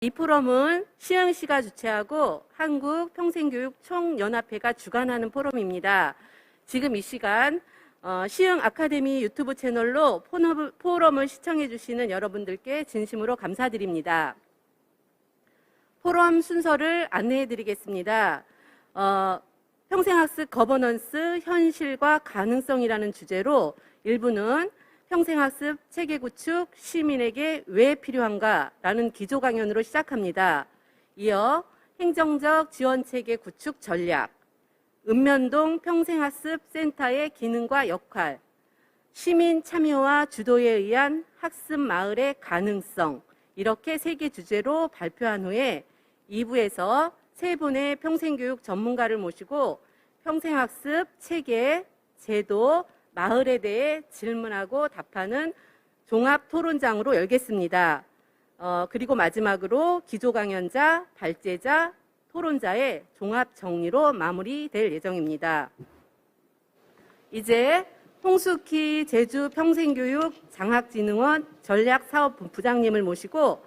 이 포럼은 시흥시가 주최하고 한국평생교육총연합회가 주관하는 포럼입니다. 지금 이 시간 시흥 아카데미 유튜브 채널로 포럼을 시청해 주시는 여러분들께 진심으로 감사드립니다. 포럼 순서를 안내해 드리겠습니다. 평생학습 거버넌스, 현실과 가능성이라는 주제로 1부는 평생학습 체계 구축, 시민에게 왜 필요한가? 라는 기조 강연으로 시작합니다. 이어 행정적 지원체계 구축 전략, 읍면동 평생학습 센터의 기능과 역할, 시민 참여와 주도에 의한 학습 마을의 가능성, 이렇게 3개 주제로 발표한 후에 2부에서 3분의 평생교육 전문가를 모시고 평생학습 체계, 제도, 마을에 대해 질문하고 답하는 종합토론장으로 열겠습니다. 그리고 마지막으로 기조강연자, 발제자, 토론자의 종합정리로 마무리될 예정입니다. 이제 홍숙희 제주평생교육 장학진흥원 전략사업부부장님을 모시고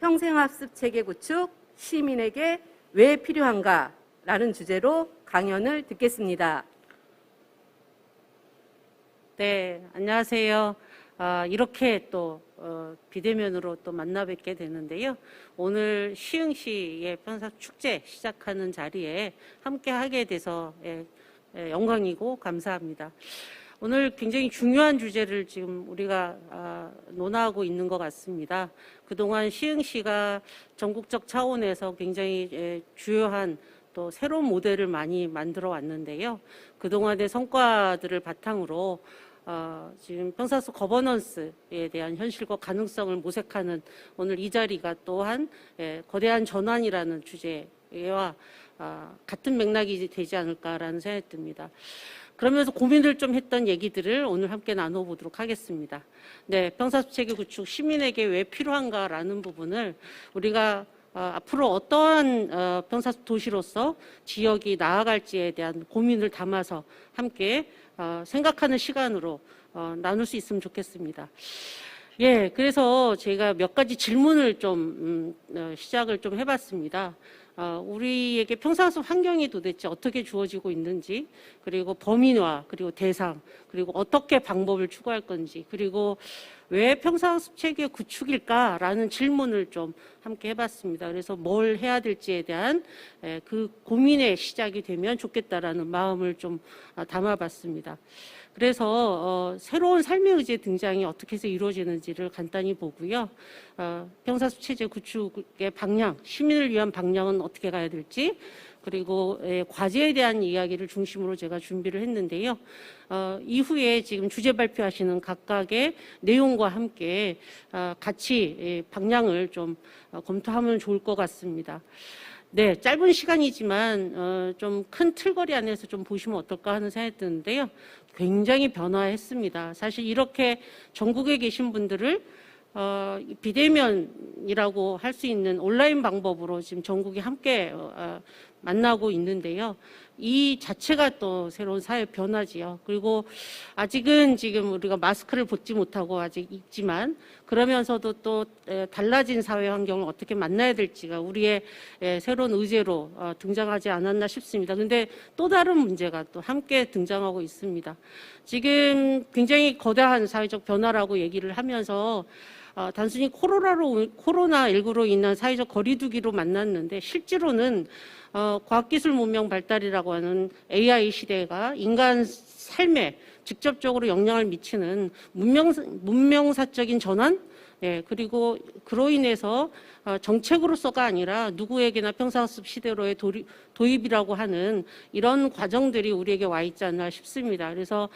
평생학습 체계 구축, 시민에게 왜 필요한가? 라는 주제로 강연을 듣겠습니다. 네, 안녕하세요. 이렇게 또 비대면으로 또 만나 뵙게 되는데요. 오늘 시흥시의 평생학습 축제 시작하는 자리에 함께 하게 돼서 영광이고 감사합니다. 오늘 굉장히 중요한 주제를 지금 우리가 논하고 있는 것 같습니다. 그동안 시흥시가 전국적 차원에서 굉장히 주요한 또 새로운 모델을 많이 만들어 왔는데요. 그동안의 성과들을 바탕으로 지금 평생학습 거버넌스에 대한 현실과 가능성을 모색하는 오늘 이 자리가 또한 거대한 전환이라는 주제와 같은 맥락이 되지 않을까라는 생각이 듭니다. 그러면서 고민을 좀 했던 얘기들을 오늘 함께 나눠보도록 하겠습니다. 네, 평생학습 체계 구축, 시민에게 왜 필요한가라는 부분을 우리가 앞으로 어떠한 평생학습 도시로서 지역이 나아갈지에 대한 고민을 담아서 함께 생각하는 시간으로 나눌 수 있으면 좋겠습니다. 예, 그래서 제가 몇 가지 질문을 좀 시작을 좀 해봤습니다. 우리에게 평생학습 환경이 도대체 어떻게 주어지고 있는지, 그리고 범위와 그리고 대상, 그리고 어떻게 방법을 추구할 건지, 그리고 왜 평생학습 체계 구축일까라는 질문을 좀 함께 해봤습니다. 그래서 뭘 해야 될지에 대한 그 고민의 시작이 되면 좋겠다라는 마음을 좀 담아봤습니다. 그래서 새로운 삶의 의지의 등장이 어떻게 해서 이루어지는지를 간단히 보고요. 평생학습 체제 구축의 방향, 시민을 위한 방향은 어떻게 가야 될지, 그리고 과제에 대한 이야기를 중심으로 제가 준비를 했는데요. 이후에 지금 주제 발표하시는 각각의 내용과 함께 같이 방향을 좀 검토하면 좋을 것 같습니다. 네, 짧은 시간이지만 좀 큰 틀거리 안에서 좀 보시면 어떨까 하는 생각이 드는데요. 굉장히 변화했습니다. 사실 이렇게 전국에 계신 분들을 비대면이라고 할 수 있는 온라인 방법으로 지금 전국이 함께 만나고 있는데요. 이 자체가 또 새로운 사회 변화지요. 그리고 아직은 지금 우리가 마스크를 벗지 못하고 아직 있지만 그러면서도 또 달라진 사회 환경을 어떻게 만나야 될지가 우리의 새로운 의제로 등장하지 않았나 싶습니다. 그런데 또 다른 문제가 또 함께 등장하고 있습니다. 지금 굉장히 거대한 사회적 변화라고 얘기를 하면서 단순히 코로나19로 인한 사회적 거리두기로 만났는데 실제로는 과학기술 문명 발달이라고 하는 AI 시대가 인간 삶에 직접적으로 영향을 미치는 문명사적인 전환, 그리고 그로 인해서 정책으로서가 아니라 누구에게나 평생학습 시대로의 도입이라고 하는 이런 과정들이 우리에게 와 있지 않나 싶습니다. 그래서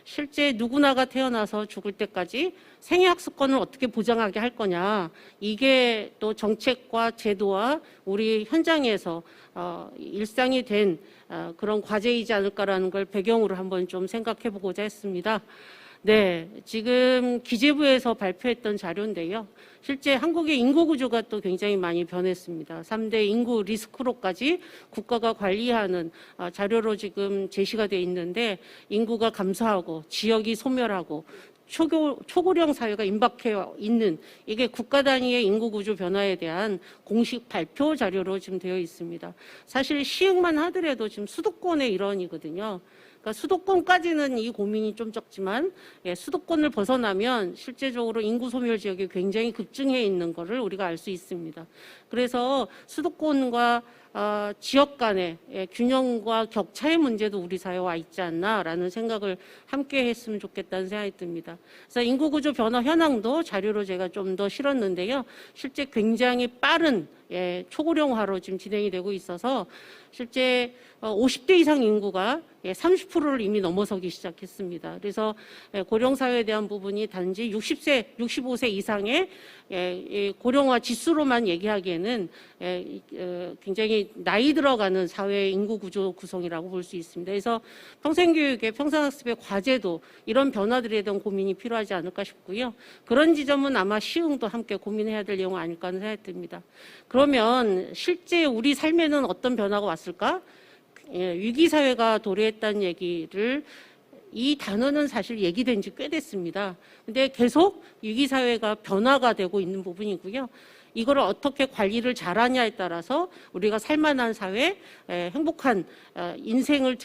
실제 누구나가 태어나서 죽을 때까지 생애학습권을 어떻게 보장하게 할 거냐, 이게 또 정책과 제도와 우리 현장에서 일상이 된 그런 과제이지 않을까라는 걸 배경으로 한번 좀 생각해 보고자 했습니다. 네, 지금 기재부에서 발표했던 자료인데요. 실제 한국의 인구 구조가 또 굉장히 많이 변했습니다. 3대 인구 리스크로까지 국가가 관리하는 자료로 지금 제시가 돼 있는데 인구가 감소하고 지역이 소멸하고 초고령 사회가 임박해 있는 이게 국가 단위의 인구 구조 변화에 대한 공식 발표 자료로 지금 되어 있습니다. 사실 시흥만 하더라도 지금 수도권의 일원이거든요. 그러니까 수도권까지는 이 고민이 좀 적지만 수도권을 벗어나면 실제적으로 인구 소멸 지역이 굉장히 급증해 있는 것을 우리가 알 수 있습니다. 그래서 수도권과 지역 간의 균형과 격차의 문제도 우리 사회에 와 있지 않나라는 생각을 함께 했으면 좋겠다는 생각이 듭니다. 그래서 인구구조 변화 현황도 자료로 제가 좀 더 실었는데요. 실제 굉장히 빠른 초고령화로 지금 진행이 되고 있어서 실제 50대 이상 인구가 30%를 이미 넘어서기 시작했습니다. 그래서 고령사회에 대한 부분이 단지 65세 이상의 고령화 지수로만 얘기하기에는 굉장히 나이 들어가는 사회 인구 구조 구성이라고 볼 수 있습니다. 그래서 평생교육의 평생학습의 과제도 이런 변화들에 대한 고민이 필요하지 않을까 싶고요. 그런 지점은 아마 시흥도 함께 고민해야 될 내용 아닐까 하는 생각이 듭니다. 그러면 실제 우리 삶에는 어떤 변화가 왔을까? 위기사회가 도래했다는 얘기를 이 단어는 사실 얘기된 지 꽤 됐습니다. 근데 계속 위기사회가 변화가 되고 있는 부분이고요. 이거를 어떻게 관리를 잘하냐에 따라서 우리가 살만한 사회, 행복한 인생을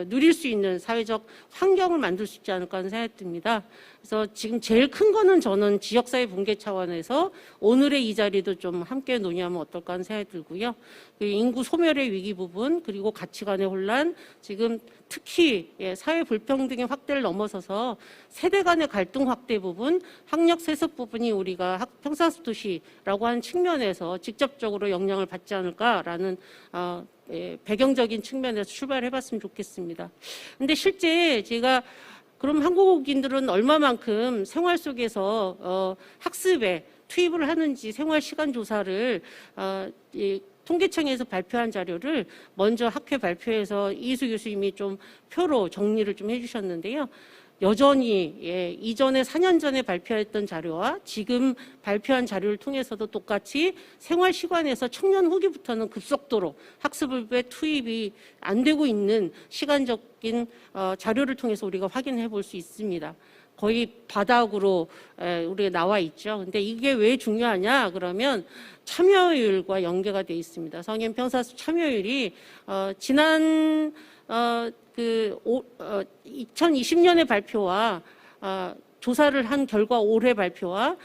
누릴 수 있는 사회적 환경을 만들 수 있지 않을까 하는 생각이 듭니다. 그래서 지금 제일 큰 거는 저는 지역사회 붕괴 차원에서 오늘의 이 자리도 좀 함께 논의하면 어떨까 하는 생각이 들고요. 인구 소멸의 위기 부분, 그리고 가치관의 혼란, 지금 특히 사회 불평등의 확대를 넘어서서 세대 간의 갈등 확대 부분, 학력 세습 부분이 우리가 평사학습 도시라고 하는 측면에서 직접적으로 영향을 받지 않을까라는 배경적인 측면에서 출발해 봤으면 좋겠습니다. 근데 실제 제가 그럼 한국인들은 얼마만큼 생활 속에서 학습에 투입을 하는지 생활 시간 조사를 통계청에서 발표한 자료를 먼저 학회 발표에서 이수 교수님이 좀 표로 정리를 좀 해주셨는데요. 여전히 이전에 4년 전에 발표했던 자료와 지금 발표한 자료를 통해서도 똑같이 생활 시간에서 청년 후기부터는 급속도로 학습에 투입이 안 되고 있는 시간적인 자료를 통해서 우리가 확인해 볼 수 있습니다. 거의 바닥으로 우리가 나와 있죠. 근데 이게 왜 중요하냐 그러면 참여율과 연계가 돼 있습니다. 성인 평사학습 참여율이 지난 2020년의 발표와 조사를 한 결과 올해 발표와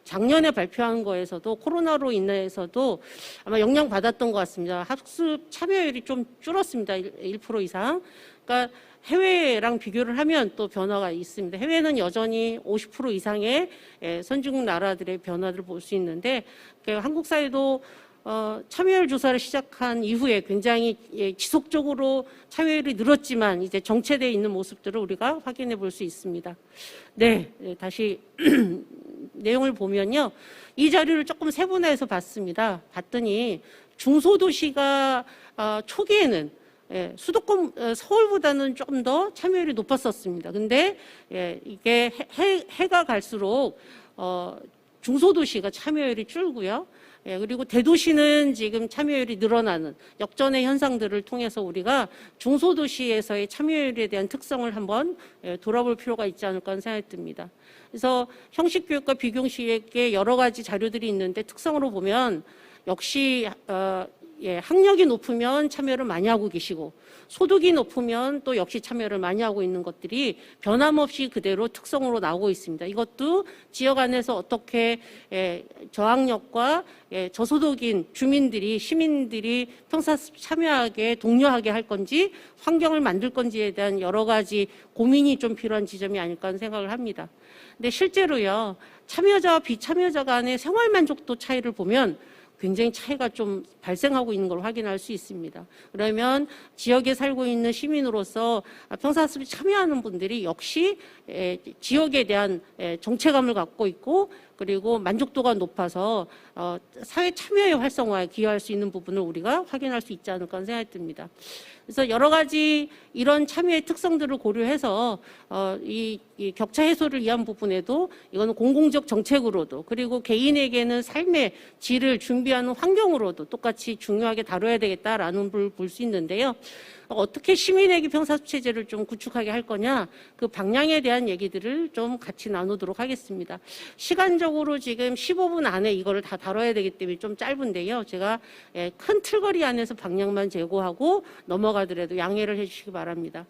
작년에 발표한 거에서도 코로나로 인해서도 아마 영향받았던 것 같습니다. 학습 참여율이 좀 줄었습니다. 1% 이상. 그러니까 해외랑 비교를 하면 또 변화가 있습니다. 해외는 여전히 50% 이상의 선진국 나라들의 변화를 볼 수 있는데 한국 사회도 참여율 조사를 시작한 이후에 굉장히 지속적으로 참여율이 늘었지만 이제 정체되어 있는 모습들을 우리가 확인해 볼 수 있습니다. 네, 다시 내용을 보면요. 이 자료를 조금 세분화해서 봤습니다. 봤더니 중소도시가 초기에는 수도권 서울보다는 조금 더 참여율이 높았었습니다. 근데 이게 해가 갈수록 중소도시가 참여율이 줄고요. 그리고 대도시는 지금 참여율이 늘어나는 역전의 현상들을 통해서 우리가 중소도시에서의 참여율에 대한 특성을 한번 돌아볼 필요가 있지 않을까 하는 생각이 듭니다. 그래서 형식교육과 비교식의 여러 가지 자료들이 있는데 특성으로 보면 역시 학력이 높으면 참여를 많이 하고 계시고 소득이 높으면 또 역시 참여를 많이 하고 있는 것들이 변함없이 그대로 특성으로 나오고 있습니다. 이것도 지역 안에서 어떻게 저학력과 저소득인 주민들이 시민들이 평사학습 참여하게 독려하게 할 건지 환경을 만들 건지에 대한 여러 가지 고민이 좀 필요한 지점이 아닐까 하는 생각을 합니다. 근데 실제로요. 참여자와 비참여자 간의 생활 만족도 차이를 보면 굉장히 차이가 좀 발생하고 있는 걸 확인할 수 있습니다. 그러면 지역에 살고 있는 시민으로서 평사학습에 참여하는 분들이 역시 지역에 대한 정체감을 갖고 있고 그리고 만족도가 높아서 사회 참여의 활성화에 기여할 수 있는 부분을 우리가 확인할 수 있지 않을까 하는 생각이 듭니다. 그래서 여러 가지 이런 참여의 특성들을 고려해서 이 격차 해소를 위한 부분에도 이거는 공공적 정책으로도 그리고 개인에게는 삶의 질을 준비하는 환경으로도 똑같이 중요하게 다뤄야 되겠다라는 걸 볼 수 있는데요. 어떻게 시민에게 평사수 체제를 좀 구축하게 할 거냐, 그 방향에 대한 얘기들을 좀 같이 나누도록 하겠습니다. 시간적으로 지금 15분 안에 이거를 다 다뤄야 되기 때문에 좀 짧은데요. 제가 큰 틀거리 안에서 방향만 제고하고 넘어가더라도 양해를 해주시기 바랍니다.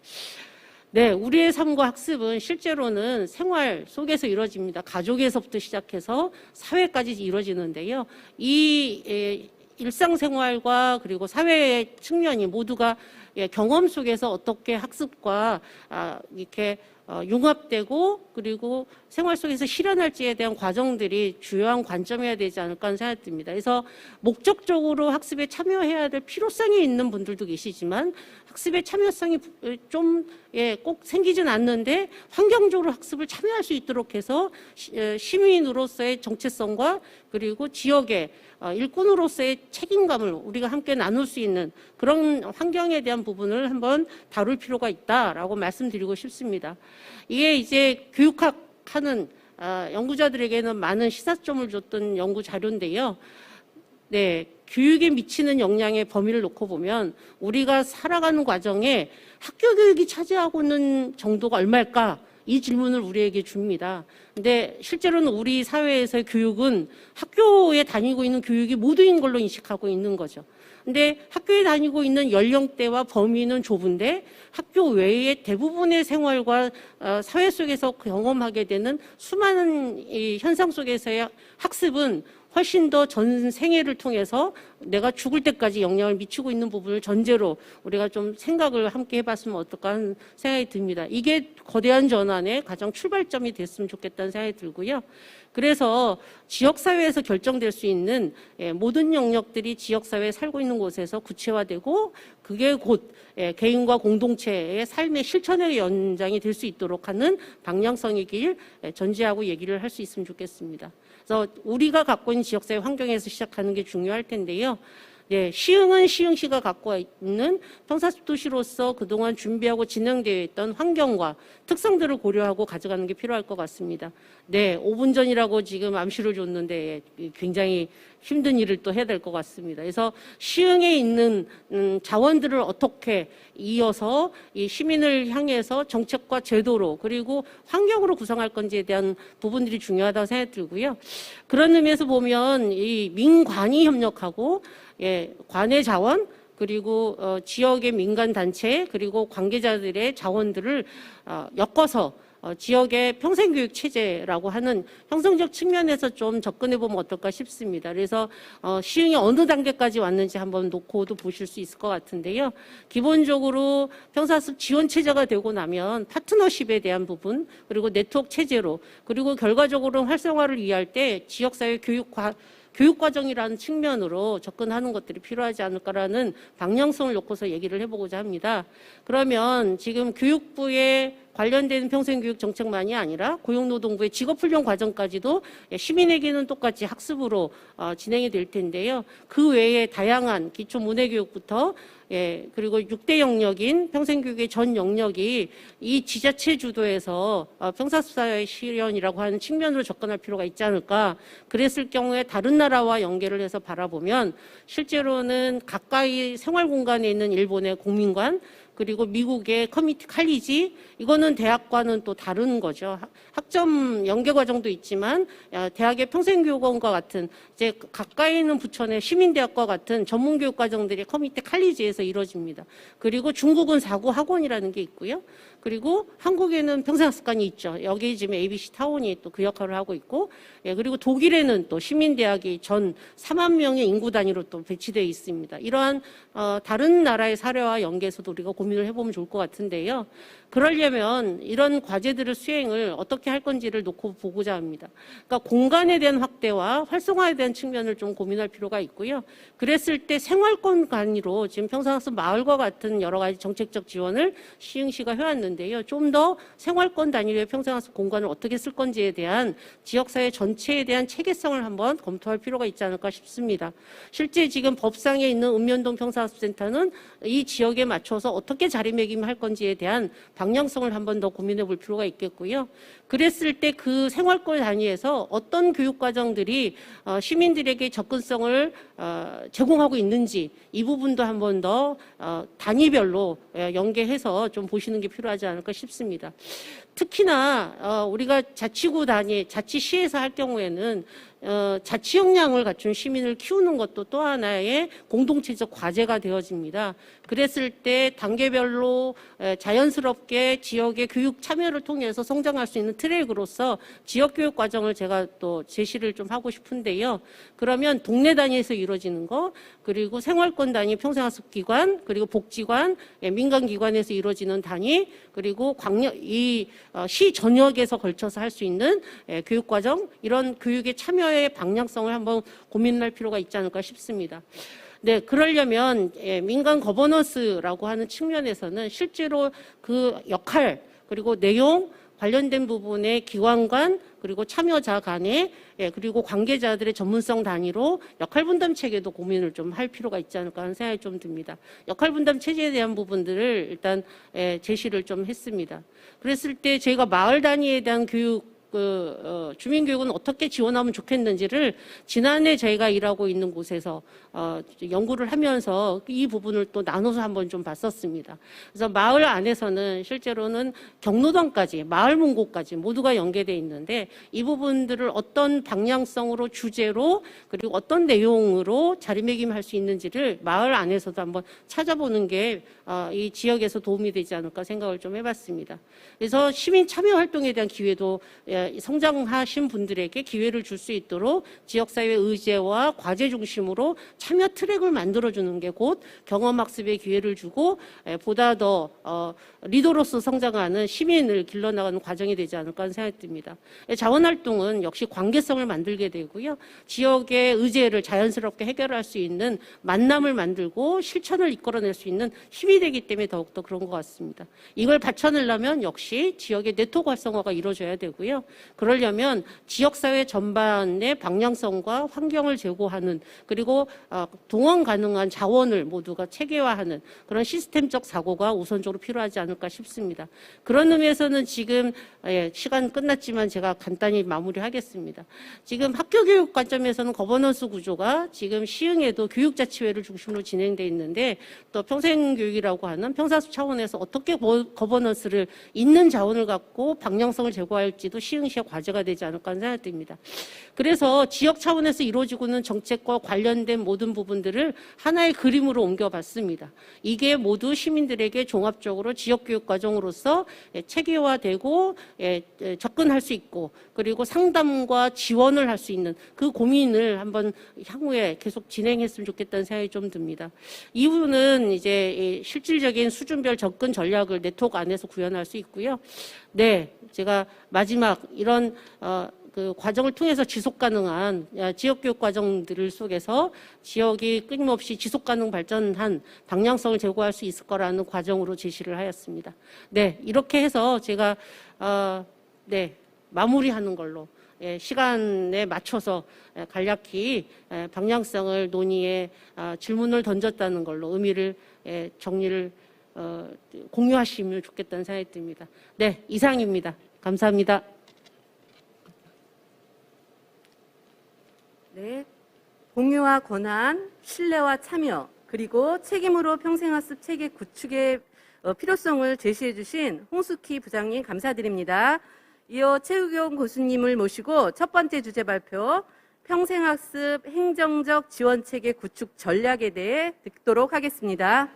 네, 우리의 삶과 학습은 실제로는 생활 속에서 이루어집니다. 가족에서부터 시작해서 사회까지 이루어지는데요. 이 일상생활과 그리고 사회의 측면이 모두가 경험 속에서 어떻게 학습과 이렇게 융합되고 그리고 생활 속에서 실현할지에 대한 과정들이 주요한 관점이어야 되지 않을까 하는 생각이 듭니다. 그래서 목적적으로 학습에 참여해야 될 필요성이 있는 분들도 계시지만 학습의 참여성이 좀 꼭 생기진 않는데 환경적으로 학습을 참여할 수 있도록 해서 시민으로서의 정체성과 그리고 지역의 일꾼으로서의 책임감을 우리가 함께 나눌 수 있는 그런 환경에 대한 부분을 한번 다룰 필요가 있다라고 말씀드리고 싶습니다. 이게 이제 교육학하는 연구자들에게는 많은 시사점을 줬던 연구 자료인데요. 네, 교육에 미치는 영향의 범위를 놓고 보면 우리가 살아가는 과정에 학교 교육이 차지하고 있는 정도가 얼마일까? 이 질문을 우리에게 줍니다. 근데 실제로는 우리 사회에서의 교육은 학교에 다니고 있는 교육이 모두인 걸로 인식하고 있는 거죠. 근데 학교에 다니고 있는 연령대와 범위는 좁은데 학교 외의 대부분의 생활과 사회 속에서 경험하게 되는 수많은 이 현상 속에서의 학습은 훨씬 더 전 생애를 통해서 내가 죽을 때까지 영향을 미치고 있는 부분을 전제로 우리가 좀 생각을 함께 해봤으면 어떨까 하는 생각이 듭니다. 이게 거대한 전환의 가장 출발점이 됐으면 좋겠다는 생각이 들고요. 그래서 지역사회에서 결정될 수 있는 모든 영역들이 지역사회에 살고 있는 곳에서 구체화되고 그게 곧 개인과 공동체의 삶의 실천의 연장이 될 수 있도록 하는 방향성의 길 전제하고 얘기를 할 수 있으면 좋겠습니다. 그래서 우리가 갖고 있는 지역사회 환경에서 시작하는 게 중요할 텐데요. 네, 시흥은 시흥시가 갖고 있는 평사숲 도시로서 그동안 준비하고 진행되어 있던 환경과 특성들을 고려하고 가져가는 게 필요할 것 같습니다. 네, 5분 전이라고 지금 암시를 줬는데 굉장히 힘든 일을 또 해야 될 것 같습니다. 그래서 시흥에 있는 자원들을 어떻게 이어서 이 시민을 향해서 정책과 제도로 그리고 환경으로 구성할 건지에 대한 부분들이 중요하다고 생각이 들고요. 그런 의미에서 보면 이 민관이 협력하고 관의 자원 그리고 지역의 민간 단체 그리고 관계자들의 자원들을 엮어서 지역의 평생교육 체제라고 하는 형성적 측면에서 좀 접근해 보면 어떨까 싶습니다. 그래서 시흥이 어느 단계까지 왔는지 한번 놓고도 보실 수 있을 것 같은데요. 기본적으로 평사숲 지원 체제가 되고 나면 파트너십에 대한 부분 그리고 네트워크 체제로 그리고 결과적으로 활성화를 위할 때 지역사회 교육과정이라는 측면으로 접근하는 것들이 필요하지 않을까라는 방향성을 놓고서 얘기를 해보고자 합니다. 그러면 지금 교육부에 관련된 평생교육 정책만이 아니라 고용노동부의 직업훈련 과정까지도 시민에게는 똑같이 학습으로 진행이 될 텐데요. 그 외에 다양한 기초문해교육부터 그리고 6대 영역인 평생교육의 전 영역이 이 지자체 주도에서 평사수사의 실현이라고 하는 측면으로 접근할 필요가 있지 않을까. 그랬을 경우에 다른 나라와 연계를 해서 바라보면 실제로는 가까이 생활 공간에 있는 일본의 공민관 그리고 미국의 커뮤니티 칼리지 이거는 대학과는 또 다른 거죠. 학점 연계 과정도 있지만 대학의 평생교육원과 같은 이제 가까이 있는 부천의 시민대학과 같은 전문교육 과정들이 커뮤니티 칼리지에서 이루어집니다. 그리고 중국은 사고학원이라는 게 있고요. 그리고 한국에는 평생학습관이 있죠. 여기 지금 ABC 타운이 또 그 역할을 하고 있고, 그리고 독일에는 또 시민대학이 전 4만 명의 인구 단위로 또 배치되어 있습니다. 이러한 다른 나라의 사례와 연계해서도 우리가 고민을 해보면 좋을 것 같은데요. 그러려면 이런 과제들을 수행을 어떻게 할 건지를 놓고 보고자 합니다. 그러니까 공간에 대한 확대와 활성화에 대한 측면을 좀 고민할 필요가 있고요. 그랬을 때 생활권 단위로 지금 평상학습 마을과 같은 여러 가지 정책적 지원을 시흥시가 해왔는데요. 좀 더 생활권 단위의 평생학습 공간을 어떻게 쓸 건지에 대한 지역사회 전체에 대한 체계성을 한번 검토할 필요가 있지 않을까 싶습니다. 실제 지금 법상에 있는 읍면동 평생학습센터는 이 지역에 맞춰서 어떻게 자리매김할 건지에 대한 방향성을 한번 더 고민해 볼 필요가 있겠고요. 그랬을 때 그 생활권 단위에서 어떤 교육과정들이 시민들에게 접근성을 제공하고 있는지 이 부분도 한번 더 단위별로 연계해서 좀 보시는 게 필요하지 않을까 싶습니다. 특히나 우리가 자치구 단위, 자치시에서 할 경우에는 자치 역량을 갖춘 시민을 키우는 것도 또 하나의 공동체적 과제가 되어집니다. 그랬을 때 단계별로 자연스럽게 지역의 교육 참여를 통해서 성장할 수 있는 트랙으로서 지역교육 과정을 제가 또 제시를 좀 하고 싶은데요. 그러면 동네 단위에서 이루어지는 거, 그리고 생활권 단위 평생학습기관, 그리고 복지관, 민간기관에서 이루어지는 단위, 그리고 시 전역에서 걸쳐서 할 수 있는 교육과정, 이런 교육의 참여의 방향성을 한번 고민할 필요가 있지 않을까 싶습니다. 네, 그러려면 민간 거버넌스라고 하는 측면에서는 실제로 그 역할, 그리고 내용, 관련된 부분의 기관 간 그리고 참여자 간의 그리고 관계자들의 전문성 단위로 역할 분담 체계도 고민을 좀 할 필요가 있지 않을까 하는 생각이 좀 듭니다. 역할 분담 체제에 대한 부분들을 일단 제시를 좀 했습니다. 그랬을 때 저희가 마을 단위에 대한 교육 주민교육은 어떻게 지원하면 좋겠는지를 지난해 저희가 일하고 있는 곳에서 연구를 하면서 이 부분을 또 나눠서 한번 좀 봤었습니다. 그래서 마을 안에서는 실제로는 경로당까지 마을 문고까지 모두가 연계되어 있는데 이 부분들을 어떤 방향성으로 주제로 그리고 어떤 내용으로 자리매김할 수 있는지를 마을 안에서도 한번 찾아보는 게 이 지역에서 도움이 되지 않을까 생각을 좀 해봤습니다. 그래서 시민 참여 활동에 대한 기회도 성장하신 분들에게 기회를 줄 수 있도록 지역사회 의제와 과제 중심으로 참여 트랙을 만들어주는 게 곧 경험학습의 기회를 주고 보다 더 리더로서 성장하는 시민을 길러나가는 과정이 되지 않을까 하는 생각이 듭니다. 자원활동은 역시 관계성을 만들게 되고요. 지역의 의제를 자연스럽게 해결할 수 있는 만남을 만들고 실천을 이끌어낼 수 있는 힘이 되기 때문에 더욱더 그런 것 같습니다. 이걸 받쳐내려면 역시 지역의 네트워크 활성화가 이루어져야 되고요. 그러려면 지역사회 전반의 방향성과 환경을 제고하는 그리고 동원 가능한 자원을 모두가 체계화하는 그런 시스템적 사고가 우선적으로 필요하지 않을까 싶습니다. 그런 의미에서는 지금 시간 끝났지만 제가 간단히 마무리하겠습니다. 지금 학교교육 관점에서는 거버넌스 구조가 지금 시흥에도 교육자치회를 중심으로 진행되어 있는데 또 평생교육이라고 하는 평사수 차원에서 어떻게 거버넌스를 있는 자원을 갖고 방향성을 제고할지도 시흥시의 과제가 되지 않을까 하는 생각이 듭니다. 그래서 지역 차원에서 이루어지고는 정책과 관련된 모든 부분들을 하나의 그림으로 옮겨봤습니다. 이게 모두 시민들에게 종합적으로 지역교육 과정으로서 체계화되고 접근할 수 있고 그리고 상담과 지원을 할 수 있는 그 고민을 한번 향후에 계속 진행했으면 좋겠다는 생각이 좀 듭니다. 이후는 이제 실질적인 수준별 접근 전략을 네트워크 안에서 구현할 수 있고요. 네, 제가 마지막 이런 그 과정을 통해서 지속 가능한 지역교육 과정들 속에서 지역이 끊임없이 지속 가능 발전한 방향성을 제고할 수 있을 거라는 과정으로 제시를 하였습니다. 네, 이렇게 해서 제가 마무리하는 걸로 시간에 맞춰서 간략히 방향성을 논의에 질문을 던졌다는 걸로 의미를 정리를 공유하시면 좋겠다는 생각이 듭니다. 네, 이상입니다. 감사합니다. 네, 공유와 권한, 신뢰와 참여, 그리고 책임으로 평생학습 체계 구축의 필요성을 제시해 주신 홍숙희 부장님 감사드립니다. 이어 최우경 교수님을 모시고 첫 번째 주제 발표, 평생학습 행정적 지원체계 구축 전략에 대해 듣도록 하겠습니다.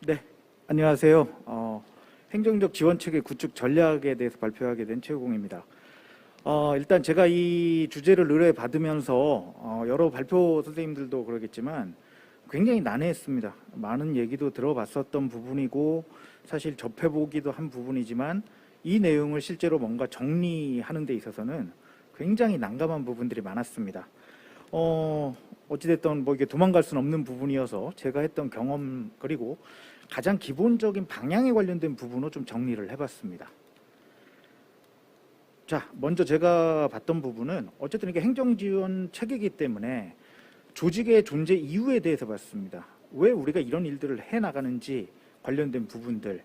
네, 안녕하세요. 행정적 지원체계 구축 전략에 대해서 발표하게 된 최우공입니다. 일단 제가 이 주제를 의뢰받으면서 여러 발표 선생님들도 그러겠지만 굉장히 난해했습니다. 많은 얘기도 들어봤었던 부분이고 사실 접해보기도 한 부분이지만 이 내용을 실제로 뭔가 정리하는 데 있어서는 굉장히 난감한 부분들이 많았습니다. 어찌됐든 뭐 이게 도망갈 수는 없는 부분이어서 제가 했던 경험 그리고 가장 기본적인 방향에 관련된 부분으로 좀 정리를 해봤습니다. 자, 먼저 제가 봤던 부분은 어쨌든 이게 행정지원 체계이기 때문에 조직의 존재 이유에 대해서 봤습니다. 왜 우리가 이런 일들을 해나가는지 관련된 부분들.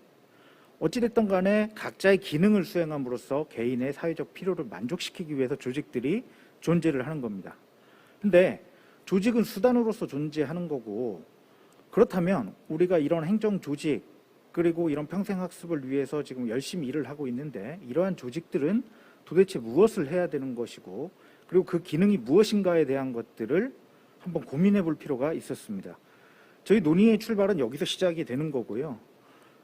어찌됐든 간에 각자의 기능을 수행함으로써 개인의 사회적 필요를 만족시키기 위해서 조직들이 존재를 하는 겁니다. 근데 조직은 수단으로서 존재하는 거고 그렇다면 우리가 이런 행정 조직 그리고 이런 평생학습을 위해서 지금 열심히 일을 하고 있는데 이러한 조직들은 도대체 무엇을 해야 되는 것이고 그리고 그 기능이 무엇인가에 대한 것들을 한번 고민해 볼 필요가 있었습니다. 저희 논의의 출발은 여기서 시작이 되는 거고요.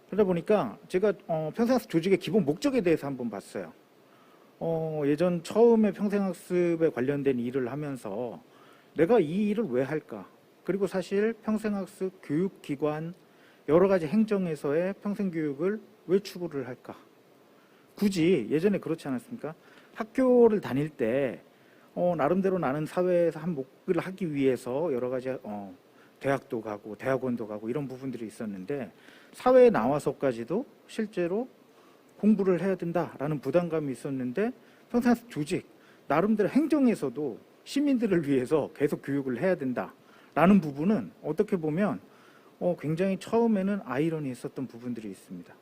그러다 보니까 제가 평생학습 조직의 기본 목적에 대해서 한번 봤어요. 예전 처음에 평생학습에 관련된 일을 하면서 내가 이 일을 왜 할까? 그리고 사실 평생학습 교육기관 여러 가지 행정에서의 평생교육을 왜 추구를 할까? 굳이 예전에 그렇지 않았습니까? 학교를 다닐 때 나름대로 나는 사회에서 한 몫을 하기 위해서 여러 가지 대학도 가고 대학원도 가고 이런 부분들이 있었는데 사회에 나와서까지도 실제로 공부를 해야 된다라는 부담감이 있었는데 평생학습 조직 나름대로 행정에서도 시민들을 위해서 계속 교육을 해야 된다라는 부분은 어떻게 보면 굉장히 처음에는 아이러니했었던 부분들이 있습니다.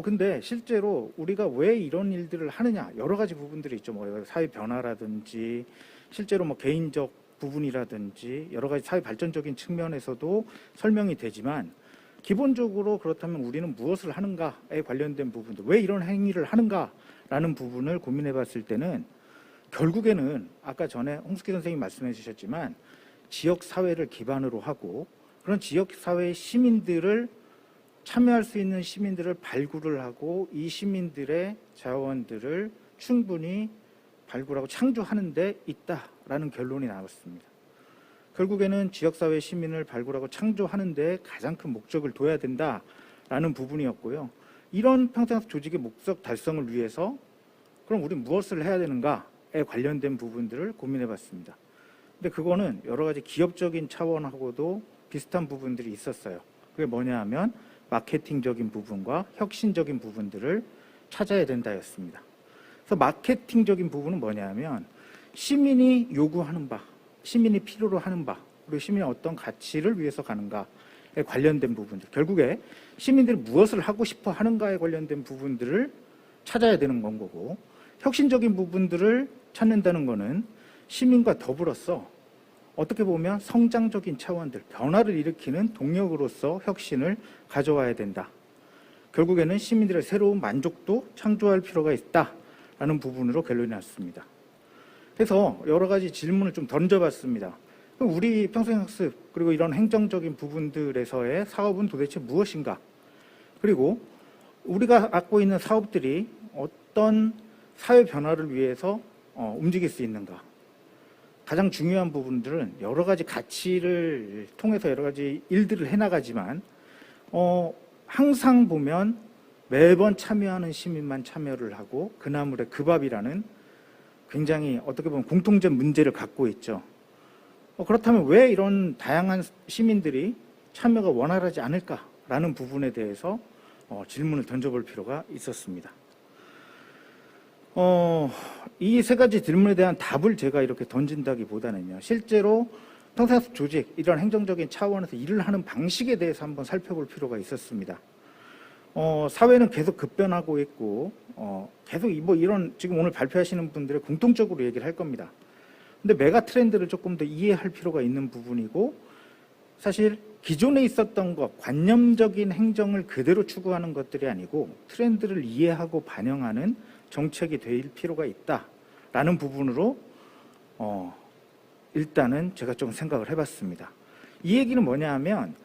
근데 실제로 우리가 왜 이런 일들을 하느냐 여러 가지 부분들이 있죠. 뭐 사회 변화라든지 실제로 뭐 개인적 부분이라든지 여러 가지 사회 발전적인 측면에서도 설명이 되지만 기본적으로 그렇다면 우리는 무엇을 하는가에 관련된 부분들 왜 이런 행위를 하는가라는 부분을 고민해 봤을 때는 결국에는 아까 전에 홍숙희 선생님이 말씀해 주셨지만 지역사회를 기반으로 하고 그런 지역사회의 시민들을 참여할 수 있는 시민들을 발굴을 하고 이 시민들의 자원들을 충분히 발굴하고 창조하는 데 있다라는 결론이 나왔습니다. 결국에는 지역사회 시민을 발굴하고 창조하는 데 가장 큰 목적을 둬야 된다라는 부분이었고요. 이런 평생학습 조직의 목적 달성을 위해서 그럼 우리 무엇을 해야 되는가에 관련된 부분들을 고민해 봤습니다. 근데 그거는 여러 가지 기업적인 차원하고도 비슷한 부분들이 있었어요. 그게 뭐냐 하면 마케팅적인 부분과 혁신적인 부분들을 찾아야 된다였습니다. 그래서 마케팅적인 부분은 뭐냐 하면 시민이 요구하는 바, 시민이 필요로 하는 바, 그리고 시민이 어떤 가치를 위해서 가는가에 관련된 부분들, 결국에 시민들이 무엇을 하고 싶어 하는가에 관련된 부분들을 찾아야 되는 건 거고 혁신적인 부분들을 찾는다는 거는 시민과 더불어서 어떻게 보면 성장적인 차원들, 변화를 일으키는 동력으로서 혁신을 가져와야 된다. 결국에는 시민들의 새로운 만족도 창조할 필요가 있다라는 부분으로 결론이 났습니다. 그래서 여러 가지 질문을 좀 던져봤습니다. 그럼 우리 평생학습 그리고 이런 행정적인 부분들에서의 사업은 도대체 무엇인가? 그리고 우리가 갖고 있는 사업들이 어떤 사회 변화를 위해서 움직일 수 있는가? 가장 중요한 부분들은 여러 가지 가치를 통해서 여러 가지 일들을 해나가지만 항상 보면 매번 참여하는 시민만 참여를 하고 그 나물의 그 밥이라는 굉장히 어떻게 보면 공통된 문제를 갖고 있죠. 그렇다면 왜 이런 다양한 시민들이 참여가 원활하지 않을까라는 부분에 대해서 질문을 던져볼 필요가 있었습니다. 이 세 가지 질문에 대한 답을 제가 이렇게 던진다기보다는요. 실제로 평생학습 조직, 이런 행정적인 차원에서 일을 하는 방식에 대해서 한번 살펴볼 필요가 있었습니다. 사회는 계속 급변하고 있고 계속 뭐 이런 지금 오늘 발표하시는 분들의 공통적으로 얘기를 할 겁니다. 근데 메가 트렌드를 조금 더 이해할 필요가 있는 부분이고 사실 기존에 있었던 것, 관념적인 행정을 그대로 추구하는 것들이 아니고 트렌드를 이해하고 반영하는 정책이 될 필요가 있다라는 부분으로 일단은 제가 좀 생각을 해봤습니다. 이 얘기는 뭐냐 하면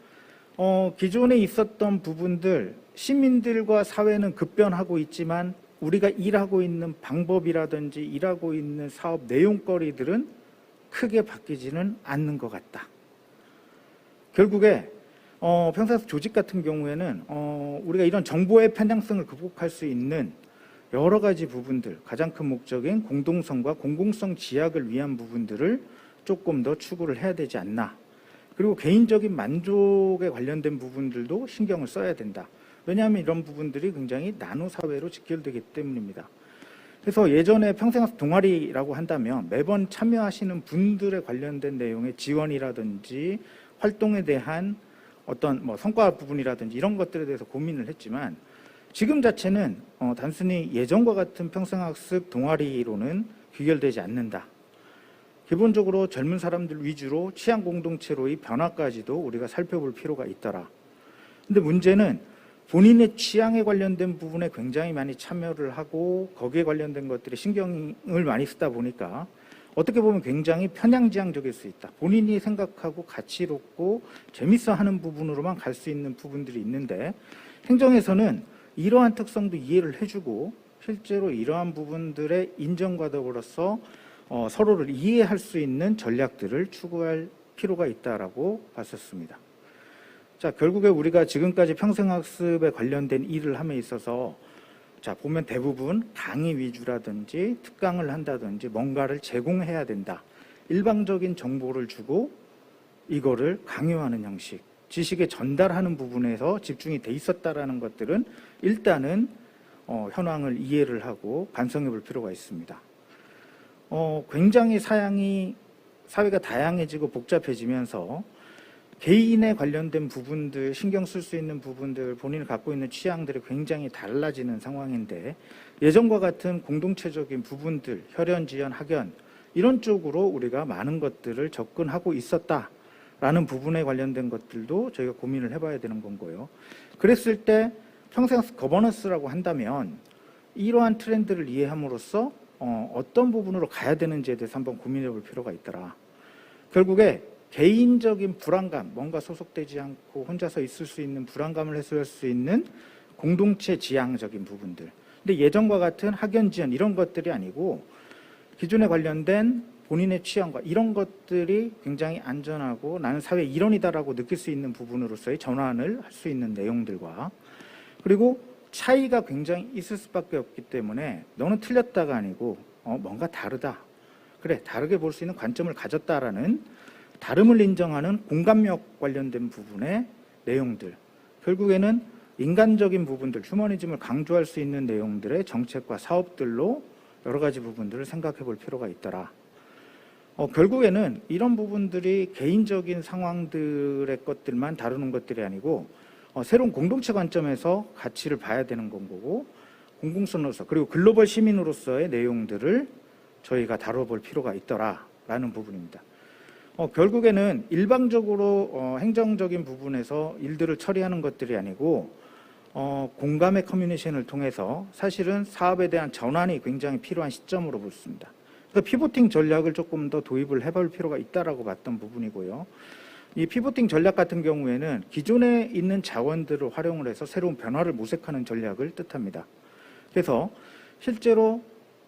기존에 있었던 부분들, 시민들과 사회는 급변하고 있지만 우리가 일하고 있는 방법이라든지 일하고 있는 사업 내용거리들은 크게 바뀌지는 않는 것 같다. 결국에 평생학습 조직 같은 경우에는 우리가 이런 정보의 편향성을 극복할 수 있는 여러 가지 부분들, 가장 큰 목적인 공동성과 공공성 지약을 위한 부분들을 조금 더 추구를 해야 되지 않나. 그리고 개인적인 만족에 관련된 부분들도 신경을 써야 된다. 왜냐하면 이런 부분들이 굉장히 나노 사회로 직결되기 때문입니다. 그래서 예전에 평생학습 동아리라고 한다면 매번 참여하시는 분들에 관련된 내용의 지원이라든지 활동에 대한 어떤 성과 부분이라든지 이런 것들에 대해서 고민을 했지만 지금 자체는 단순히 예전과 같은 평생학습 동아리로는 귀결되지 않는다. 기본적으로 젊은 사람들 위주로 취향 공동체로의 변화까지도 우리가 살펴볼 필요가 있더라. 근데 문제는 본인의 취향에 관련된 부분에 굉장히 많이 참여를 하고 거기에 관련된 것들에 신경을 많이 쓰다 보니까 어떻게 보면 굉장히 편향지향적일 수 있다. 본인이 생각하고 가치롭고 재밌어 하는 부분으로만 갈 수 있는 부분들이 있는데 행정에서는 이러한 특성도 이해를 해주고 실제로 이러한 부분들의 인정과 더불어서 서로를 이해할 수 있는 전략들을 추구할 필요가 있다라고 봤었습니다. 자, 결국에 우리가 지금까지 평생학습에 관련된 일을 함에 있어서 자, 보면 대부분 강의 위주라든지 특강을 한다든지 뭔가를 제공해야 된다. 일방적인 정보를 주고 이거를 강요하는 형식, 지식의 전달하는 부분에서 집중이 돼 있었다라는 것들은 일단은 현황을 이해를 하고 반성해 볼 필요가 있습니다. 굉장히 사회가 다양해지고 복잡해지면서 개인에 관련된 부분들, 신경 쓸 수 있는 부분들, 본인이 갖고 있는 취향들이 굉장히 달라지는 상황인데 예전과 같은 공동체적인 부분들, 혈연, 지연, 학연 이런 쪽으로 우리가 많은 것들을 접근하고 있었다라는 부분에 관련된 것들도 저희가 고민을 해봐야 되는 건고요. 그랬을 때 평생학습 거버넌스라고 한다면 이러한 트렌드를 이해함으로써 어떤 부분으로 가야 되는지에 대해서 한번 고민해 볼 필요가 있더라. 결국에 개인적인 불안감, 뭔가 소속되지 않고 혼자서 있을 수 있는 불안감을 해소할 수 있는 공동체 지향적인 부분들. 근데 예전과 같은 학연 지연 이런 것들이 아니고 기존에 관련된 본인의 취향과 이런 것들이 굉장히 안전하고 나는 사회 일원이다라고 느낄 수 있는 부분으로서의 전환을 할 수 있는 내용들과 그리고 차이가 굉장히 있을 수밖에 없기 때문에 너는 틀렸다가 아니고 뭔가 다르다. 그래, 다르게 볼 수 있는 관점을 가졌다라는 다름을 인정하는 공감력 관련된 부분의 내용들, 결국에는 인간적인 부분들, 휴머니즘을 강조할 수 있는 내용들의 정책과 사업들로 여러 가지 부분들을 생각해 볼 필요가 있더라. 결국에는 이런 부분들이 개인적인 상황들의 것들만 다루는 것들이 아니고 새로운 공동체 관점에서 가치를 봐야 되는 건 거고 공공성으로서 그리고 글로벌 시민으로서의 내용들을 저희가 다뤄볼 필요가 있더라라는 부분입니다. 결국에는 일방적으로 행정적인 부분에서 일들을 처리하는 것들이 아니고 공감의 커뮤니케이션을 통해서 사실은 사업에 대한 전환이 굉장히 필요한 시점으로 보습니다. 그래서 피보팅 전략을 조금 더 도입을 해볼 필요가 있다라고 봤던 부분이고요. 이 피보팅 전략 같은 경우에는 기존에 있는 자원들을 활용을 해서 새로운 변화를 모색하는 전략을 뜻합니다. 그래서 실제로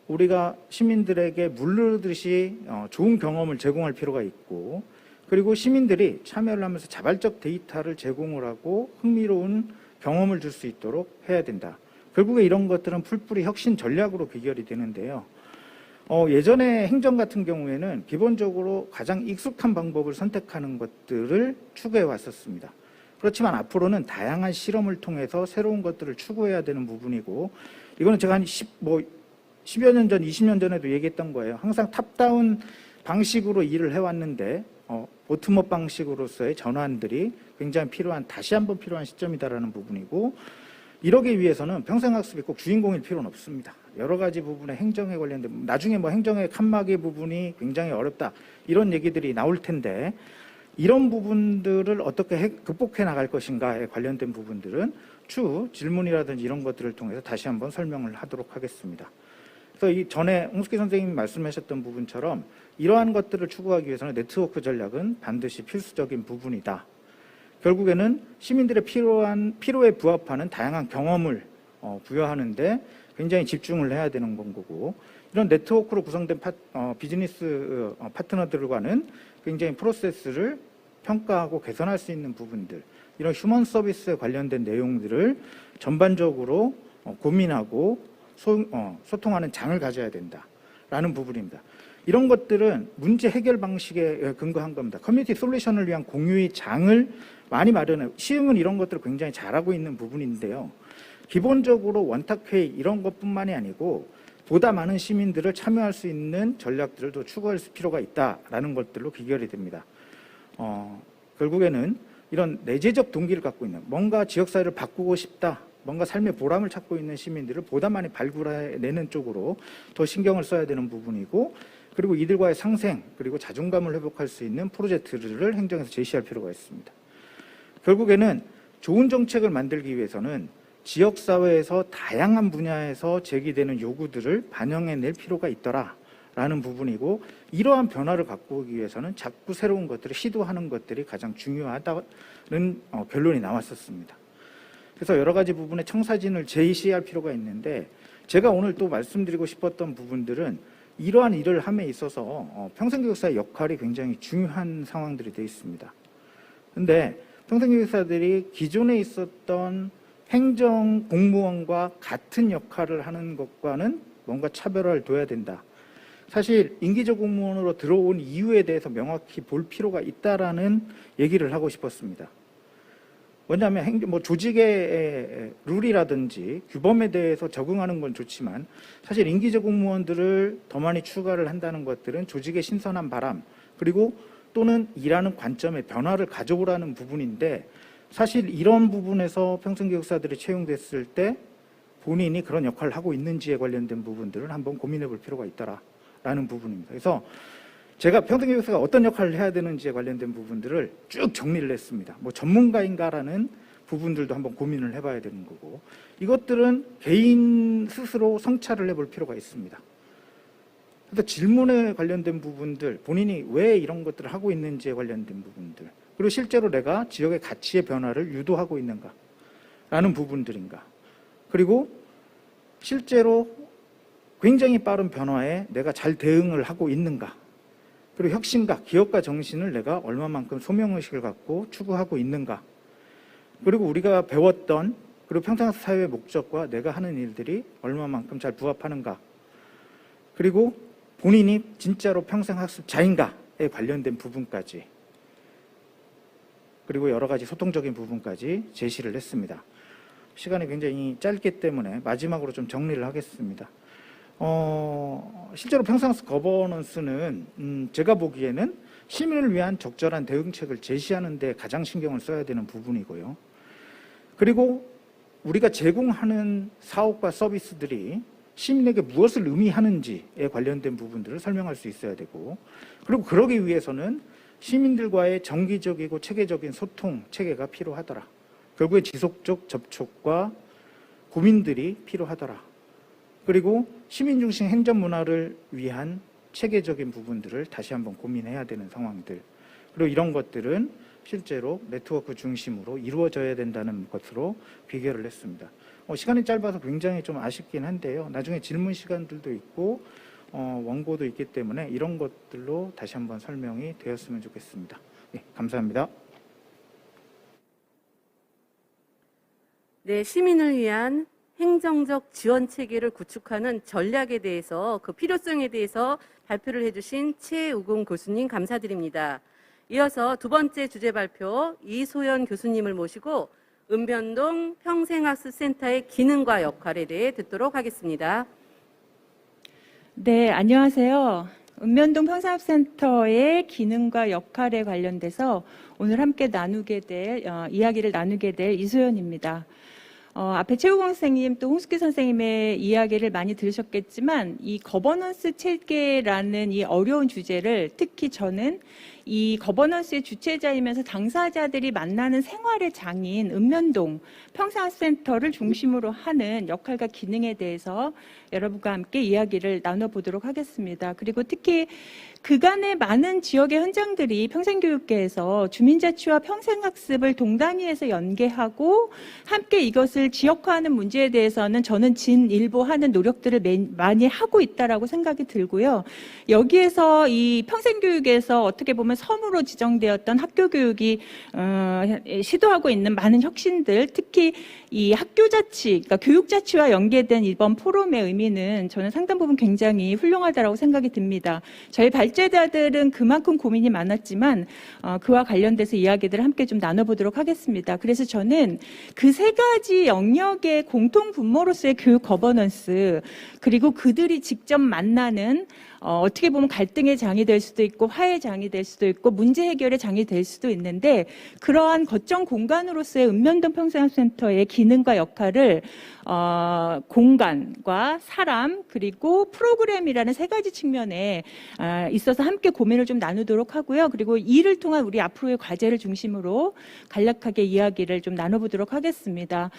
우리가 시민들에게 물르듯이 좋은 경험을 제공할 필요가 있고 그리고 시민들이 참여를 하면서 자발적 데이터를 제공을 하고 흥미로운 경험을 줄 수 있도록 해야 된다. 결국에 이런 것들은 풀뿌리 혁신 전략으로 귀결이 되는데요. 예전에 행정 같은 경우에는 기본적으로 가장 익숙한 방법을 선택하는 것들을 추구해 왔었습니다. 그렇지만 앞으로는 다양한 실험을 통해서 새로운 것들을 추구해야 되는 부분이고 이거는 제가 한 10여 년 전, 20년 전에도 얘기했던 거예요. 항상 탑다운 방식으로 일을 해왔는데 보텀업 방식으로서의 전환들이 굉장히 다시 한번 필요한 시점이다라는 부분이고 이러기 위해서는 평생학습이 꼭 주인공일 필요는 없습니다. 여러 가지 부분의 행정에 관련된 나중에 행정의 칸막이 부분이 굉장히 어렵다 이런 얘기들이 나올 텐데 이런 부분들을 어떻게 극복해 나갈 것인가에 관련된 부분들은 추후 질문이라든지 이런 것들을 통해서 다시 한번 설명을 하도록 하겠습니다. 그래서 이 전에 홍숙희 선생님이 말씀하셨던 부분처럼 이러한 것들을 추구하기 위해서는 네트워크 전략은 반드시 필수적인 부분이다. 결국에는 시민들의 필요에 부합하는 다양한 경험을 부여하는데 굉장히 집중을 해야 되는 건 거고 이런 네트워크로 구성된 비즈니스 파트너들과는 굉장히 프로세스를 평가하고 개선할 수 있는 부분들, 이런 휴먼 서비스에 관련된 내용들을 전반적으로 고민하고 소통하는 장을 가져야 된다라는 부분입니다. 이런 것들은 문제 해결 방식에 근거한 겁니다. 커뮤니티 솔루션을 위한 공유의 장을 많이 마련해요. 시흥은 이런 것들을 굉장히 잘하고 있는 부분인데요. 기본적으로 원탁회의 이런 것뿐만이 아니고 보다 많은 시민들을 참여할 수 있는 전략들을 더 추구할 필요가 있다라는 것들로 귀결이 됩니다. 결국에는 이런 내재적 동기를 갖고 있는, 뭔가 지역사회를 바꾸고 싶다, 뭔가 삶의 보람을 찾고 있는 시민들을 보다 많이 발굴해내는 쪽으로 더 신경을 써야 되는 부분이고, 그리고 이들과의 상생, 그리고 자존감을 회복할 수 있는 프로젝트를 행정에서 제시할 필요가 있습니다. 결국에는 좋은 정책을 만들기 위해서는 지역사회에서 다양한 분야에서 제기되는 요구들을 반영해낼 필요가 있더라라는 부분이고, 이러한 변화를 갖고 오기 위해서는 자꾸 새로운 것들을 시도하는 것들이 가장 중요하다는 결론이 나왔었습니다. 그래서 여러 가지 부분의 청사진을 제시할 필요가 있는데, 제가 오늘 또 말씀드리고 싶었던 부분들은 이러한 일을 함에 있어서 평생교육사의 역할이 굉장히 중요한 상황들이 되어 있습니다. 그런데 평생교육사들이 기존에 있었던 행정 공무원과 같은 역할을 하는 것과는 뭔가 차별화를 둬야 된다. 사실 임기적 공무원으로 들어온 이유에 대해서 명확히 볼 필요가 있다라는 얘기를 하고 싶었습니다. 왜냐하면 조직의 룰이라든지 규범에 대해서 적응하는 건 좋지만, 사실 임기적 공무원들을 더 많이 추가를 한다는 것들은 조직의 신선한 바람, 그리고 또는 일하는 관점의 변화를 가져오라는 부분인데, 사실 이런 부분에서 평생교육사들이 채용됐을 때 본인이 그런 역할을 하고 있는지에 관련된 부분들을 한번 고민해 볼 필요가 있다라는 부분입니다. 그래서 제가 평생교육사가 어떤 역할을 해야 되는지에 관련된 부분들을 쭉 정리를 했습니다. 전문가인가라는 부분들도 한번 고민을 해봐야 되는 거고, 이것들은 개인 스스로 성찰을 해볼 필요가 있습니다. 그래서 질문에 관련된 부분들, 본인이 왜 이런 것들을 하고 있는지에 관련된 부분들, 그리고 실제로 내가 지역의 가치의 변화를 유도하고 있는가라는 부분들인가, 그리고 실제로 굉장히 빠른 변화에 내가 잘 대응을 하고 있는가, 그리고 혁신과 기업가 정신을 내가 얼마만큼 소명의식을 갖고 추구하고 있는가, 그리고 우리가 배웠던, 그리고 평생사회의 목적과 내가 하는 일들이 얼마만큼 잘 부합하는가, 그리고 본인이 진짜로 평생학습자인가에 관련된 부분까지, 그리고 여러 가지 소통적인 부분까지 제시를 했습니다. 시간이 굉장히 짧기 때문에 마지막으로 좀 정리를 하겠습니다. 실제로 평생학습 거버넌스는 제가 보기에는 시민을 위한 적절한 대응책을 제시하는 데 가장 신경을 써야 되는 부분이고요. 그리고 우리가 제공하는 사업과 서비스들이 시민에게 무엇을 의미하는지에 관련된 부분들을 설명할 수 있어야 되고, 그리고 그러기 위해서는 시민들과의 정기적이고 체계적인 소통 체계가 필요하더라. 결국에 지속적 접촉과 고민들이 필요하더라. 그리고 시민중심 행정문화를 위한 체계적인 부분들을 다시 한번 고민해야 되는 상황들, 그리고 이런 것들은 실제로 네트워크 중심으로 이루어져야 된다는 것으로 비교를 했습니다. 시간이 짧아서 굉장히 좀 아쉽긴 한데요. 나중에 질문 시간들도 있고 원고도 있기 때문에 이런 것들로 다시 한번 설명이 되었으면 좋겠습니다. 네, 감사합니다. 네, 시민을 위한 행정적 지원 체계를 구축하는 전략에 대해서, 그 필요성에 대해서 발표를 해주신 최우근 교수님 감사드립니다. 이어서 두 번째 주제 발표 이소연 교수님을 모시고 읍면동 평생학습센터의 기능과 역할에 대해 듣도록 하겠습니다. 네, 안녕하세요. 읍면동 평생학습센터의 기능과 역할에 관련돼서 오늘 함께 이야기를 나누게 될 이소연입니다. 앞에 최우공 선생님 또 홍숙기 선생님의 이야기를 많이 들으셨겠지만, 이 거버넌스 체계라는 이 어려운 주제를, 특히 저는 이 거버넌스의 주체자이면서 당사자들이 만나는 생활의 장인 읍면동 평생학습센터를 중심으로 하는 역할과 기능에 대해서 여러분과 함께 이야기를 나눠보도록 하겠습니다. 그리고 특히 그간의 많은 지역의 현장들이 평생교육계에서 주민자치와 평생학습을 동단위에서 연계하고 함께 이것을 지역화하는 문제에 대해서는 저는 진일보하는 노력들을 많이 하고 있다라고 생각이 들고요. 여기에서 이 평생교육에서 어떻게 보면 섬으로 지정되었던 학교교육이 시도하고 있는 많은 혁신들, 특히 이 학교자치, 그러니까 교육자치와 연계된 이번 포럼의 의미는 저는 상당 부분 굉장히 훌륭하다고 생각이 듭니다. 저희 발제자들은 그만큼 고민이 많았지만 그와 관련돼서 이야기들을 함께 좀 나눠보도록 하겠습니다. 그래서 저는 그 세 가지 영역의 공통 분모로서의 교육 거버넌스, 그리고 그들이 직접 만나는 어떻게 보면 갈등의 장이 될 수도 있고 화해의 장이 될 수도 있고 문제 해결의 장이 될 수도 있는데, 그러한 거점 공간으로서의 읍면동 평생학센터의 기능과 역할을 공간과 사람 그리고 프로그램이라는 세 가지 측면에 있어서 함께 고민을 좀 나누도록 하고요. 그리고 이를 통한 우리 앞으로의 과제를 중심으로 간략하게 이야기를 좀 나눠보도록 하겠습니다.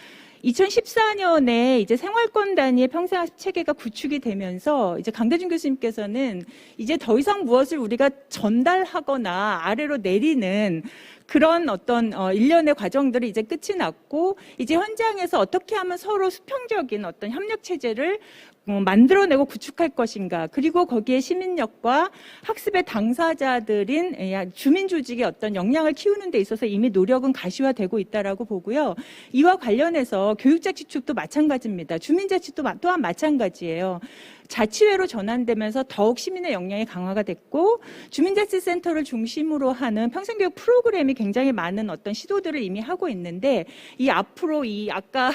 2014년에 이제 생활권 단위의 평생학습 체계가 구축이 되면서 이제 강대중 교수님께서는 이제 더 이상 무엇을 우리가 전달하거나 아래로 내리는 그런 어떤 일련의 과정들이 이제 끝이 났고, 이제 현장에서 어떻게 하면 서로 수평적인 어떤 협력 체제를 만들어내고 구축할 것인가, 그리고 거기에 시민력과 학습의 당사자들인 주민 조직의 어떤 역량을 키우는 데 있어서 이미 노력은 가시화되고 있다라고 보고요. 이와 관련해서 교육자치축도 마찬가지입니다. 주민자치도 또한 마찬가지예요. 자치회로 전환되면서 더욱 시민의 역량이 강화가 됐고, 주민자치센터를 중심으로 하는 평생교육 프로그램이 굉장히 많은 어떤 시도들을 이미 하고 있는데, 이 앞으로 이 아까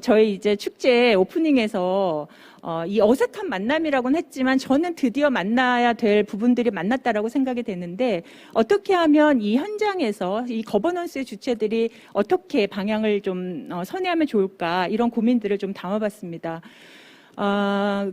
저희 이제 축제 오프닝에서 이 어색한 만남이라고는 했지만 저는 드디어 만나야 될 부분들이 만났다라고 생각이 되는데, 어떻게 하면 이 현장에서 이 거버넌스의 주체들이 어떻게 방향을 좀 선회하면 좋을까, 이런 고민들을 좀 담아봤습니다.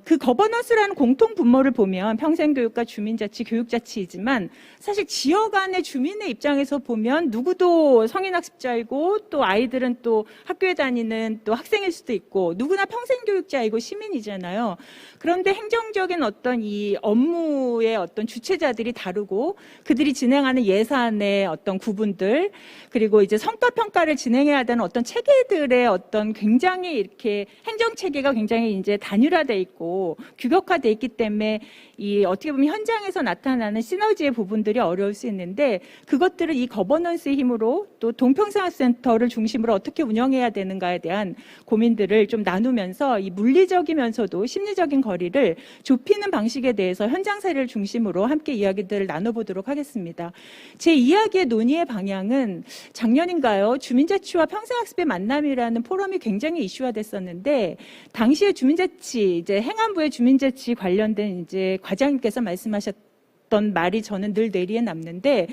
그 거버넌스라는 공통 분모를 보면 평생교육과 주민자치, 교육자치이지만 사실 지역 안의 주민의 입장에서 보면 누구도 성인학습자이고 또 아이들은 또 학교에 다니는 또 학생일 수도 있고 누구나 평생교육자이고 시민이잖아요. 그런데 행정적인 어떤 이 업무의 어떤 주체자들이 다르고 그들이 진행하는 예산의 어떤 구분들, 그리고 이제 성과평가를 진행해야 되는 어떤 체계들의 어떤 굉장히 이렇게 행정체계가 굉장히 이제 단일화돼 있고 규격화돼 있기 때문에 이 어떻게 보면 현장에서 나타나는 시너지의 부분들이 어려울 수 있는데, 그것들을 이 거버넌스의 힘으로 또 동평생학센터를 중심으로 어떻게 운영해야 되는가에 대한 고민들을 좀 나누면서 이 물리적이면서도 심리적인 거리를 좁히는 방식에 대해서 현장 사례를 중심으로 함께 이야기들을 나눠보도록 하겠습니다. 제 이야기의 논의의 방향은 작년인가요? 주민자치와 평생학습의 만남이라는 포럼이 굉장히 이슈화됐었는데, 당시에 주민자치, 이제 행안부의 주민자치 관련된 이제 과장님께서 말씀하셨던 말이 저는 늘 뇌리에 남는데,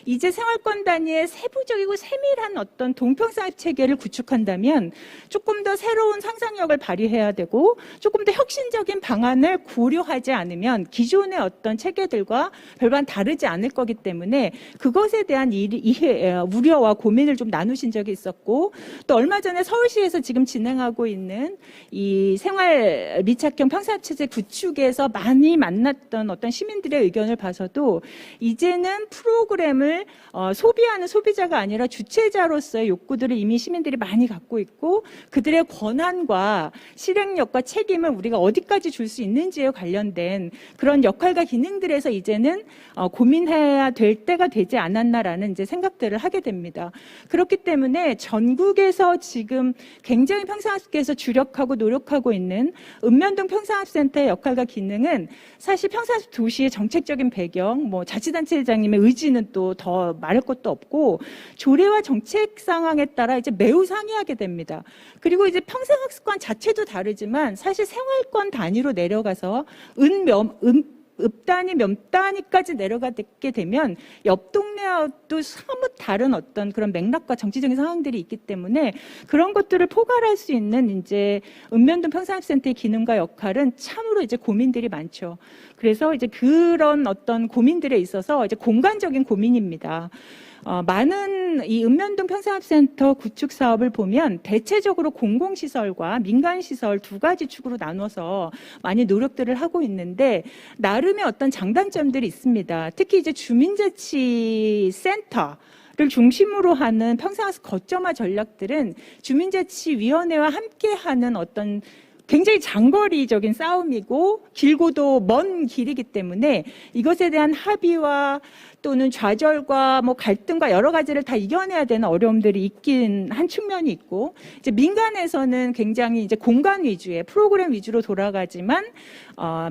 이제 생활권 단위의 세부적이고 세밀한 어떤 동평생학습 체계를 구축한다면 조금 더 새로운 상상력을 발휘해야 되고 조금 더 혁신적인 방안을 고려하지 않으면 기존의 어떤 체계들과 별반 다르지 않을 거기 때문에 그것에 대한 우려와 고민을 좀 나누신 적이 있었고, 또 얼마 전에 서울시에서 지금 진행하고 있는 이 생활 밀착형 평생학습 체제 구축에서 많이 만났던 어떤 시민들의 의견을 봐서도 이제는 프로그램을 소비하는 소비자가 아니라 주체자로서의 욕구들을 이미 시민들이 많이 갖고 있고, 그들의 권한과 실행력과 책임을 우리가 어디까지 줄 수 있는지에 관련된 그런 역할과 기능들에서 이제는 고민해야 될 때가 되지 않았나라는 이제 생각들을 하게 됩니다. 그렇기 때문에 전국에서 지금 굉장히 평생학습계에서 주력하고 노력하고 있는 읍면동 평생학습센터의 역할과 기능은 사실 평생학습 도시의 정책적인 배경, 뭐 자치단체장님의 의지는 또 더 말할 것도 없고 조례와 정책 상황에 따라 이제 매우 상이하게 됩니다. 그리고 이제 평생학습관 자체도 다르지만 사실 생활권 단위로 내려가서 읍 단위, 몇 단위까지 내려가게 되면 옆 동네와도 사뭇 다른 어떤 그런 맥락과 정치적인 상황들이 있기 때문에 그런 것들을 포괄할 수 있는 이제 읍면동 평생학습센터의 기능과 역할은 참으로 이제 고민들이 많죠. 그래서 이제 그런 어떤 고민들에 있어서 이제 공간적인 고민입니다. 많은 이 읍면동 평생학센터 구축 사업을 보면 대체적으로 공공시설과 민간시설 두 가지 축으로 나눠서 많이 노력들을 하고 있는데 나름의 어떤 장단점들이 있습니다. 특히 이제 주민자치센터 를 중심으로 하는 평생학습 거점화 전략들은 주민자치위원회와 함께하는 어떤 굉장히 장거리적인 싸움이고 길고도 먼 길이기 때문에 이것에 대한 합의와 또는 좌절과 뭐 갈등과 여러 가지를 다 이겨내야 되는 어려움들이 있긴 한 측면이 있고, 이제 민간에서는 굉장히 이제 공간 위주의 프로그램 위주로 돌아가지만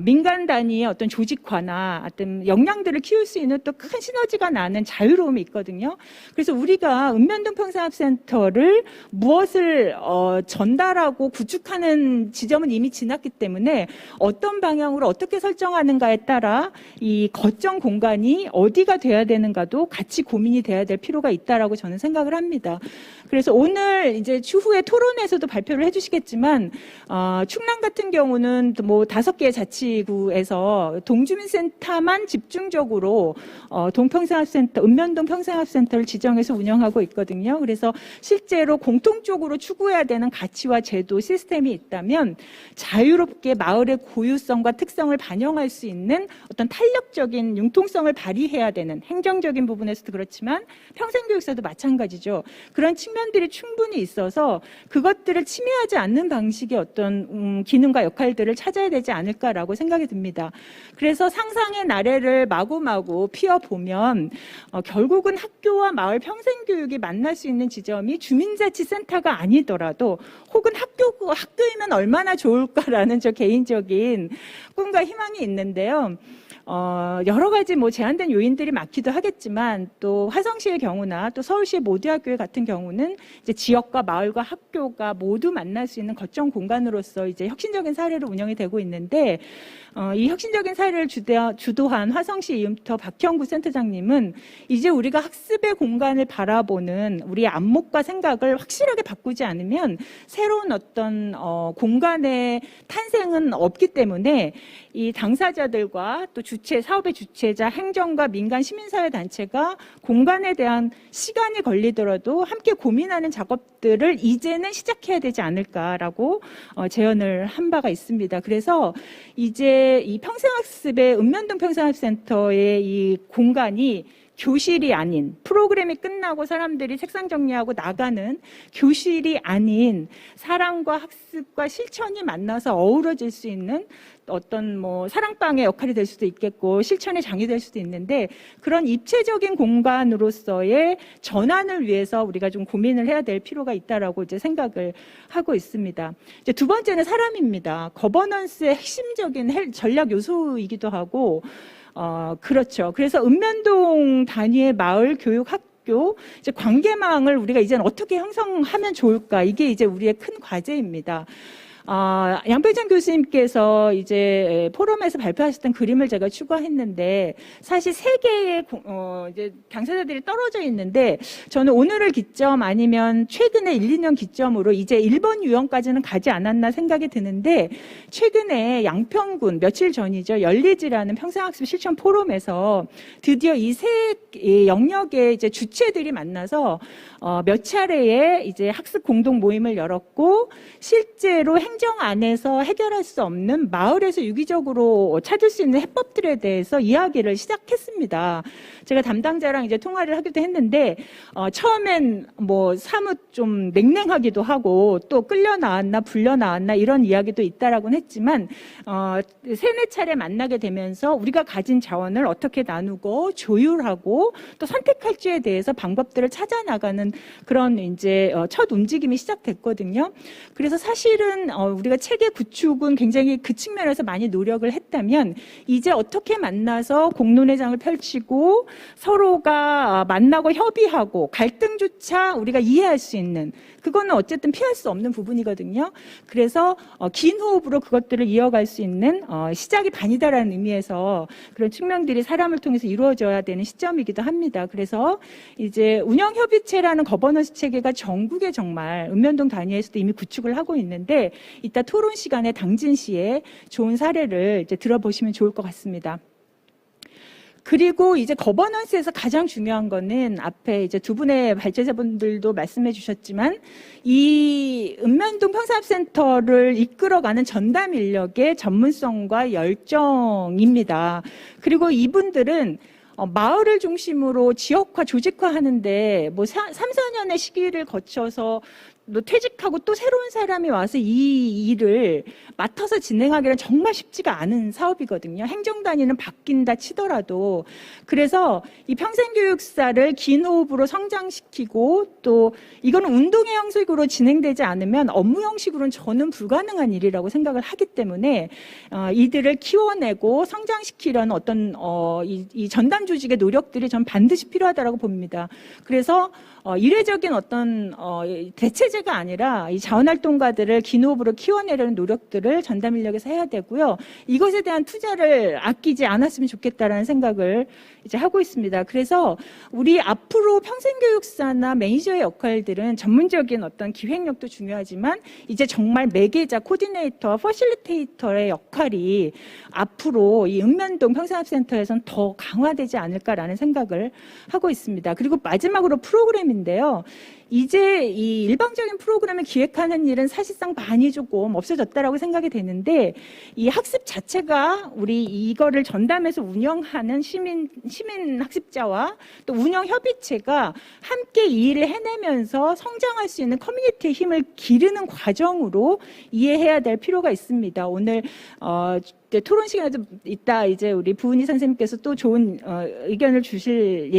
민간 단위의 어떤 조직화나 어떤 역량들을 키울 수 있는 또 큰 시너지가 나는 자유로움이 있거든요. 그래서 우리가 읍면동 평생학센터를 무엇을 전달하고 구축하는 지점은 이미 지났기 때문에 어떤 방향으로 어떻게 설정하는가에 따라 이 거점 공간이 어디가 돼야 되는가도 같이 고민이 돼야 될 필요가 있다라고 저는 생각을 합니다. 그래서 오늘 이제 추후에 토론에서도 발표를 해주시겠지만 충남 같은 경우는 뭐 5개의 자치구에서 동주민센터만 집중적으로 동평생학센터, 읍면동 평생학센터를 지정해서 운영하고 있거든요. 그래서 실제로 공통적으로 추구해야 되는 가치와 제도, 시스템이 있다면 자유롭게 마을의 고유성과 특성을 반영할 수 있는 어떤 탄력적인 융통성을 발휘해야 되는 행정적인 부분에서도 그렇지만 평생교육사도 마찬가지죠. 그런 측면들이 충분히 있어서 그것들을 침해하지 않는 방식의 어떤 기능과 역할들을 찾아야 되지 않을까라고 생각이 듭니다. 그래서 상상의 나래를 마구마구 피워보면 결국은 학교와 마을 평생교육이 만날 수 있는 지점이 주민자치센터가 아니더라도 혹은 학교이면 얼마나 좋을까라는 저 개인적인 꿈과 희망이 있는데요. 여러 가지 뭐 제한된 요인들이 많기도 하겠지만 또 화성시의 경우나 또 서울시의 모두학교 같은 경우는 이제 지역과 마을과 학교가 모두 만날 수 있는 거점 공간으로서 이제 혁신적인 사례로 운영이 되고 있는데 이 혁신적인 사례를 주도한 화성시 이음터 박형구 센터장님은 이제 우리가 학습의 공간을 바라보는 우리의 안목과 생각을 확실하게 바꾸지 않으면 새로운 어떤 공간의 탄생은 없기 때문에 이 당사자들과 또 사업의 주체자, 행정과 민간 시민사회 단체가 공간에 대한 시간이 걸리더라도 함께 고민하는 작업들을 이제는 시작해야 되지 않을까라고 제언을 한 바가 있습니다. 그래서 이제 이 평생학습의 읍면동 평생학센터의 이 공간이 교실이 아닌, 프로그램이 끝나고 사람들이 책상 정리하고 나가는 교실이 아닌 사랑과 학습과 실천이 만나서 어우러질 수 있는 어떤 뭐 사랑방의 역할이 될 수도 있겠고 실천의 장이 될 수도 있는데 그런 입체적인 공간으로서의 전환을 위해서 우리가 좀 고민을 해야 될 필요가 있다라고 이제 생각을 하고 있습니다. 이제 두 번째는 사람입니다. 거버넌스의 핵심적인 전략 요소이기도 하고 그렇죠. 그래서 읍면동 단위의 마을 교육 학교 이제 관계망을 우리가 이제는 어떻게 형성하면 좋을까? 이게 이제 우리의 큰 과제입니다. 양배정 교수님께서 이제 포럼에서 발표하셨던 그림을 제가 추가했는데 사실 세 개의 이제 당사자들이 떨어져 있는데 저는 오늘을 기점 아니면 최근에 1, 2년 기점으로 이제 1번 유형까지는 가지 않았나 생각이 드는데 최근에 양평군 며칠 전이죠. 열리지라는 평생학습 실천 포럼에서 드디어 이 세 영역의 이제 주체들이 만나서 몇 차례의 이제 학습 공동 모임을 열었고 실제로 행정 안에서 해결할 수 없는 마을에서 유기적으로 찾을 수 있는 해법들에 대해서 이야기를 시작했습니다. 제가 담당자랑 이제 통화를 하기도 했는데 처음엔 뭐 사뭇 좀 냉랭하기도 하고 또 끌려 나왔나 불려 나왔나 이런 이야기도 있다라고는 했지만 세네 차례 만나게 되면서 우리가 가진 자원을 어떻게 나누고 조율하고 또 선택할지에 대해서 방법들을 찾아 나가는 그런 이제 첫 움직임이 시작됐거든요. 그래서 사실은 우리가 체계 구축은 굉장히 그 측면에서 많이 노력을 했다면 이제 어떻게 만나서 공론회장을 펼치고 서로가 만나고 협의하고 갈등조차 우리가 이해할 수 있는 그거는 어쨌든 피할 수 없는 부분이거든요. 그래서 긴 호흡으로 그것들을 이어갈 수 있는 시작이 반이다라는 의미에서 그런 측면들이 사람을 통해서 이루어져야 되는 시점이기도 합니다. 그래서 이제 운영협의체라는 거버넌스 체계가 전국에 정말 읍면동 단위에서도 이미 구축을 하고 있는데 이따 토론 시간에 당진시에 좋은 사례를 이제 들어보시면 좋을 것 같습니다. 그리고 이제 거버넌스에서 가장 중요한 거는 앞에 이제 두 분의 발제자분들도 말씀해 주셨지만 이 읍면동 평사합센터를 이끌어가는 전담 인력의 전문성과 열정입니다. 그리고 이분들은 마을을 중심으로 지역화, 조직화하는데 뭐 3, 4년의 시기를 거쳐서 또 퇴직하고 또 새로운 사람이 와서 이 일을 맡아서 진행하기는 정말 쉽지가 않은 사업이거든요. 행정단위는 바뀐다 치더라도. 그래서 이 평생교육사를 긴 호흡으로 성장시키고 또 이거는 운동의 형식으로 진행되지 않으면 업무 형식으로는 저는 불가능한 일이라고 생각을 하기 때문에 이들을 키워내고 성장시키려는 어떤 이 전담 조직의 노력들이 전 반드시 필요하다고 봅니다. 그래서 이례적인 어떤 대체제가 아니라 이 자원활동가들을 긴 호흡으로 키워내려는 노력들을 전담 인력에서 해야 되고요. 이것에 대한 투자를 아끼지 않았으면 좋겠다라는 생각을 이제 하고 있습니다. 그래서 우리 앞으로 평생교육사나 매니저의 역할들은 전문적인 어떤 기획력도 중요하지만 이제 정말 매개자, 코디네이터와 퍼실리테이터의 역할이 앞으로 이 읍면동 평생학센터에서는 더 강화되지 않을까라는 생각을 하고 있습니다. 그리고 마지막으로 프로그램인데요. 이제 이 일방적인 프로그램을 기획하는 일은 사실상 많이 조금 없어졌다라고 생각이 되는데 이 학습 자체가 우리 이거를 전담해서 운영하는 시민 학습자와 또 운영 협의체가 함께 이 일을 해내면서 성장할 수 있는 커뮤니티의 힘을 기르는 과정으로 이해해야 될 필요가 있습니다. 오늘 토론 시간에도 이따 이제 우리 부은희 선생님께서 또 좋은 의견을 주실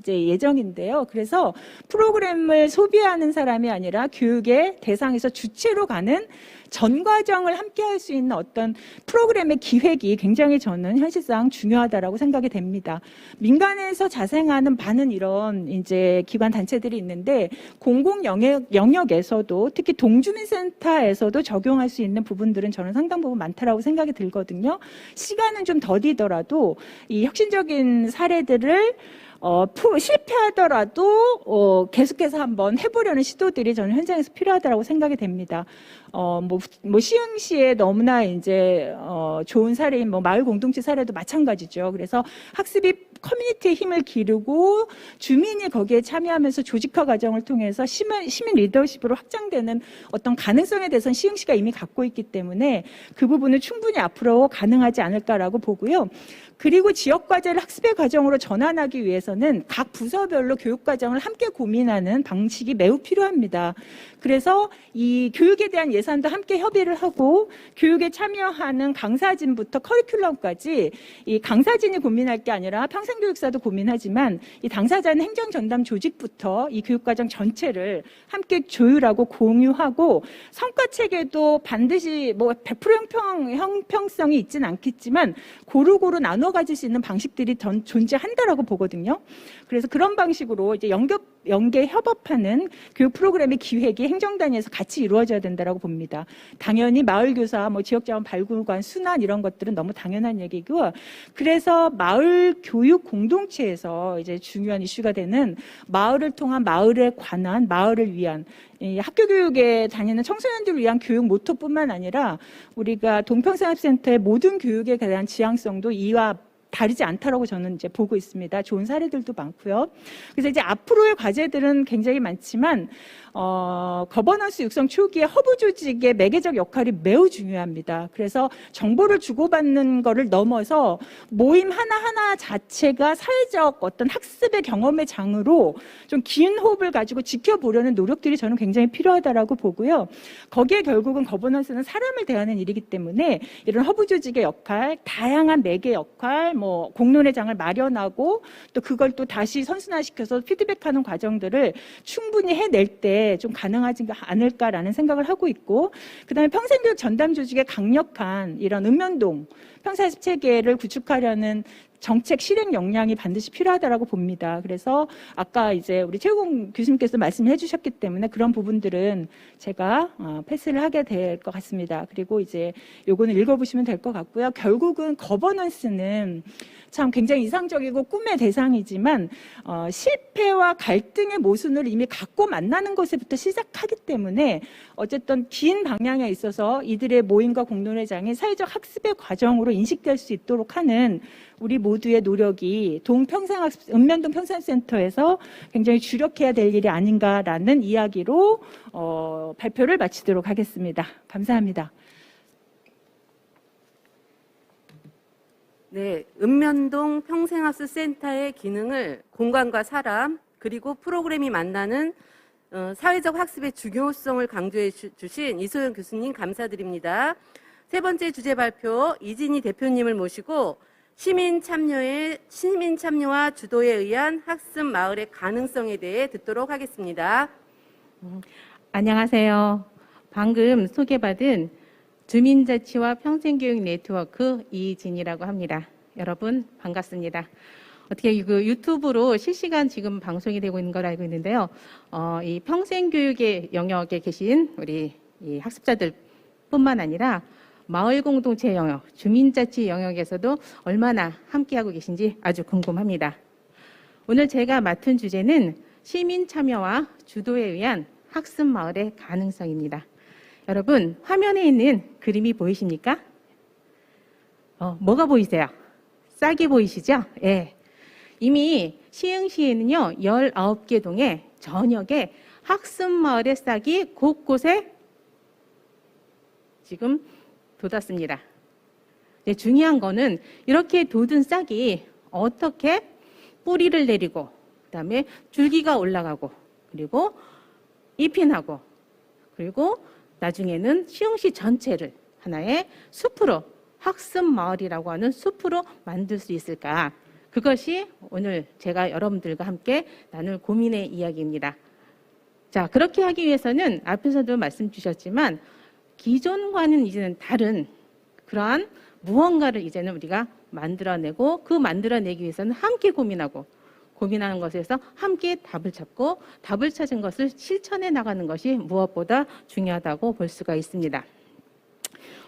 예정인데요. 그래서 프로그램을 소비하는 사람이 아니라 교육의 대상에서 주체로 가는 전 과정을 함께 할 수 있는 어떤 프로그램의 기획이 굉장히 저는 현실상 중요하다라고 생각이 됩니다. 민간에서 자생하는 많은 이런 이제 기관 단체들이 있는데 공공 영역에서도 특히 동주민센터에서도 적용할 수 있는 부분들은 저는 상당 부분 많다라고 생각이 들거든요. 시간은 좀 더디더라도 이 혁신적인 사례들을 실패하더라도 계속해서 한번 해보려는 시도들이 저는 현장에서 필요하다고 생각이 됩니다. 시흥시에 너무나 이제 좋은 사례인 마을 공동체 사례도 마찬가지죠. 그래서 학습이 커뮤니티의 힘을 기르고 주민이 거기에 참여하면서 조직화 과정을 통해서 시민 리더십으로 확장되는 어떤 가능성에 대해서는 시흥시가 이미 갖고 있기 때문에 그 부분을 충분히 앞으로 가능하지 않을까라고 보고요. 그리고 지역과제를 학습의 과정으로 전환하기 위해서는 각 부서별로 교육과정을 함께 고민하는 방식이 매우 필요합니다. 그래서 이 교육에 대한 예산도 함께 협의를 하고 교육에 참여하는 강사진부터 커리큘럼까지 이 강사진이 고민할 게 아니라 평생교육사도 고민하지만 이 당사자는 행정전담 조직부터 이 교육과정 전체를 함께 조율하고 공유하고 성과체계도 반드시 100% 형평성이 있지는 않겠지만 고루고루 나눠 가질 수 있는 방식들이 존재한다라고 보거든요. 그래서 그런 방식으로 이제 연계 협업하는 교육 프로그램의 기획이 행정단위에서 같이 이루어져야 된다라고 봅니다. 당연히 마을교사, 지역자원 발굴관, 순환 이런 것들은 너무 당연한 얘기고, 그래서 마을 교육 공동체에서 이제 중요한 이슈가 되는 마을을 통한 마을에 관한 마을을 위한 이 학교 교육에 다니는 청소년들을 위한 교육 모토뿐만 아니라 우리가 동평상업센터의 모든 교육에 대한 지향성도 이와 다르지 않다라고 저는 이제 보고 있습니다. 좋은 사례들도 많고요. 그래서 이제 앞으로의 과제들은 굉장히 많지만 거버넌스 육성 초기에 허브 조직의 매개적 역할이 매우 중요합니다. 그래서 정보를 주고받는 거를 넘어서 모임 하나하나 자체가 사회적 어떤 학습의 경험의 장으로 좀 긴 호흡을 가지고 지켜보려는 노력들이 저는 굉장히 필요하다라고 보고요. 거기에 결국은 거버넌스는 사람을 대하는 일이기 때문에 이런 허브 조직의 역할, 다양한 매개 역할, 공론회장을 마련하고 또 그걸 또 다시 선순환시켜서 피드백하는 과정들을 충분히 해낼 때 좀 가능하지 않을까라는 생각을 하고 있고, 그다음에 평생교육 전담 조직의 강력한 이런 읍면동 평사학습 체계를 구축하려는 정책 실행 역량이 반드시 필요하다라고 봅니다. 그래서 아까 이제 우리 최우공 교수님께서 말씀해 주셨기 때문에 그런 부분들은 제가 패스를 하게 될 것 같습니다. 그리고 이제 요거는 읽어보시면 될 것 같고요. 결국은 거버넌스는 참 굉장히 이상적이고 꿈의 대상이지만 실패와 갈등의 모순을 이미 갖고 만나는 것에부터 시작하기 때문에 어쨌든 긴 방향에 있어서 이들의 모임과 공론회장이 사회적 학습의 과정으로 인식될 수 있도록 하는 우리 모두의 노력이 읍면동 평생센터에서 굉장히 주력해야 될 일이 아닌가라는 이야기로 발표를 마치도록 하겠습니다. 감사합니다. 네, 읍면동 평생학습 센터의 기능을 공간과 사람 그리고 프로그램이 만나는 사회적 학습의 중요성을 강조해 주신 이소연 교수님 감사드립니다. 세 번째 주제 발표 이진희 대표님을 모시고 시민 참여와 주도에 의한 학습 마을의 가능성에 대해 듣도록 하겠습니다. 안녕하세요. 방금 소개받은 주민자치와 평생교육 네트워크 이진이라고 합니다. 여러분 반갑습니다. 어떻게 그 유튜브로 실시간 지금 방송이 되고 있는 걸 알고 있는데요. 이 평생교육의 영역에 계신 우리 이 학습자들뿐만 아니라 마을 공동체 영역, 주민자치 영역에서도 얼마나 함께하고 계신지 아주 궁금합니다. 오늘 제가 맡은 주제는 시민 참여와 주도에 의한 학습 마을의 가능성입니다. 여러분 화면에 있는 그림이 보이십니까? 뭐가 보이세요? 싹이 보이시죠? 예. 이미 시흥시에는요 19개 동에 전역에 학습 마을의 싹이 곳곳에 지금 돋았습니다. 네, 중요한 거는 이렇게 돋은 싹이 어떻게 뿌리를 내리고 그다음에 줄기가 올라가고 그리고 잎이 나고 그리고 나중에는 시흥시 전체를 하나의 숲으로 학습 마을이라고 하는 숲으로 만들 수 있을까? 그것이 오늘 제가 여러분들과 함께 나눌 고민의 이야기입니다. 자, 그렇게 하기 위해서는 앞에서도 말씀 주셨지만 기존과는 이제는 다른 그러한 무언가를 이제는 우리가 만들어내고 그 만들어내기 위해서는 함께 고민하는 것에서 함께 답을 찾고 답을 찾은 것을 실천해 나가는 것이 무엇보다 중요하다고 볼 수가 있습니다.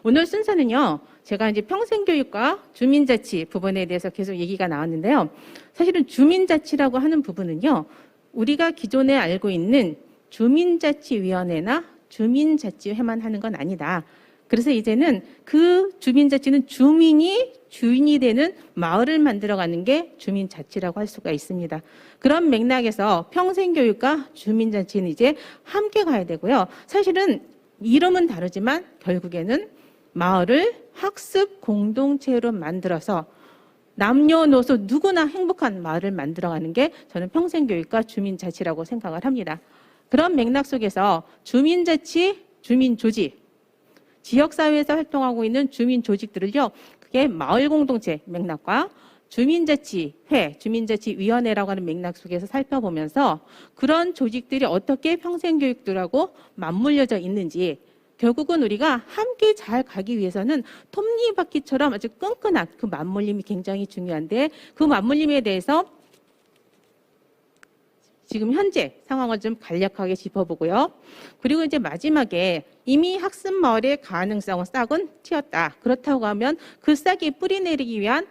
오늘 순서는요, 제가 이제 평생교육과 주민자치 부분에 대해서 계속 얘기가 나왔는데요. 사실은 주민자치라고 하는 부분은요, 우리가 기존에 알고 있는 주민자치위원회나 주민자치회만 하는 건 아니다. 그래서 이제는 그 주민자치는 주민이 주인이 되는 마을을 만들어가는 게 주민자치라고 할 수가 있습니다. 그런 맥락에서 평생교육과 주민자치는 이제 함께 가야 되고요. 사실은 이름은 다르지만 결국에는 마을을 학습 공동체로 만들어서 남녀노소 누구나 행복한 마을을 만들어가는 게 저는 평생교육과 주민자치라고 생각을 합니다. 그런 맥락 속에서 주민자치, 주민조직, 지역사회에서 활동하고 있는 주민조직들을요, 그게 마을 공동체 맥락과 주민자치회, 주민자치위원회라고 하는 맥락 속에서 살펴보면서 그런 조직들이 어떻게 평생교육들하고 맞물려져 있는지 결국은 우리가 함께 잘 가기 위해서는 톱니바퀴처럼 아주 끈끈한 그 맞물림이 굉장히 중요한데 그 맞물림에 대해서 지금 현재 상황을 좀 간략하게 짚어보고요. 그리고 이제 마지막에 이미 학습 마을의 가능성은 싹은 튀었다. 그렇다고 하면 그 싹이 뿌리 내리기 위한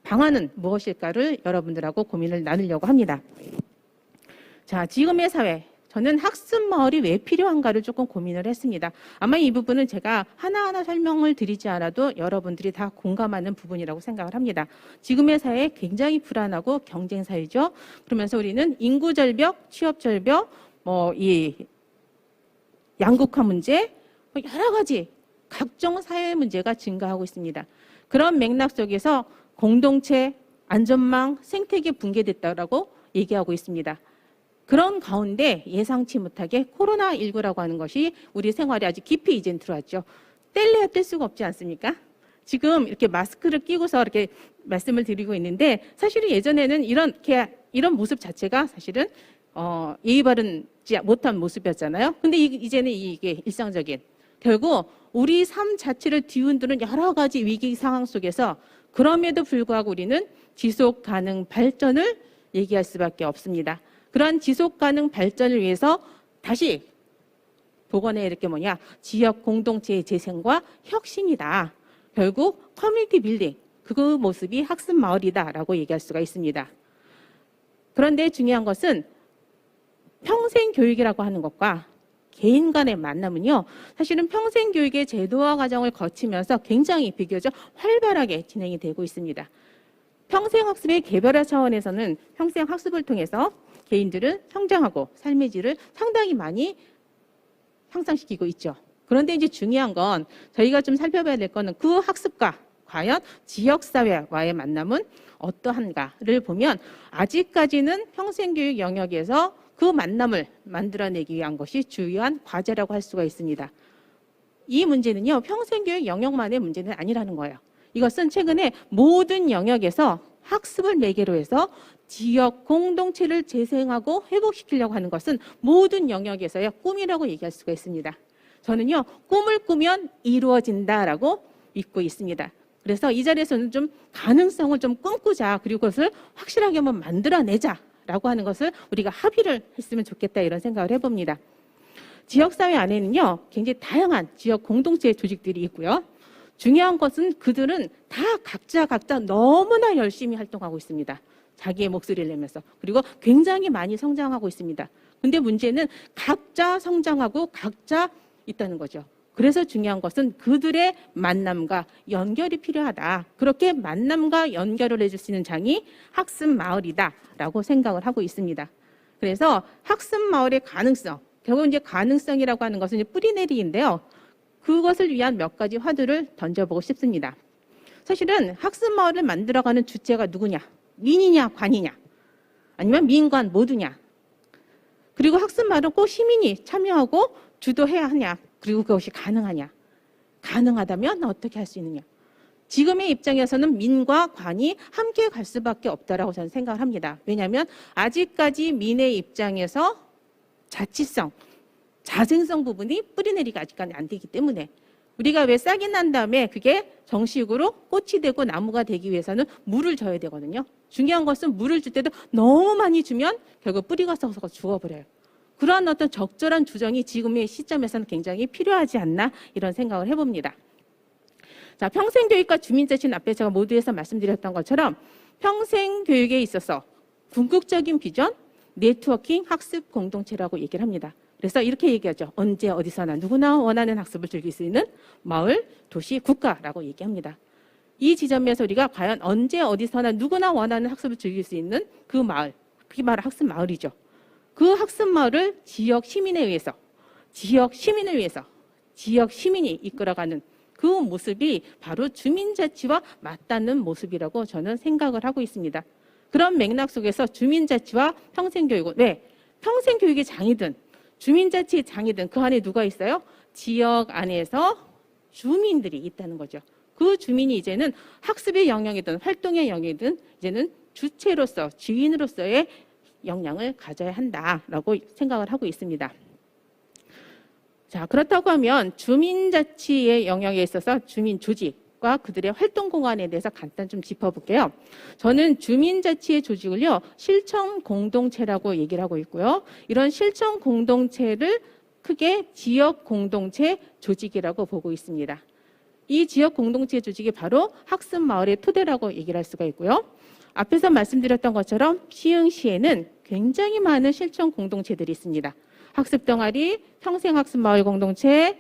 방안은 무엇일까를 여러분들하고 고민을 나누려고 합니다. 자, 지금의 사회. 저는 학습 마을이 왜 필요한가를 조금 고민을 했습니다. 아마 이 부분은 제가 하나하나 설명을 드리지 않아도 여러분들이 다 공감하는 부분이라고 생각을 합니다. 지금의 사회 굉장히 불안하고 경쟁 사회죠. 그러면서 우리는 인구 절벽, 취업 절벽, 이 양극화 문제, 여러 가지 각종 사회 문제가 증가하고 있습니다. 그런 맥락 속에서 공동체, 안전망, 생태계 붕괴됐다라고 얘기하고 있습니다. 그런 가운데 예상치 못하게 코로나19라고 하는 것이 우리 생활에 아주 깊이 이제 들어왔죠. 뗄래야 뗄 수가 없지 않습니까? 지금 이렇게 마스크를 끼고서 이렇게 말씀을 드리고 있는데 사실은 예전에는 이런 모습 자체가 사실은 예의 바르지 못한 모습이었잖아요. 근데 이제는 이게 일상적인 결국 우리 삶 자체를 뒤흔드는 여러 가지 위기 상황 속에서 그럼에도 불구하고 우리는 지속 가능 발전을 얘기할 수밖에 없습니다. 그러한 지속 가능 발전을 위해서 다시 복원해 이렇게 지역 공동체의 재생과 혁신이다. 결국 커뮤니티 빌딩 그 모습이 학습 마을이다라고 얘기할 수가 있습니다. 그런데 중요한 것은 평생 교육이라고 하는 것과 개인 간의 만남은요, 사실은 평생교육의 제도화 과정을 거치면서 굉장히 비교적 활발하게 진행이 되고 있습니다. 평생학습의 개별화 차원에서는 평생학습을 통해서 개인들은 성장하고 삶의 질을 상당히 많이 향상시키고 있죠. 그런데 이제 중요한 건 저희가 좀 살펴봐야 될 거는 그 학습과 과연 지역사회와의 만남은 어떠한가를 보면 아직까지는 평생교육 영역에서 그 만남을 만들어내기 위한 것이 주요한 과제라고 할 수가 있습니다. 이 문제는요, 평생교육 영역만의 문제는 아니라는 거예요. 이것은 최근에 모든 영역에서 학습을 매개로 해서 지역 공동체를 재생하고 회복시키려고 하는 것은 모든 영역에서의 꿈이라고 얘기할 수가 있습니다. 저는요, 꿈을 꾸면 이루어진다라고 믿고 있습니다. 그래서 이 자리에서는 좀 가능성을 좀 꿈꾸자, 그리고 그것을 확실하게 한번 만들어내자라고 하는 것을 우리가 합의를 했으면 좋겠다, 이런 생각을 해봅니다. 지역사회 안에는요, 굉장히 다양한 지역 공동체 조직들이 있고요. 중요한 것은 그들은 다 각자 너무나 열심히 활동하고 있습니다. 자기의 목소리를 내면서. 그리고 굉장히 많이 성장하고 있습니다. 근데 문제는 각자 성장하고 각자 있다는 거죠. 그래서 중요한 것은 그들의 만남과 연결이 필요하다. 그렇게 만남과 연결을 해줄 수 있는 장이 학습마을이다라고 생각을 하고 있습니다. 그래서 학습마을의 가능성, 결국 이제 가능성이라고 하는 것은 이제 뿌리내리인데요. 그것을 위한 몇 가지 화두를 던져보고 싶습니다. 사실은 학습마을을 만들어가는 주체가 누구냐? 민이냐, 관이냐? 아니면 민관 모두냐? 그리고 학습마을은 꼭 시민이 참여하고 주도해야 하냐? 그리고 그것이 가능하냐? 가능하다면 어떻게 할 수 있느냐? 지금의 입장에서는 민과 관이 함께 갈 수밖에 없다라고 저는 생각을 합니다. 왜냐하면 아직까지 민의 입장에서 자치성, 자생성 부분이 뿌리내리가 아직까지 안 되기 때문에 우리가 왜 싹이 난 다음에 그게 정식으로 꽃이 되고 나무가 되기 위해서는 물을 줘야 되거든요. 중요한 것은 물을 줄 때도 너무 많이 주면 결국 뿌리가 썩어서 죽어버려요. 그러한 어떤 적절한 조정이 지금의 시점에서는 굉장히 필요하지 않나, 이런 생각을 해봅니다. 자, 평생교육과 주민자치는 앞에 제가 모두에서 말씀드렸던 것처럼 평생교육에 있어서 궁극적인 비전, 네트워킹 학습 공동체라고 얘기를 합니다. 그래서 이렇게 얘기하죠. 언제 어디서나 누구나 원하는 학습을 즐길 수 있는 마을, 도시, 국가라고 얘기합니다. 이 지점에서 우리가 과연 언제 어디서나 누구나 원하는 학습을 즐길 수 있는 그 마을, 그게 바로 학습 마을이죠. 그 학습 마을을 지역 시민에 의해서, 지역 시민을 위해서, 지역 시민이 이끌어가는 그 모습이 바로 주민자치와 맞닿는 모습이라고 저는 생각을 하고 있습니다. 그런 맥락 속에서 주민자치와 평생교육은 왜? 평생교육의 장이든 주민자치의 장이든 그 안에 누가 있어요? 지역 안에서 주민들이 있다는 거죠. 그 주민이 이제는 학습의 영역이든 활동의 영역이든 이제는 주체로서, 주인으로서의 역량을 가져야 한다라고 생각을 하고 있습니다. 자, 그렇다고 하면 주민자치의 영역에 있어서 주민 조직과 그들의 활동 공간에 대해서 간단 좀 짚어볼게요. 저는 주민자치의 조직을요, 실천 공동체라고 얘기를 하고 있고요. 이런 실천 공동체를 크게 지역 공동체 조직이라고 보고 있습니다. 이 지역 공동체 조직이 바로 학습 마을의 토대라고 얘기를 할 수가 있고요. 앞에서 말씀드렸던 것처럼 시흥시에는 굉장히 많은 실천 공동체들이 있습니다. 학습 동아리, 평생학습 마을 공동체,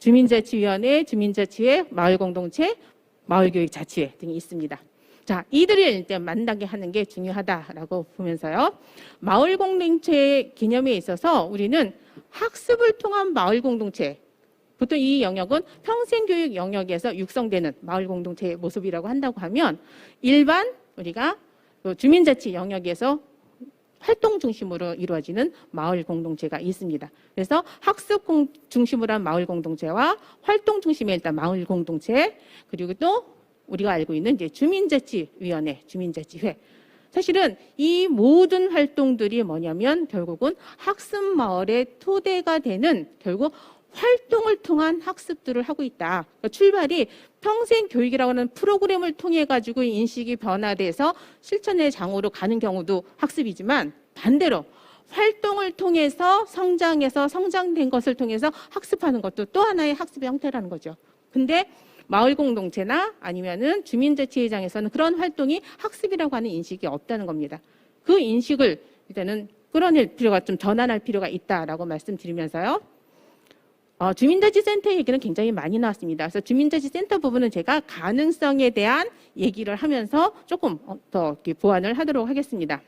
주민자치위원회, 주민자치회, 마을 공동체, 마을교육자치회 등이 있습니다. 자, 이들을 일단 만나게 하는 게 중요하다라고 보면서요. 마을 공동체 개념에 있어서 우리는 학습을 통한 마을 공동체, 보통 이 영역은 평생교육 영역에서 육성되는 마을 공동체의 모습이라고 한다고 하면 일반 우리가 주민자치 영역에서 활동 중심으로 이루어지는 마을 공동체가 있습니다. 그래서 학습 중심으로 한 마을 공동체와 활동 중심의 일단 마을 공동체, 그리고 또 우리가 알고 있는 이제 주민자치위원회, 주민자치회. 사실은 이 모든 활동들이 뭐냐면 결국은 학습 마을의 토대가 되는 결국 활동을 통한 학습들을 하고 있다. 그러니까 출발이 평생 교육이라고 하는 프로그램을 통해 가지고 인식이 변화돼서 실천의 장으로 가는 경우도 학습이지만 반대로 활동을 통해서 성장해서 성장된 것을 통해서 학습하는 것도 또 하나의 학습의 형태라는 거죠. 근데 마을 공동체나 아니면은 주민자치회장에서는 그런 활동이 학습이라고 하는 인식이 없다는 겁니다. 그 인식을 일단은 끌어낼 필요가 좀 전환할 필요가 있다라고 말씀드리면서요. 주민자치센터 얘기는 굉장히 많이 나왔습니다. 그래서 주민자치센터 부분은 제가 가능성에 대한 얘기를 하면서 조금 더 이렇게 보완을 하도록 하겠습니다.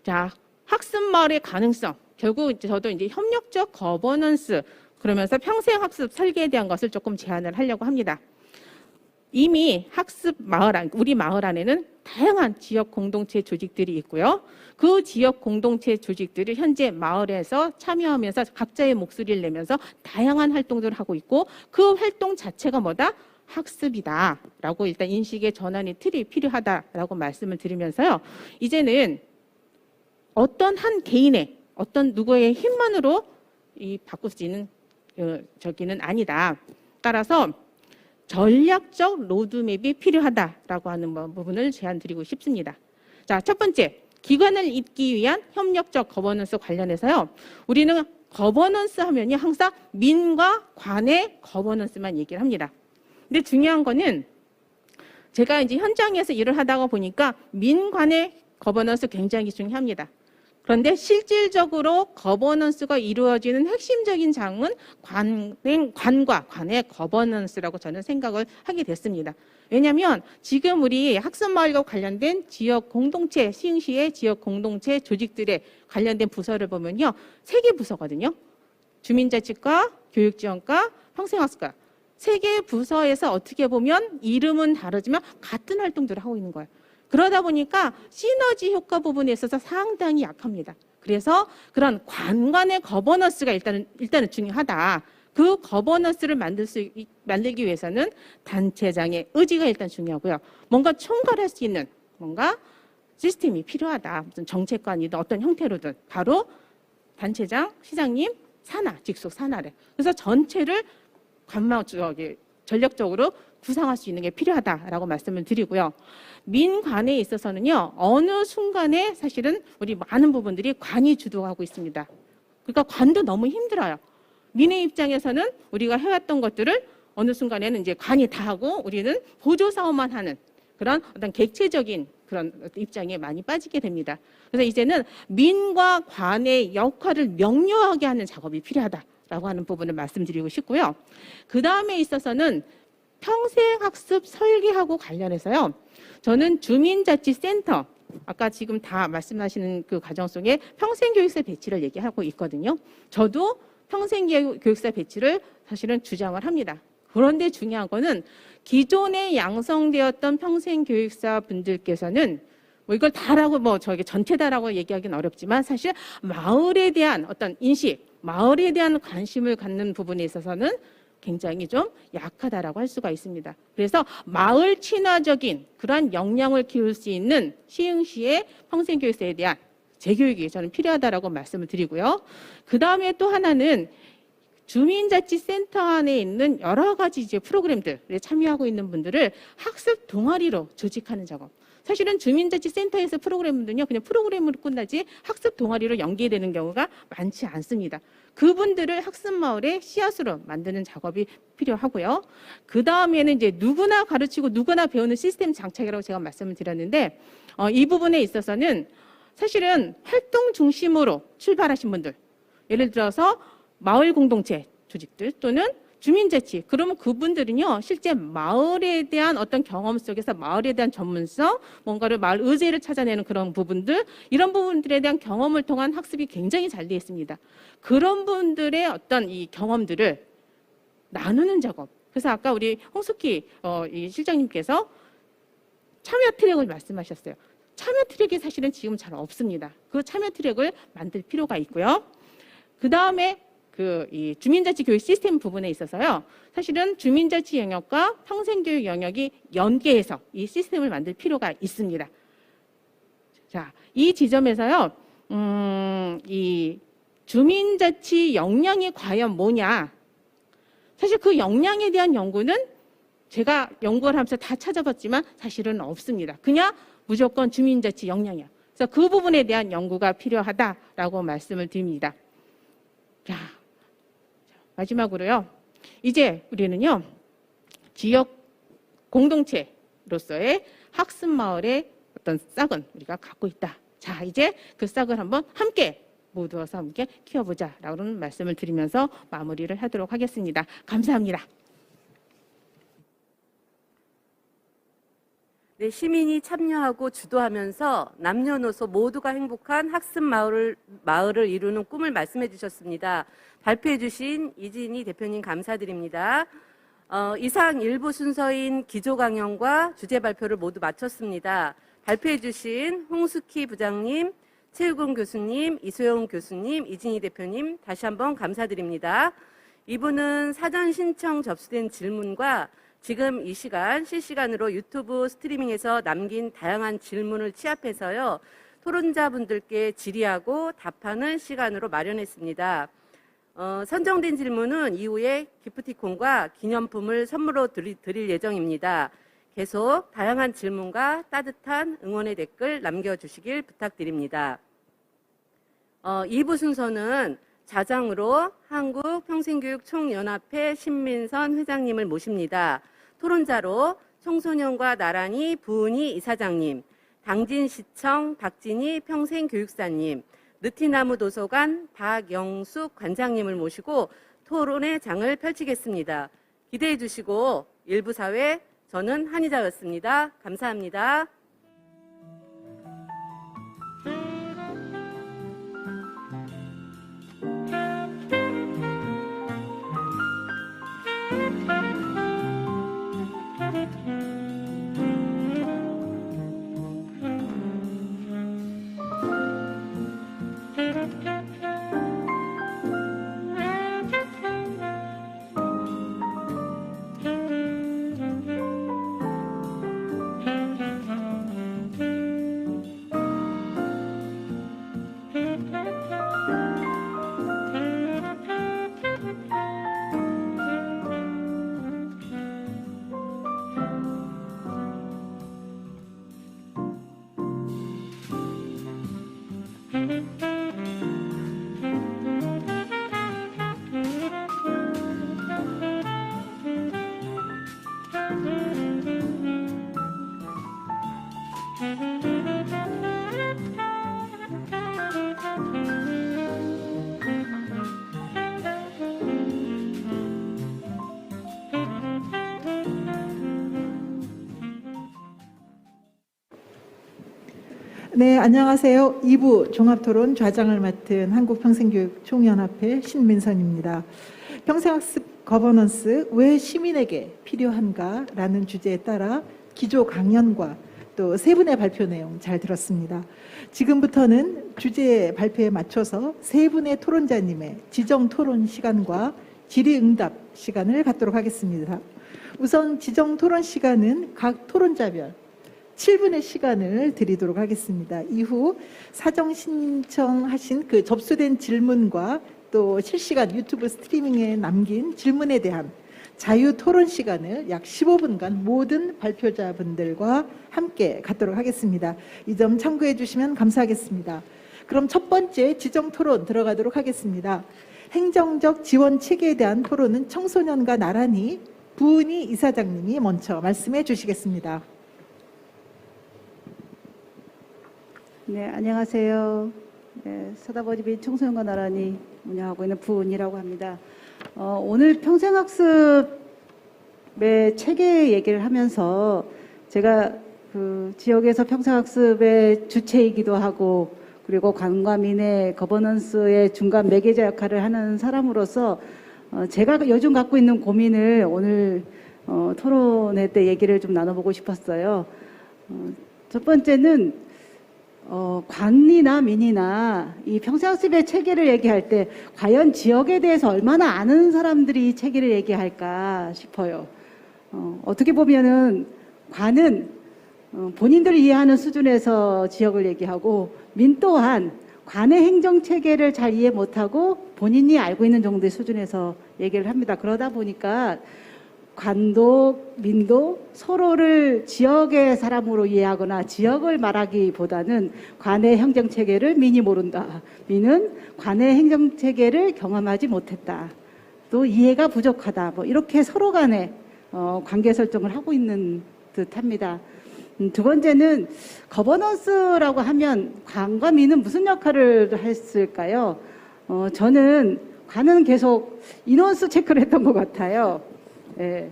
자, 학습마을의 가능성. 결국 이제 저도 이제 협력적 거버넌스 그러면서 평생학습 설계에 대한 것을 조금 제안을 하려고 합니다. 이미 학습 마을 우리 마을 안에는 다양한 지역 공동체 조직들이 있고요. 그 지역 공동체 조직들이 현재 마을에서 참여하면서 각자의 목소리를 내면서 다양한 활동들을 하고 있고 그 활동 자체가 뭐다? 학습이다라고 일단 인식의 전환의 틀이 필요하다라고 말씀을 드리면서요. 이제는 어떤 한 개인의 어떤 누구의 힘만으로 바꿀 수 있는 저기는 아니다. 따라서 전략적 로드맵이 필요하다라고 하는 부분을 제안드리고 싶습니다. 자, 첫 번째, 기관을 잇기 위한 협력적 거버넌스 관련해서요. 우리는 거버넌스 하면요, 항상 민과 관의 거버넌스만 얘기를 합니다. 근데 중요한 거는 제가 이제 현장에서 일을 하다가 보니까 민관의 거버넌스 굉장히 중요합니다. 그런데 실질적으로 거버넌스가 이루어지는 핵심적인 장은 관과 관의 거버넌스라고 저는 생각을 하게 됐습니다. 왜냐하면 지금 우리 학습마을과 관련된 지역 공동체, 시흥시의 지역 공동체 조직들의 관련된 부서를 보면요. 3개 부서거든요. 주민자치과, 교육지원과, 평생학습과. 3개 부서에서 어떻게 보면 이름은 다르지만 같은 활동들을 하고 있는 거예요. 그러다 보니까 시너지 효과 부분에 있어서 상당히 약합니다. 그래서 그런 관관의 거버넌스가 일단은 중요하다. 그 거버넌스를 만들기 위해서는 단체장의 의지가 일단 중요하고요. 뭔가 총괄할 수 있는 뭔가 시스템이 필요하다. 무슨 정책관이든 어떤 형태로든 바로 단체장, 시장님, 산하, 직속 산하래. 그래서 전체를 전력적으로 구상할 수 있는 게 필요하다라고 말씀을 드리고요. 민관에 있어서는요, 어느 순간에 사실은 우리 많은 부분들이 관이 주도하고 있습니다. 그러니까 관도 너무 힘들어요. 민의 입장에서는 우리가 해왔던 것들을 어느 순간에는 이제 관이 다 하고 우리는 보조 사업만 하는 그런 어떤 객체적인 그런 입장에 많이 빠지게 됩니다. 그래서 이제는 민과 관의 역할을 명료하게 하는 작업이 필요하다라고 하는 부분을 말씀드리고 싶고요. 그 다음에 있어서는 평생학습 설계하고 관련해서요. 저는 주민자치센터, 아까 지금 다 말씀하시는 그 과정 속에 평생교육사 배치를 얘기하고 있거든요. 저도 평생교육사 배치를 사실은 주장을 합니다. 그런데 중요한 거는 기존에 양성되었던 평생교육사 분들께서는 뭐 이걸 다라고 저기 전체다라고 얘기하기는 어렵지만 사실 마을에 대한 어떤 인식, 마을에 대한 관심을 갖는 부분에 있어서는 굉장히 좀 약하다라고 할 수가 있습니다. 그래서 마을 친화적인 그러한 역량을 키울 수 있는 시흥시의 평생교육사에 대한 재교육이 저는 필요하다라고 말씀을 드리고요. 그 다음에 또 하나는 주민자치센터 안에 있는 여러 가지 이제 프로그램들에 참여하고 있는 분들을 학습 동아리로 조직하는 작업. 사실은 주민자치센터에서 프로그램은요, 그냥 프로그램으로 끝나지 학습 동아리로 연계되는 경우가 많지 않습니다. 그분들을 학습마을의 씨앗으로 만드는 작업이 필요하고요. 그 다음에는 이제 누구나 가르치고 누구나 배우는 시스템 장착이라고 제가 말씀을 드렸는데, 이 부분에 있어서는 사실은 활동 중심으로 출발하신 분들, 예를 들어서 마을 공동체 조직들 또는 주민자치, 그러면 그분들은요, 실제 마을에 대한 어떤 경험 속에서 마을에 대한 전문성, 뭔가를 마을 의제를 찾아내는 그런 부분들, 이런 부분들에 대한 경험을 통한 학습이 굉장히 잘 되어 있습니다. 그런 분들의 어떤 이 경험들을 나누는 작업. 그래서 아까 우리 홍숙희 이 실장님께서 참여 트랙을 말씀하셨어요. 참여 트랙이 사실은 지금 잘 없습니다. 그 참여 트랙을 만들 필요가 있고요. 그 다음에 이 주민자치 교육 시스템 부분에 있어서요. 사실은 주민자치 영역과 평생교육 영역이 연계해서 이 시스템을 만들 필요가 있습니다. 자, 이 지점에서요. 이 주민자치 역량이 과연 뭐냐? 사실 그 역량에 대한 연구는 제가 연구를 하면서 다 찾아봤지만 사실은 없습니다. 그냥 무조건 주민자치 역량이야. 그래서 그 부분에 대한 연구가 필요하다라고 말씀을 드립니다. 자, 마지막으로요. 이제 우리는요. 지역 공동체로서의 학습마을의 어떤 싹은 우리가 갖고 있다. 자, 이제 그 싹을 한번 함께 모두어서 함께 키워보자라는 말씀을 드리면서 마무리를 하도록 하겠습니다. 감사합니다. 네, 시민이 참여하고 주도하면서 남녀노소 모두가 행복한 학습 마을을 이루는 꿈을 말씀해 주셨습니다. 발표해 주신 이진희 대표님 감사드립니다. 이상 일부 순서인 기조 강연과 주제 발표를 모두 마쳤습니다. 발표해 주신 홍숙희 부장님, 최유근 교수님, 이소영 교수님, 이진희 대표님 다시 한번 감사드립니다. 이분은 사전 신청 접수된 질문과 지금 이 시간 실시간으로 유튜브 스트리밍에서 남긴 다양한 질문을 취합해서요. 토론자분들께 질의하고 답하는 시간으로 마련했습니다. 선정된 질문은 이후에 기프티콘과 기념품을 선물로 드릴 예정입니다. 계속 다양한 질문과 따뜻한 응원의 댓글 남겨주시길 부탁드립니다. 2부 순서는 자장으로 한국평생교육총연합회 신민선 회장님을 모십니다. 토론자로 청소년과 나란히 부은희 이사장님, 당진시청 박진희 평생교육사님, 느티나무 도서관 박영숙 관장님을 모시고 토론의 장을 펼치겠습니다. 기대해 주시고 일부 사회 저는 한희자였습니다. 감사합니다. 네, 안녕하세요. 2부 종합토론 좌장을 맡은 한국평생교육총연합회 신민선입니다. 평생학습 거버넌스 왜 시민에게 필요한가라는 주제에 따라 기조 강연과 또 세 분의 발표 내용 잘 들었습니다. 지금부터는 주제 발표에 맞춰서 세 분의 토론자님의 지정 토론 시간과 질의응답 시간을 갖도록 하겠습니다. 우선 지정 토론 시간은 각 토론자별 7분의 시간을 드리도록 하겠습니다. 이후 사정 신청하신 그 접수된 질문과 또 실시간 유튜브 스트리밍에 남긴 질문에 대한 자유 토론 시간을 약 15분간 모든 발표자분들과 함께 갖도록 하겠습니다. 이 점 참고해 주시면 감사하겠습니다. 그럼 첫 번째 지정 토론 들어가도록 하겠습니다. 행정적 지원 체계에 대한 토론은 청소년과 나란히 부은희 이사장님이 먼저 말씀해 주시겠습니다. 네, 안녕하세요. 네, 서다버디비 청소년과 나란히 운영하고 있는 부은희라고 합니다. 오늘 평생학습의 체계 얘기를 하면서 제가 그 지역에서 평생학습의 주체이기도 하고 그리고 관과민의 거버넌스의 중간 매개자 역할을 하는 사람으로서 제가 요즘 갖고 있는 고민을 오늘 토론회 때 얘기를 좀 나눠보고 싶었어요. 첫 번째는 관이나 민이나 이 평생학습의 체계를 얘기할 때 과연 지역에 대해서 얼마나 아는 사람들이 이 체계를 얘기할까 싶어요. 어떻게 보면은 관은 본인들이 이해하는 수준에서 지역을 얘기하고 민 또한 관의 행정 체계를 잘 이해 못하고 본인이 알고 있는 정도의 수준에서 얘기를 합니다. 그러다 보니까 관도 민도 서로를 지역의 사람으로 이해하거나 지역을 말하기보다는 관의 행정체계를 민이 모른다. 민은 관의 행정체계를 경험하지 못했다. 또 이해가 부족하다. 뭐 이렇게 서로 간에 관계 설정을 하고 있는 듯합니다. 두 번째는 거버넌스라고 하면 관과 민은 무슨 역할을 했을까요? 저는 관은 계속 인원수 체크를 했던 것 같아요. 예.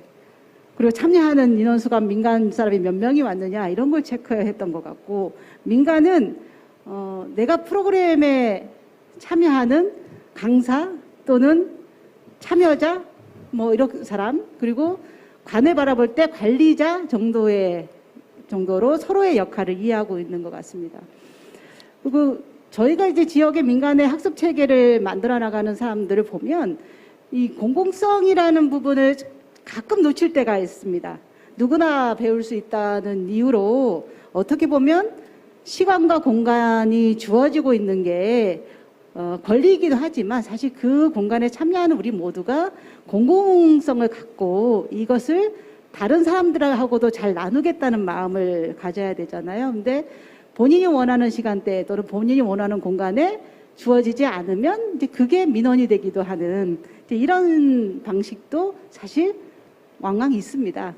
그리고 참여하는 인원수가 민간 사람이 몇 명이 왔느냐 이런 걸 체크했던 것 같고, 민간은 내가 프로그램에 참여하는 강사 또는 참여자 뭐 이런 사람, 그리고 관을 바라볼 때 관리자 정도로 서로의 역할을 이해하고 있는 것 같습니다. 그리고 저희가 이제 지역의 민간의 학습 체계를 만들어 나가는 사람들을 보면 이 공공성이라는 부분을 가끔 놓칠 때가 있습니다. 누구나 배울 수 있다는 이유로 어떻게 보면 시간과 공간이 주어지고 있는 게 권리이기도 하지만, 사실 그 공간에 참여하는 우리 모두가 공공성을 갖고 이것을 다른 사람들하고도 잘 나누겠다는 마음을 가져야 되잖아요. 근데 본인이 원하는 시간대 또는 본인이 원하는 공간에 주어지지 않으면 이제 그게 민원이 되기도 하는 이제 이런 방식도 사실 왕왕 있습니다.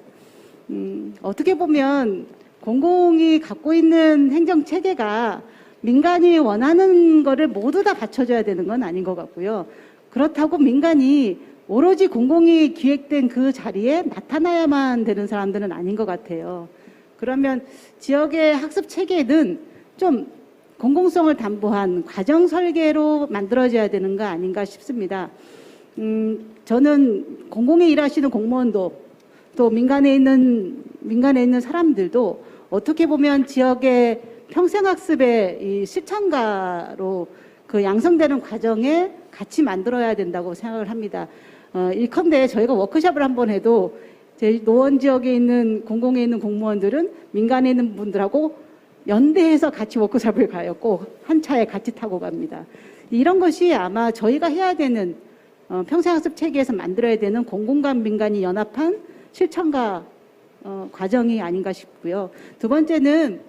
어떻게 보면 공공이 갖고 있는 행정 체계가 민간이 원하는 거를 모두 다 받쳐줘야 되는 건 아닌 것 같고요. 그렇다고 민간이 오로지 공공이 기획된 그 자리에 나타나야만 되는 사람들은 아닌 것 같아요. 그러면 지역의 학습 체계는 좀 공공성을 담보한 과정 설계로 만들어져야 되는 거 아닌가 싶습니다. 저는 공공에 일하시는 공무원도 또 민간에 있는 사람들도 어떻게 보면 지역의 평생학습의 이 실천가로 그 양성되는 과정에 같이 만들어야 된다고 생각을 합니다. 일컨대 저희가 워크숍을 한번 해도 제 노원 지역에 있는 공공에 있는 공무원들은 민간에 있는 분들하고 연대해서 같이 워크숍을 가요. 꼭 한 차에 같이 타고 갑니다. 이런 것이 아마 저희가 해야 되는 평생학습 체계에서 만들어야 되는 공공과 민간이 연합한 실천가 과정이 아닌가 싶고요. 두 번째는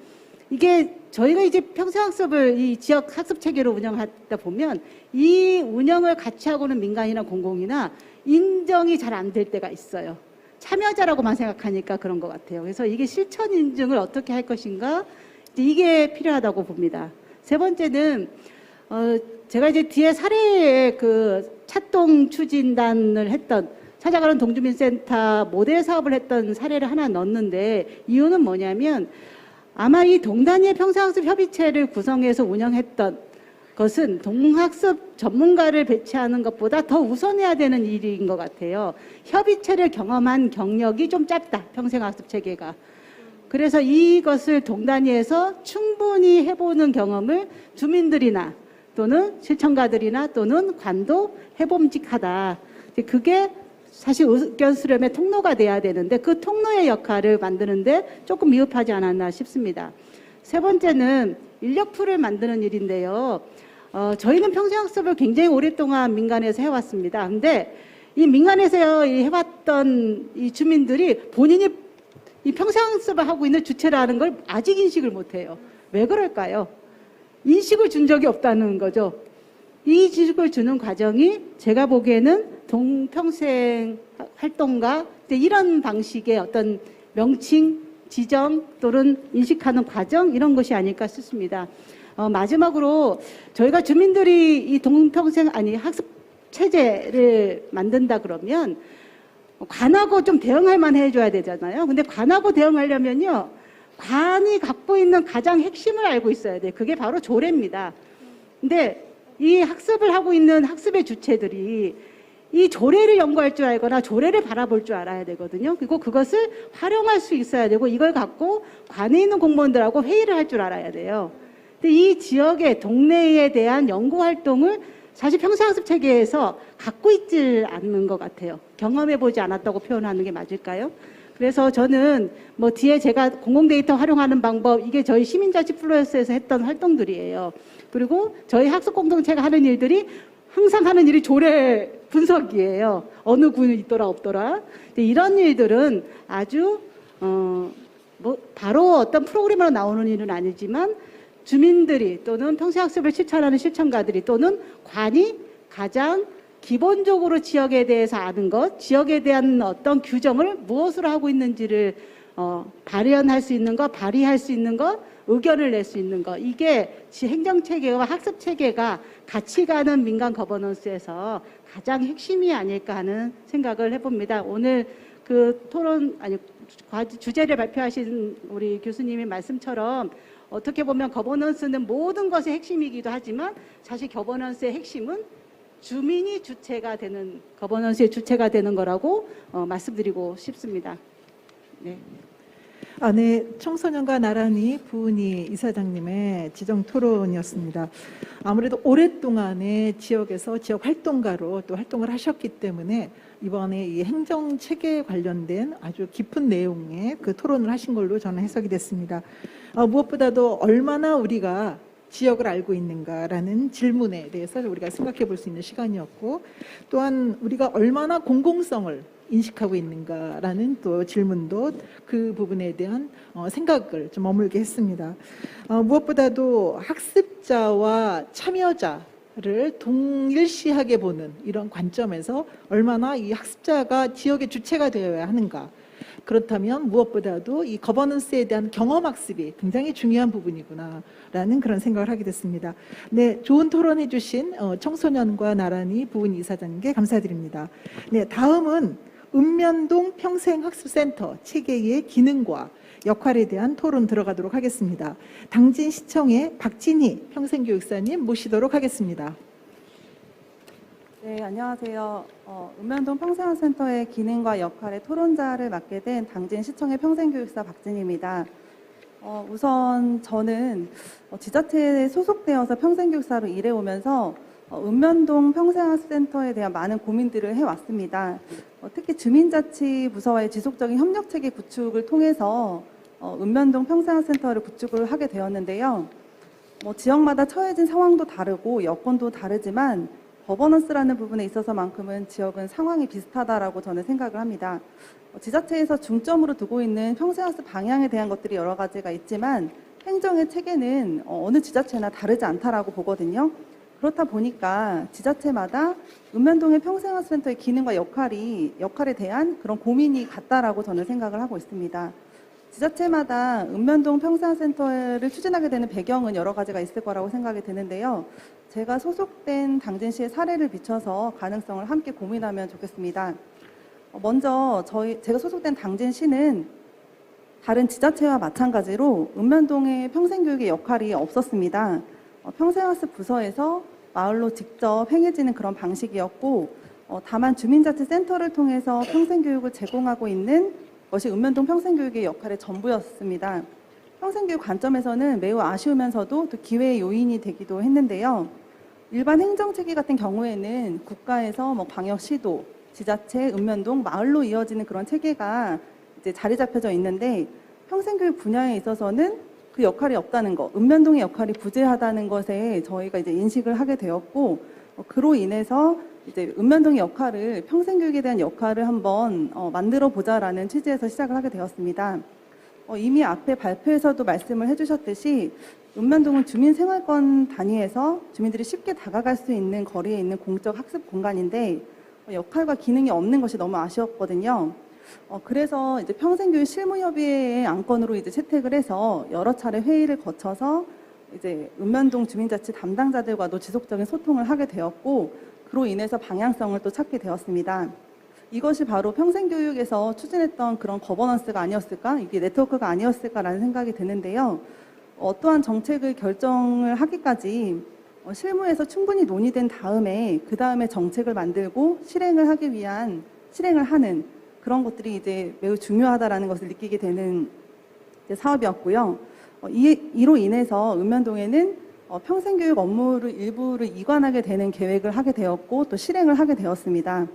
이게 저희가 이제 평생학습을 이 지역 학습 체계로 운영하다 보면 이 운영을 같이 하고는 민간이나 공공이나 인정이 잘 안 될 때가 있어요. 참여자라고만 생각하니까 그런 것 같아요. 그래서 이게 실천 인증을 어떻게 할 것인가, 이게 필요하다고 봅니다. 세 번째는 제가 이제 뒤에 사례에 그 찻동 추진단을 했던 찾아가는 동주민센터 모델 사업을 했던 사례를 하나 넣었는데, 이유는 뭐냐면 아마 이 동단위의 평생학습 협의체를 구성해서 운영했던 것은 동학습 전문가를 배치하는 것보다 더 우선해야 되는 일인 것 같아요. 협의체를 경험한 경력이 좀 짧다, 평생학습 체계가. 그래서 이것을 동단위에서 충분히 해보는 경험을 주민들이나 또는 실천가들이나 또는 관도 해봄직하다. 그게 사실 의견 수렴의 통로가 돼야 되는데 그 통로의 역할을 만드는데 조금 미흡하지 않았나 싶습니다. 세 번째는 인력풀을 만드는 일인데요. 저희는 평생학습을 굉장히 오랫동안 민간에서 해왔습니다. 근데 이 민간에서 해왔던 이 주민들이 본인이 이 평생학습을 하고 있는 주체라는 걸 아직 인식을 못해요. 왜 그럴까요? 인식을 준 적이 없다는 거죠. 이 인식을 주는 과정이 제가 보기에는 동평생 활동가 이런 방식의 어떤 명칭, 지정 또는 인식하는 과정, 이런 것이 아닐까 싶습니다. 마지막으로 저희가 주민들이 이 동평생 학습 체제를 만든다 그러면 관하고 좀 대응할 만 해줘야 되잖아요. 근데 관하고 대응하려면요, 관이 갖고 있는 가장 핵심을 알고 있어야 돼요. 그게 바로 조례입니다. 근데 이 학습을 하고 있는 학습의 주체들이 이 조례를 연구할 줄 알거나 조례를 바라볼 줄 알아야 되거든요. 그리고 그것을 활용할 수 있어야 되고, 이걸 갖고 관에 있는 공무원들하고 회의를 할 줄 알아야 돼요. 근데 이 지역의 동네에 대한 연구 활동을 사실 평생학습 체계에서 갖고 있질 않는 것 같아요. 경험해보지 않았다고 표현하는 게 맞을까요? 그래서 저는 뭐 뒤에 제가 공공데이터 활용하는 방법, 이게 저희 시민자치 플러스에서 했던 활동들이에요. 그리고 저희 학습 공동체가 하는 일들이 항상 하는 일이 조례 분석이에요. 어느 군이 있더라 없더라. 이런 일들은 아주 뭐 바로 어떤 프로그램으로 나오는 일은 아니지만 주민들이 또는 평생학습을 실천하는 실천가들이 또는 관이 가장 기본적으로 지역에 대해서 아는 것, 지역에 대한 어떤 규정을 무엇으로 하고 있는지를 발현할 수 있는 거, 발의할 수 있는 거, 의견을 낼 수 있는 거, 이게 행정체계와 학습체계가 같이 가는 민간 거버넌스에서 가장 핵심이 아닐까 하는 생각을 해봅니다. 오늘 그 토론, 주제를 발표하신 우리 교수님의 말씀처럼 어떻게 보면 거버넌스는 모든 것의 핵심이기도 하지만 사실 거버넌스의 핵심은 주민이 주체가 되는, 거버넌스의 주체가 되는 거라고 말씀드리고 싶습니다. 네. 네, 청소년과 나란히 부은희 이사장님의 지정 토론이었습니다. 아무래도 오랫동안의 지역에서 지역 활동가로 또 활동을 하셨기 때문에 이번에 이 행정 체계에 관련된 아주 깊은 내용의 그 토론을 하신 걸로 저는 해석이 됐습니다. 무엇보다도 얼마나 우리가 지역을 알고 있는가라는 질문에 대해서 우리가 생각해 볼 수 있는 시간이었고, 또한 우리가 얼마나 공공성을 인식하고 있는가라는 또 질문도 그 부분에 대한 생각을 좀 머물게 했습니다. 무엇보다도 학습자와 참여자를 동일시하게 보는 이런 관점에서 얼마나 이 학습자가 지역의 주체가 되어야 하는가, 그렇다면 무엇보다도 이 거버넌스에 대한 경험 학습이 굉장히 중요한 부분이구나라는 그런 생각을 하게 됐습니다. 네, 좋은 토론해 주신 청소년과 나란히 부은희 이사장님께 감사드립니다. 네, 다음은 읍면동 평생학습센터 체계의 기능과 역할에 대한 토론 들어가도록 하겠습니다. 당진시청의 박진희 평생교육사님 모시도록 하겠습니다. 네, 안녕하세요. 읍면동 평생학센터의 기능과 역할의 토론자를 맡게 된 당진시청의 평생교육사 박진희입니다. 우선 저는 지자체에 소속되어서 평생교육사로 일해오면서 읍면동 평생학센터에 대한 많은 고민들을 해왔습니다. 특히 주민자치부서와의 지속적인 협력체계 구축을 통해서 읍면동 평생학센터를 구축을 하게 되었는데요. 지역마다 처해진 상황도 다르고 여건도 다르지만 거버넌스라는 부분에 있어서만큼은 지역은 상황이 비슷하다라고 저는 생각을 합니다. 지자체에서 중점으로 두고 있는 평생학습 방향에 대한 것들이 여러 가지가 있지만 행정의 체계는 어느 지자체나 다르지 않다라고 보거든요. 그렇다 보니까 지자체마다 읍면동의 평생학습센터의 기능과 역할에 대한 그런 고민이 같다라고 저는 생각을 하고 있습니다. 지자체마다 읍면동 평생학센터를 추진하게 되는 배경은 여러 가지가 있을 거라고 생각이 드는데요. 제가 소속된 당진시의 사례를 비춰서 가능성을 함께 고민하면 좋겠습니다. 먼저 제가 소속된 당진시는 다른 지자체와 마찬가지로 읍면동의 평생교육의 역할이 없었습니다. 평생학습 부서에서 마을로 직접 행해지는 그런 방식이었고, 다만 주민자치센터를 통해서 평생교육을 제공하고 있는 것이 읍면동 평생교육의 역할의 전부였습니다. 평생교육 관점에서는 매우 아쉬우면서도 또 기회의 요인이 되기도 했는데요. 일반 행정체계 같은 경우에는 국가에서 광역시도, 지자체, 읍면동, 마을로 이어지는 그런 체계가 이제 자리 잡혀져 있는데, 평생교육 분야에 있어서는 그 역할이 없다는 것, 읍면동의 역할이 부재하다는 것에 저희가 이제 인식을 하게 되었고, 그로 인해서 이제 읍면동의 역할을, 평생교육에 대한 역할을 한번 만들어 보자라는 취지에서 시작을 하게 되었습니다. 이미 앞에 발표에서도 말씀을 해주셨듯이 읍면동은 주민생활권 단위에서 주민들이 쉽게 다가갈 수 있는 거리에 있는 공적 학습 공간인데 역할과 기능이 없는 것이 너무 아쉬웠거든요. 그래서 이제 평생교육 실무협의회의 안건으로 이제 채택을 해서 여러 차례 회의를 거쳐서 이제 읍면동 주민자치 담당자들과도 지속적인 소통을 하게 되었고, 그로 인해서 방향성을 또 찾게 되었습니다. 이것이 바로 평생교육에서 추진했던 그런 거버넌스가 아니었을까? 이게 네트워크가 아니었을까라는 생각이 드는데요. 어떠한 정책을 결정을 하기까지 실무에서 충분히 논의된 다음에 그 다음에 정책을 만들고 실행을 하는 그런 것들이 이제 매우 중요하다라는 것을 느끼게 되는 사업이었고요. 이로 인해서 읍면동에는 평생교육 업무를 일부를 이관하게 되는 계획을 하게 되었고 또 실행을 하게 되었습니다.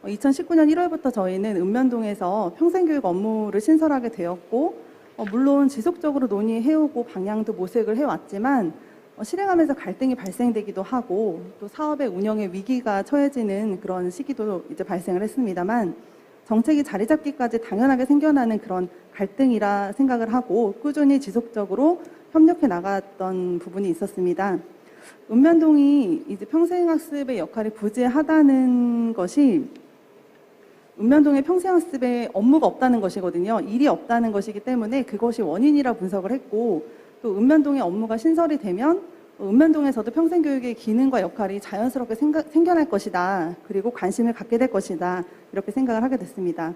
2019년 1월부터 저희는 읍면동에서 평생교육 업무를 신설하게 되었고, 물론 지속적으로 논의해오고 방향도 모색을 해왔지만 실행하면서 갈등이 발생되기도 하고 또 사업의 운영에 위기가 처해지는 그런 시기도 이제 발생을 했습니다만, 정책이 자리 잡기까지 당연하게 생겨나는 그런 갈등이라 생각을 하고 꾸준히 지속적으로 협력해 나갔던 부분이 있었습니다. 읍면동이 이제 평생학습의 역할이 부재하다는 것이 읍면동의 평생학습에 업무가 없다는 것이거든요. 일이 없다는 것이기 때문에 그것이 원인이라 분석을 했고, 또 읍면동의 업무가 신설이 되면 읍면동에서도 평생교육의 기능과 역할이 자연스럽게 생겨날 것이다. 그리고 관심을 갖게 될 것이다. 이렇게 생각을 하게 됐습니다.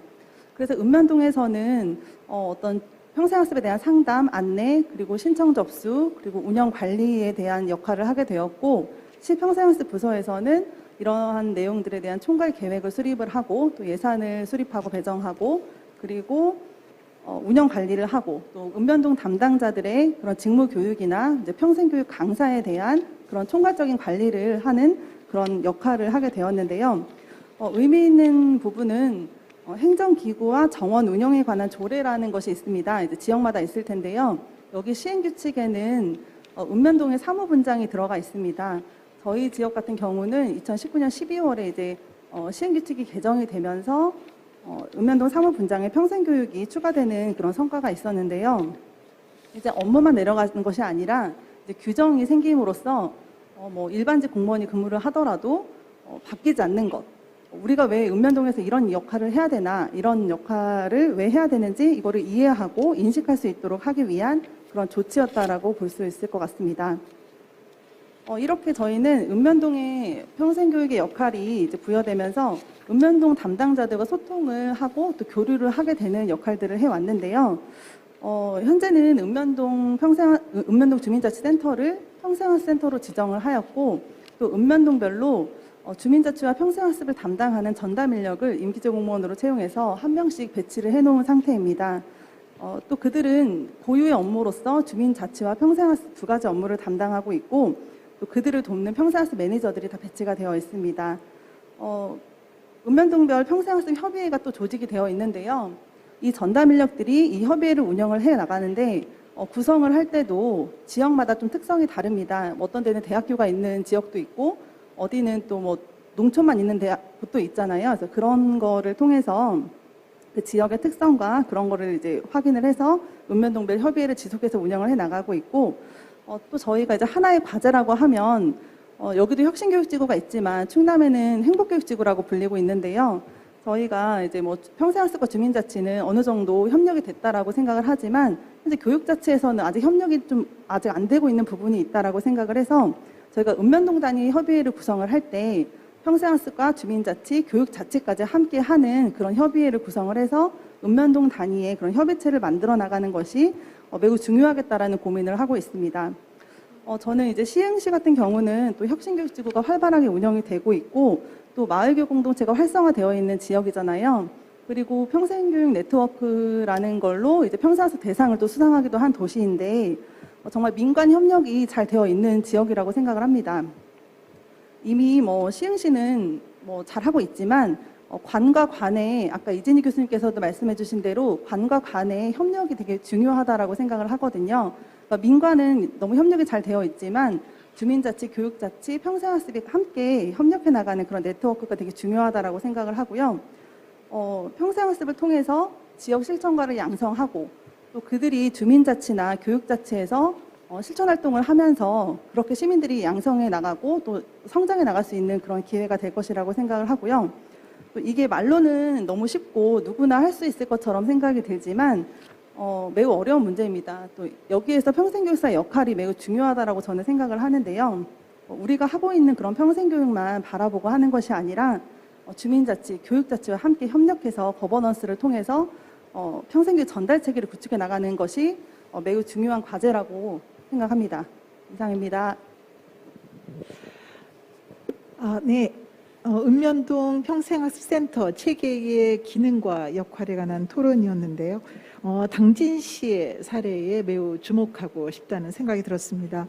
그래서 읍면동에서는 어떤 평생학습에 대한 상담, 안내, 그리고 신청 접수, 그리고 운영 관리에 대한 역할을 하게 되었고, 시평생학습 부서에서는 이러한 내용들에 대한 총괄 계획을 수립을 하고, 또 예산을 수립하고 배정하고, 그리고 운영 관리를 하고, 또 읍면동 담당자들의 그런 직무 교육이나 이제 평생교육 강사에 대한 그런 총괄적인 관리를 하는 그런 역할을 하게 되었는데요. 의미 있는 부분은 행정기구와 정원 운영에 관한 조례라는 것이 있습니다. 이제 지역마다 있을 텐데요. 여기 시행규칙에는 읍면동의 사무분장이 들어가 있습니다. 저희 지역 같은 경우는 2019년 12월에 이제 시행규칙이 개정이 되면서 읍면동 사무분장에 평생교육이 추가되는 그런 성과가 있었는데요. 이제 업무만 내려가는 것이 아니라 이제 규정이 생김으로써 뭐 일반직 공무원이 근무를 하더라도 바뀌지 않는 것. 우리가 왜 읍면동에서 이런 역할을 해야 되나, 이런 역할을 왜 해야 되는지 이거를 이해하고 인식할 수 있도록 하기 위한 그런 조치였다라고 볼 수 있을 것 같습니다. 이렇게 저희는 읍면동의 평생교육의 역할이 이제 부여되면서 읍면동 담당자들과 소통을 하고 또 교류를 하게 되는 역할들을 해왔는데요. 현재는 읍면동 주민자치센터를 평생학센터로 지정을 하였고, 또 읍면동별로 주민자치와 평생학습을 담당하는 전담 인력을 임기제 공무원으로 채용해서 한 명씩 배치를 해놓은 상태입니다. 또 그들은 고유의 업무로서 주민자치와 평생학습 두 가지 업무를 담당하고 있고, 또 그들을 돕는 평생학습 매니저들이 다 배치가 되어 있습니다. 읍면동별 평생학습 협의회가 또 조직이 되어 있는데요. 이 전담 인력들이 이 협의회를 운영을 해 나가는데 구성을 할 때도 지역마다 좀 특성이 다릅니다. 어떤 데는 대학교가 있는 지역도 있고, 어디는 또 뭐 농촌만 있는 곳도 있잖아요. 그래서 그런 거를 통해서 그 지역의 특성과 그런 거를 이제 확인을 해서 읍면동별 협의회를 지속해서 운영을 해 나가고 있고, 또 저희가 이제 하나의 과제라고 하면 여기도 혁신교육지구가 있지만 충남에는 행복교육지구라고 불리고 있는데요. 저희가 이제 뭐 평생학습과 주민자치는 어느 정도 협력이 됐다라고 생각을 하지만 현재 교육자치에서는 아직 협력이 좀 아직 안 되고 있는 부분이 있다라고 생각을 해서 저희가 읍면동 단위 협의회를 구성을 할 때 평생학습과 주민자치, 교육자치까지 함께 하는 그런 협의회를 구성을 해서 읍면동 단위의 그런 협의체를 만들어 나가는 것이 매우 중요하겠다라는 고민을 하고 있습니다. 저는 이제 시흥시 같은 경우는 또 혁신교육지구가 활발하게 운영이 되고 있고, 또 마을교육 공동체가 활성화되어 있는 지역이잖아요. 그리고 평생교육 네트워크라는 걸로 이제 평생학습 대상을 또 수상하기도 한 도시인데, 정말 민관 협력이 잘 되어 있는 지역이라고 생각을 합니다. 이미 뭐 시흥시는 뭐 잘하고 있지만 관과 관의, 아까 이진희 교수님께서도 말씀해 주신 대로 관과 관의 협력이 되게 중요하다라고 생각을 하거든요. 그러니까 민관은 너무 협력이 잘 되어 있지만 주민자치, 교육자치, 평생학습이 함께 협력해 나가는 그런 네트워크가 되게 중요하다라고 생각을 하고요. 평생학습을 통해서 지역 실천가를 양성하고, 또 그들이 주민자치나 교육자치에서 실천활동을 하면서 그렇게 시민들이 양성해 나가고 또 성장해 나갈 수 있는 그런 기회가 될 것이라고 생각을 하고요. 또 이게 말로는 너무 쉽고 누구나 할 수 있을 것처럼 생각이 들지만 매우 어려운 문제입니다. 또 여기에서 평생교육사의 역할이 매우 중요하다라고 저는 생각을 하는데요. 우리가 하고 있는 그런 평생교육만 바라보고 하는 것이 아니라 주민자치, 교육자치와 함께 협력해서 거버넌스를 통해서 평생교육 전달 체계를 구축해 나가는 것이 매우 중요한 과제라고 생각합니다. 이상입니다. 네. 읍면동 평생학습센터 체계의 기능과 역할에 관한 토론이었는데요. 당진시의 사례에 매우 주목하고 싶다는 생각이 들었습니다.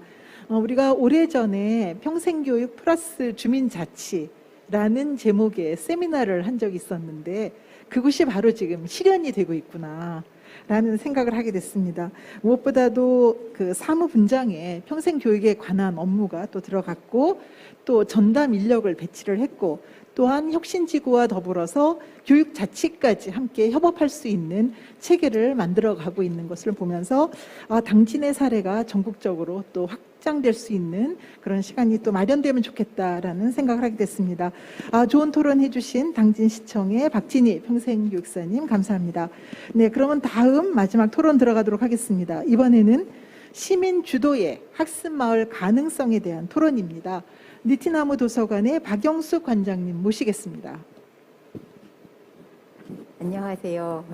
우리가 오래전에 평생교육 플러스 주민자치라는 제목의 세미나를 한 적이 있었는데 그것이 바로 지금 실현이 되고 있구나 라는 생각을 하게 됐습니다. 무엇보다도 그 사무분장에 평생교육에 관한 업무가 또 들어갔고, 또 전담 인력을 배치를 했고, 또한 혁신지구와 더불어서 교육자치까지 함께 협업할 수 있는 체계를 만들어가고 있는 것을 보면서 당진의 사례가 전국적으로 또 확장될 수 있는 그런 시간이 또 마련되면 좋겠다라는 생각을 하게 됐습니다. 좋은 토론 해주신 당진시청의 박진희 평생교육사님 감사합니다. 네, 그러면 다음 마지막 토론 들어가도록 하겠습니다. 이번에는 시민 주도의 학습마을 가능성에 대한 토론입니다. 느티나무 도서관의 박영숙 관장님 모시겠습니다. 안녕하세요.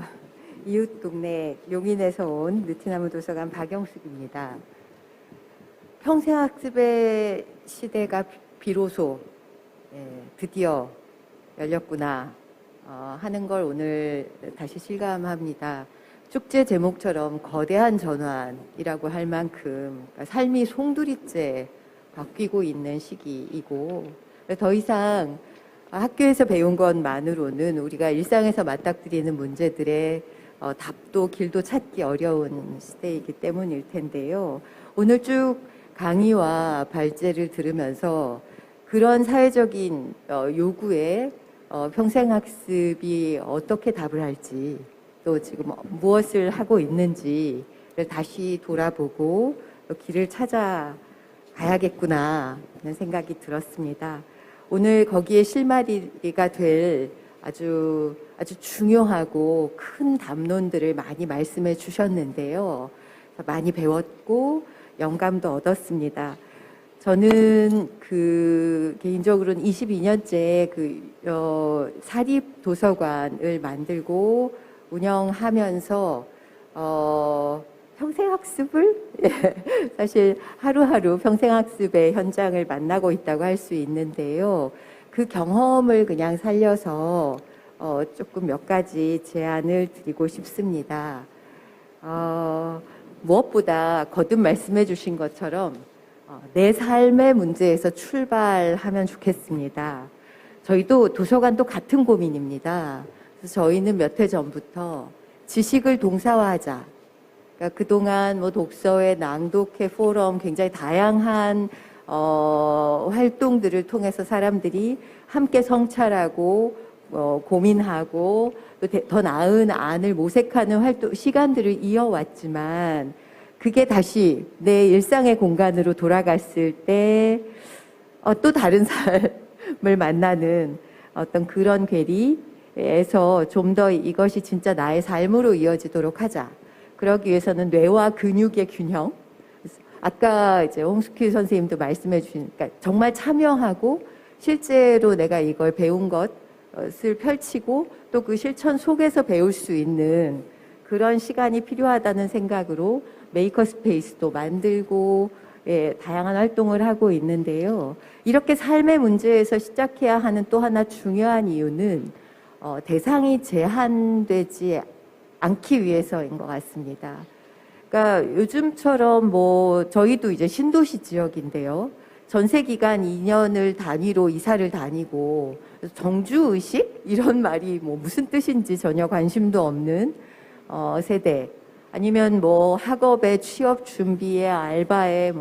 이웃 동네 용인에서 온 느티나무 도서관 박영숙입니다. 평생학습의 시대가 비로소 드디어 열렸구나 하는 걸 오늘 다시 실감합니다. 축제 제목처럼 거대한 전환이라고 할 만큼 삶이 송두리째 바뀌고 있는 시기이고 더 이상 학교에서 배운 것만으로는 우리가 일상에서 맞닥뜨리는 문제들의 답도 길도 찾기 어려운 시대이기 때문일 텐데요. 오늘 쭉 강의와 발제를 들으면서 그런 사회적인 요구에 평생학습이 어떻게 답을 할지 또 지금 무엇을 하고 있는지를 다시 돌아보고 또 길을 찾아가야겠구나 하는 생각이 들었습니다. 오늘 거기에 실마리가 될 아주 중요하고 큰 담론들을 많이 말씀해 주셨는데요. 많이 배웠고 영감도 얻었습니다. 저는 개인적으로는 22년째 사립 도서관을 만들고 운영하면서 평생학습을 사실 하루하루 평생학습의 현장을 만나고 있다고 할 수 있는데요. 그 경험을 그냥 살려서 조금 몇 가지 제안을 드리고 싶습니다. 무엇보다 거듭 말씀해 주신 것처럼 내 삶의 문제에서 출발하면 좋겠습니다. 저희도 도서관도 같은 고민입니다. 그래서 저희는 몇 해 전부터 지식을 동사화하자. 그러니까 그동안 독서회, 낭독회, 포럼 굉장히 다양한 활동들을 통해서 사람들이 함께 성찰하고 고민하고 또 더 나은 안을 모색하는 활동 시간들을 이어왔지만 그게 다시 내 일상의 공간으로 돌아갔을 때 또 다른 삶을 만나는 어떤 그런 괴리에서 좀 더 이것이 진짜 나의 삶으로 이어지도록 하자. 그러기 위해서는 뇌와 근육의 균형. 아까 이제 홍숙희 선생님도 말씀해 주신, 그러니까 정말 참여하고 실제로 내가 이걸 배운 것을 펼치고 또 그 실천 속에서 배울 수 있는 그런 시간이 필요하다는 생각으로 메이커 스페이스도 만들고 다양한 활동을 하고 있는데요. 이렇게 삶의 문제에서 시작해야 하는 또 하나 중요한 이유는 대상이 제한되지 않기 위해서인 것 같습니다. 그러니까 요즘처럼 저희도 이제 신도시 지역인데요. 전세 기간 2년을 단위로 이사를 다니고 정주 의식 이런 말이 무슨 뜻인지 전혀 관심도 없는 세대 아니면 학업에 취업 준비에 알바에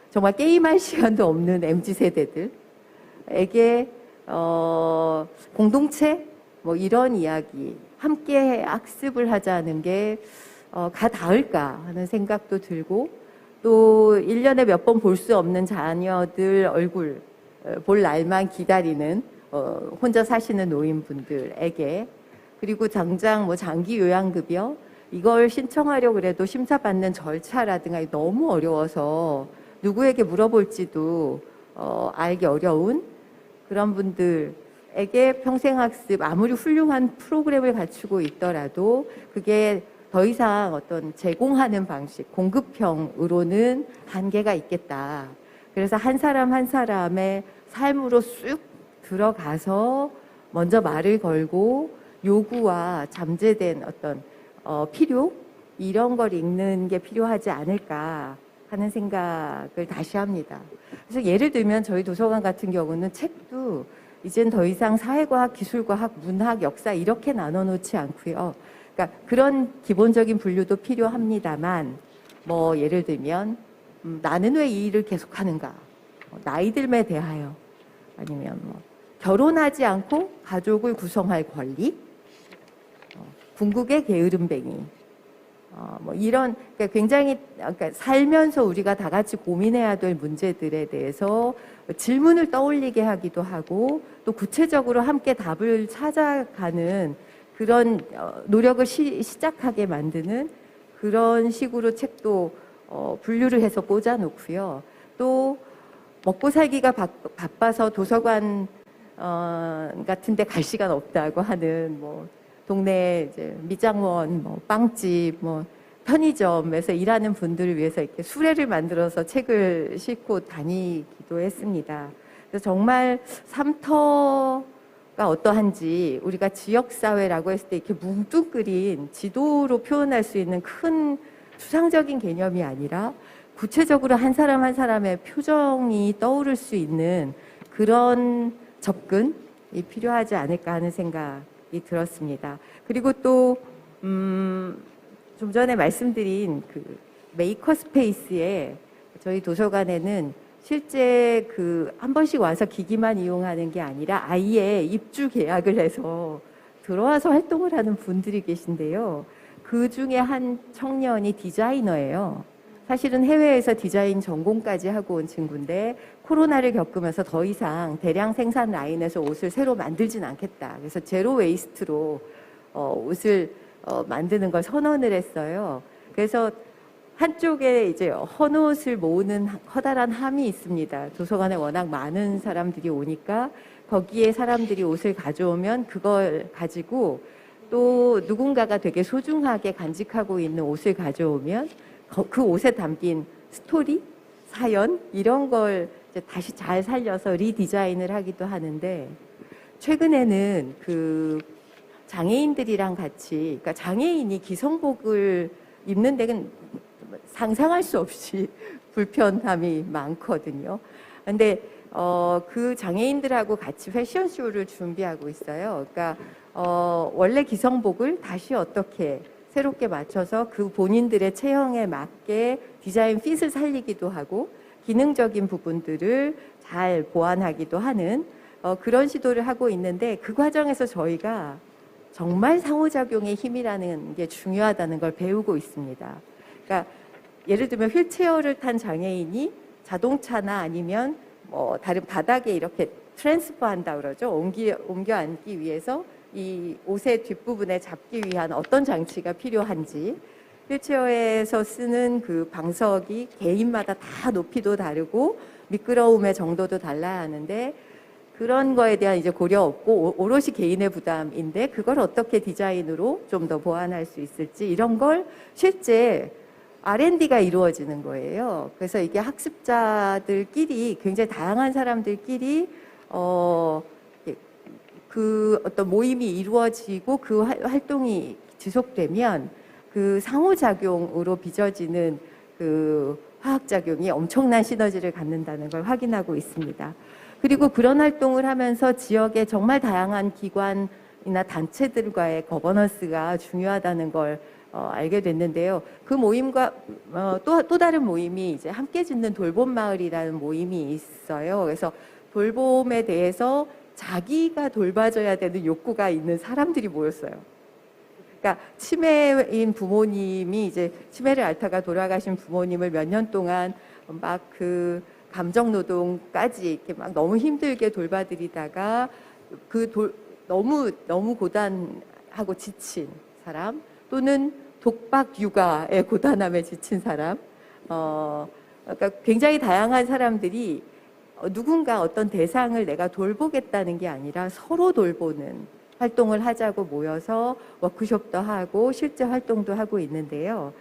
정말 게임할 시간도 없는 MZ 세대들에게 공동체 이런 이야기 함께 학습을 하자는 게 가닿을까 하는 생각도 들고 또 1년에 몇 번 볼 수 없는 자녀들 얼굴 볼 날만 기다리는 혼자 사시는 노인분들에게 그리고 당장 장기 요양급여 이걸 신청하려고 그래도 심사받는 절차라든가 너무 어려워서 누구에게 물어볼지도 알기 어려운 그런 분들에게 평생학습 아무리 훌륭한 프로그램을 갖추고 있더라도 그게 더 이상 어떤 제공하는 방식, 공급형으로는 한계가 있겠다. 그래서 한 사람 한 사람의 삶으로 쑥 들어가서 먼저 말을 걸고 요구와 잠재된 어떤 필요 이런 걸 읽는 게 필요하지 않을까 하는 생각을 다시 합니다. 그래서 예를 들면 저희 도서관 같은 경우는 책도 이젠 더 이상 사회과학, 기술과학, 문학, 역사 이렇게 나눠놓지 않고요. 그러니까 그런 기본적인 분류도 필요합니다만 예를 들면 나는 왜 이 일을 계속하는가 나이 듦에 대하여 아니면 결혼하지 않고 가족을 구성할 권리 궁극의 게으름뱅이 뭐 이런 그러니까 굉장히 그러니까 살면서 우리가 다 같이 고민해야 될 문제들에 대해서 질문을 떠올리게 하기도 하고 또 구체적으로 함께 답을 찾아가는 그런 노력을 시작하게 만드는 그런 식으로 책도 분류를 해서 꽂아놓고요. 또 먹고 살기가 바빠서 도서관 같은 데 갈 시간 없다고 하는 뭐 동네 이제 미장원, 뭐 빵집, 뭐 편의점에서 일하는 분들을 위해서 이렇게 수레를 만들어서 책을 싣고 다니기도 했습니다. 그래서 정말 삼터가 어떠한지 우리가 지역사회라고 했을 때 이렇게 뭉뚱그린 지도로 표현할 수 있는 큰 추상적인 개념이 아니라 구체적으로 한 사람 한 사람의 표정이 떠오를 수 있는 그런 접근이 필요하지 않을까 하는 생각이 들었습니다. 그리고 또 좀 전에 말씀드린 그 메이커 스페이스에 저희 도서관에는 실제 그 한 번씩 와서 기기만 이용하는 게 아니라 아예 입주 계약을 해서 들어와서 활동을 하는 분들이 계신데요. 그 중에 한 청년이 디자이너예요. 사실은 해외에서 디자인 전공까지 하고 온 친구인데 코로나를 겪으면서 더 이상 대량 생산 라인에서 옷을 새로 만들진 않겠다. 그래서 제로 웨이스트로 옷을 만드는 걸 선언을 했어요. 그래서 한쪽에 이제 헌옷을 모으는 커다란 함이 있습니다. 도서관에 워낙 많은 사람들이 오니까 거기에 사람들이 옷을 가져오면 그걸 가지고 또 누군가가 되게 소중하게 간직하고 있는 옷을 가져오면 그 옷에 담긴 스토리, 사연 이런 걸 이제 다시 잘 살려서 리디자인을 하기도 하는데 최근에는 그 장애인들이랑 같이 그러니까 장애인이 기성복을 입는 데는 상상할 수 없이 불편함이 많거든요. 근데 그 장애인들하고 같이 패션쇼를 준비하고 있어요. 그러니까 원래 기성복을 다시 어떻게 새롭게 맞춰서 그 본인들의 체형에 맞게 디자인 핏을 살리기도 하고 기능적인 부분들을 잘 보완하기도 하는 그런 시도를 하고 있는데 그 과정에서 저희가 정말 상호작용의 힘이라는 게 중요하다는 걸 배우고 있습니다. 그러니까 예를 들면 휠체어를 탄 장애인이 자동차나 아니면 뭐 다른 바닥에 이렇게 트랜스퍼한다 그러죠. 옮겨 앉기 위해서 이 옷의 뒷부분에 잡기 위한 어떤 장치가 필요한지 휠체어에서 쓰는 그 방석이 개인마다 다 높이도 다르고 미끄러움의 정도도 달라야 하는데 그런 거에 대한 이제 고려 없고 오롯이 개인의 부담인데 그걸 어떻게 디자인으로 좀 더 보완할 수 있을지 이런 걸 실제 R&D가 이루어지는 거예요. 그래서 이게 학습자들끼리 굉장히 다양한 사람들끼리 그 어떤 모임이 이루어지고 그 활동이 지속되면 그 상호작용으로 빚어지는 그 화학작용이 엄청난 시너지를 갖는다는 걸 확인하고 있습니다. 그리고 그런 활동을 하면서 지역의 정말 다양한 기관이나 단체들과의 거버넌스가 중요하다는 걸 알게 됐는데요. 그 모임과 또 다른 모임이 이제 함께 짓는 돌봄 마을이라는 모임이 있어요. 그래서 돌봄에 대해서 자기가 돌봐줘야 되는 욕구가 있는 사람들이 모였어요. 그러니까 치매인 부모님이 이제 치매를 앓다가 돌아가신 부모님을 몇 년 동안 막 그 감정 노동까지 이렇게 막 너무 힘들게 돌봐드리다가 너무 고단하고 지친 사람 또는 독박 육아의 고단함에 지친 사람 그러니까 굉장히 다양한 사람들이 누군가 어떤 대상을 내가 돌보겠다는 게 아니라 서로 돌보는 활동을 하자고 모여서 워크숍도 하고 실제 활동도 하고 있는데요.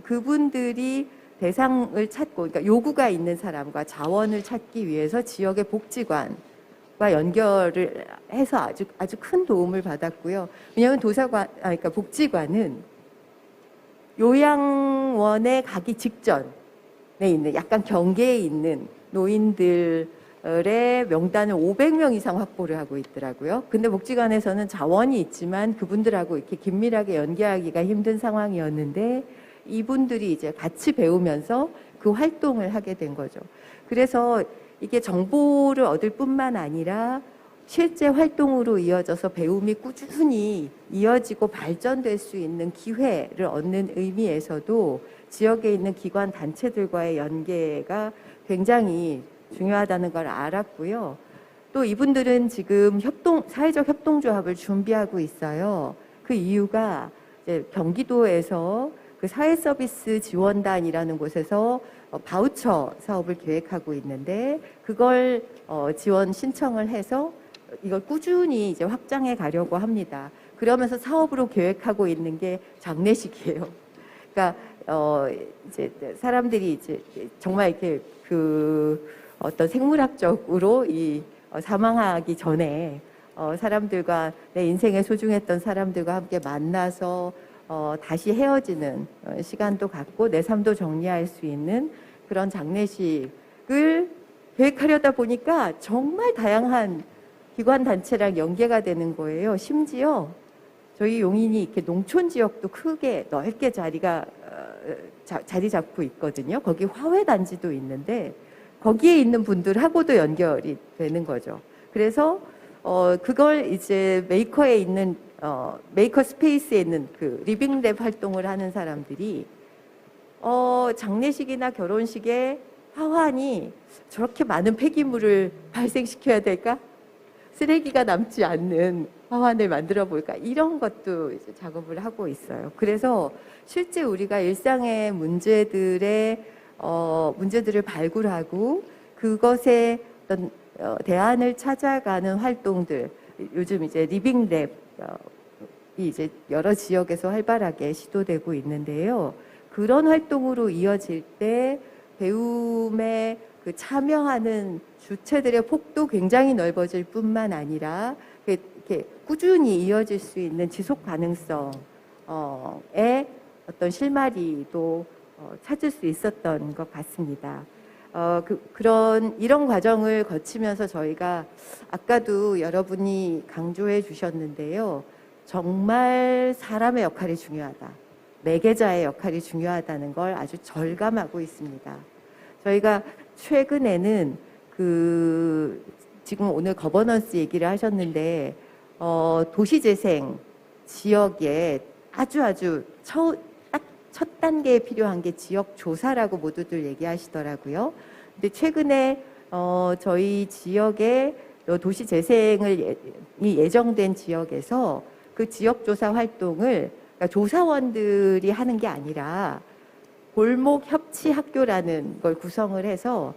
그분들이 대상을 찾고, 그러니까 요구가 있는 사람과 자원을 찾기 위해서 지역의 복지관과 연결을 해서 아주 큰 도움을 받았고요. 왜냐하면 그러니까 복지관은 요양원에 가기 직전에 있는 약간 경계에 있는 노인들의 명단을 500명 이상 확보를 하고 있더라고요. 근데 복지관에서는 자원이 있지만 그분들하고 이렇게 긴밀하게 연계하기가 힘든 상황이었는데 이분들이 이제 같이 배우면서 그 활동을 하게 된 거죠. 그래서 이게 정보를 얻을 뿐만 아니라 실제 활동으로 이어져서 배움이 꾸준히 이어지고 발전될 수 있는 기회를 얻는 의미에서도 지역에 있는 기관 단체들과의 연계가 굉장히 중요하다는 걸 알았고요. 또 이분들은 지금 사회적 협동조합을 준비하고 있어요. 그 이유가 이제 경기도에서 그 사회서비스 지원단이라는 곳에서 바우처 사업을 계획하고 있는데 그걸 지원 신청을 해서 이걸 꾸준히 이제 확장해 가려고 합니다. 그러면서 사업으로 계획하고 있는 게 장례식이에요. 그러니까 이제 사람들이 이제 정말 이렇게 그 어떤 생물학적으로 사망하기 전에 사람들과 내 인생에 소중했던 사람들과 함께 만나서 다시 헤어지는 시간도 갖고 내 삶도 정리할 수 있는 그런 장례식을 계획하려다 보니까 정말 다양한 기관 단체랑 연계가 되는 거예요. 심지어 저희 용인이 이렇게 농촌 지역도 크게 넓게 자리 잡고 있거든요. 거기 화훼 단지도 있는데 거기에 있는 분들하고도 연결이 되는 거죠. 그래서 그걸 이제 메이커 스페이스에 있는 그 리빙랩 활동을 하는 사람들이 장례식이나 결혼식에 화환이 저렇게 많은 폐기물을 발생시켜야 될까? 쓰레기가 남지 않는 화환을 만들어 볼까? 이런 것도 이제 작업을 하고 있어요. 그래서 실제 우리가 일상의 문제들을 발굴하고 그것에 어떤 대안을 찾아가는 활동들, 요즘 이제 리빙랩이 이제 여러 지역에서 활발하게 시도되고 있는데요. 그런 활동으로 이어질 때 배움에 그 참여하는 주체들의 폭도 굉장히 넓어질 뿐만 아니라 이렇게 꾸준히 이어질 수 있는 지속 가능성의 어떤 실마리도 찾을 수 있었던 것 같습니다. 이런 과정을 거치면서 저희가 아까도 여러분이 강조해 주셨는데요. 정말 사람의 역할이 중요하다. 매개자의 역할이 중요하다는 걸 아주 절감하고 있습니다. 저희가 최근에는 지금 오늘 거버넌스 얘기를 하셨는데 도시재생 지역에 아주 첫 단계에 필요한 게 지역 조사라고 모두들 얘기하시더라고요. 근데 최근에 저희 지역에 도시재생이 예정된 지역에서 그 지역 조사 활동을 그러니까 조사원들이 하는 게 아니라 골목 협치 학교라는 걸 구성을 해서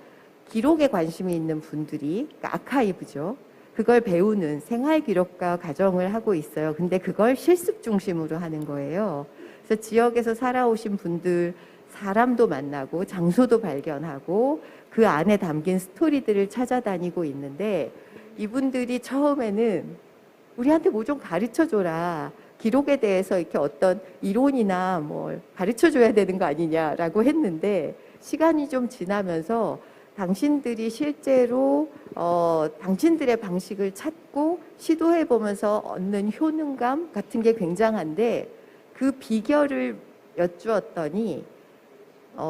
기록에 관심이 있는 분들이 그러니까 아카이브죠. 그걸 배우는 생활 기록과 과정을 하고 있어요. 근데 그걸 실습 중심으로 하는 거예요. 그래서 지역에서 살아오신 분들 사람도 만나고 장소도 발견하고 그 안에 담긴 스토리들을 찾아다니고 있는데 이분들이 처음에는 우리한테 뭐 좀 가르쳐줘라. 기록에 대해서 이렇게 어떤 이론이나 뭘 가르쳐줘야 되는 거 아니냐라고 했는데 시간이 좀 지나면서 당신들이 실제로 당신들의 방식을 찾고 시도해보면서 얻는 효능감 같은 게 굉장한데 그 비결을 여쭈었더니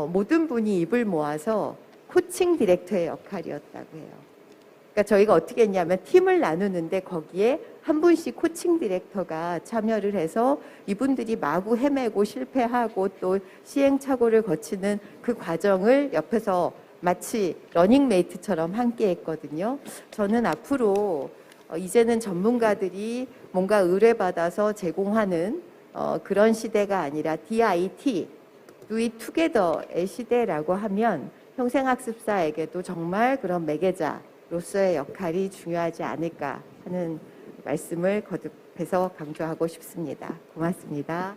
모든 분이 입을 모아서 코칭 디렉터의 역할이었다고 해요. 그러니까 저희가 어떻게 했냐면 팀을 나누는데 거기에 한 분씩 코칭 디렉터가 참여를 해서 이분들이 마구 헤매고 실패하고 또 시행착오를 거치는 그 과정을 옆에서 마치 러닝메이트처럼 함께 했거든요. 저는 앞으로 이제는 전문가들이 뭔가 의뢰받아서 제공하는 그런 시대가 아니라 DIT, Do It Together의 시대라고 하면 평생학습사에게도 정말 그런 매개자로서의 역할이 중요하지 않을까 하는 말씀을 거듭해서 강조하고 싶습니다. 고맙습니다.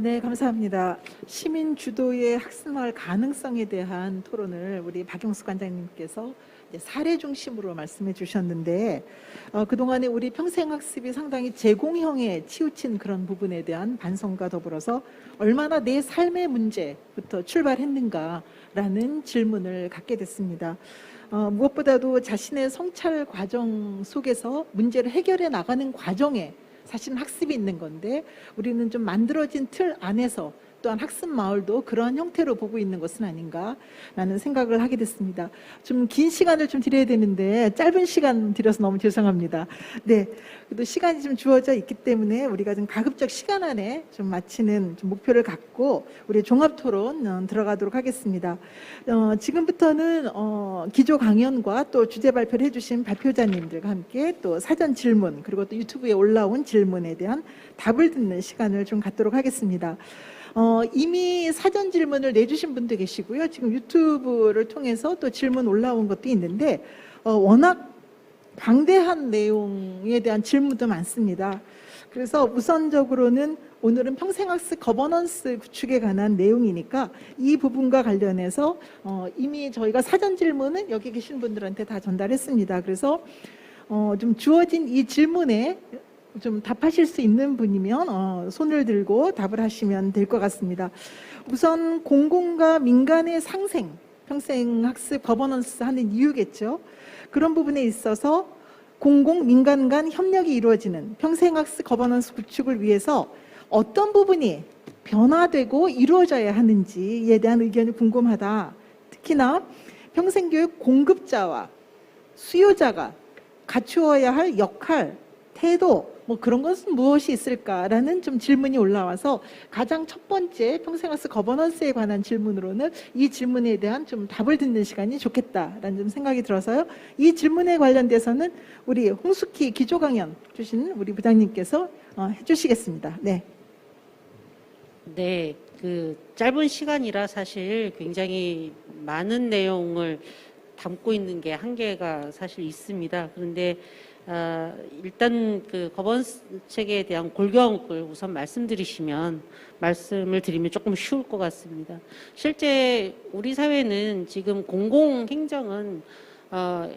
네, 감사합니다. 시민 주도의 학습마을 가능성에 대한 토론을 우리 박용수 관장님께서 이제 사례 중심으로 말씀해 주셨는데 그동안에 우리 평생학습이 상당히 제공형에 치우친 그런 부분에 대한 반성과 더불어서 얼마나 내 삶의 문제부터 출발했는가라는 질문을 갖게 됐습니다. 무엇보다도 자신의 성찰 과정 속에서 문제를 해결해 나가는 과정에 사실은 학습이 있는 건데 우리는 좀 만들어진 틀 안에서 또한 학습 마을도 그러한 형태로 보고 있는 것은 아닌가라는 생각을 하게 됐습니다. 좀 긴 시간을 좀 드려야 되는데 짧은 시간 드려서 너무 죄송합니다. 네, 그래도 시간이 좀 주어져 있기 때문에 우리가 좀 가급적 시간 안에 좀 마치는 좀 목표를 갖고 우리 종합 토론 들어가도록 하겠습니다. 지금부터는 기조 강연과 또 주제 발표를 해주신 발표자님들과 함께 또 사전 질문 그리고 또 유튜브에 올라온 질문에 대한 답을 듣는 시간을 좀 갖도록 하겠습니다. 이미 사전 질문을 내주신 분도 계시고요. 지금 유튜브를 통해서 또 질문 올라온 것도 있는데 워낙 방대한 내용에 대한 질문도 많습니다. 그래서 우선적으로는 오늘은 평생학습 거버넌스 구축에 관한 내용이니까 이 부분과 관련해서 이미 저희가 사전 질문은 여기 계신 분들한테 다 전달했습니다. 그래서 좀 주어진 이 질문에 좀 답하실 수 있는 분이면 손을 들고 답을 하시면 될 것 같습니다. 우선 공공과 민간의 상생, 평생학습 거버넌스 하는 이유겠죠. 그런 부분에 있어서 공공, 민간 간 협력이 이루어지는 평생학습 거버넌스 구축을 위해서 어떤 부분이 변화되고 이루어져야 하는지에 대한 의견이 궁금하다. 특히나 평생교육 공급자와 수요자가 갖추어야 할 역할, 태도, 뭐 그런 것은 무엇이 있을까라는 좀 질문이 올라와서 가장 첫 번째 평생학습 거버넌스에 관한 질문으로는 이 질문에 대한 좀 답을 듣는 시간이 좋겠다라는 좀 생각이 들어서요. 이 질문에 관련돼서는 우리 홍숙희 기조 강연 주신 우리 부장님께서 해주시겠습니다. 네. 네, 그 짧은 시간이라 사실 굉장히 많은 내용을 담고 있는 게 한계가 사실 있습니다. 그런데 일단 그 거버넌스 체계에 대한 골격을 우선 말씀을 드리면 조금 쉬울 것 같습니다. 실제 우리 사회는 지금 공공행정은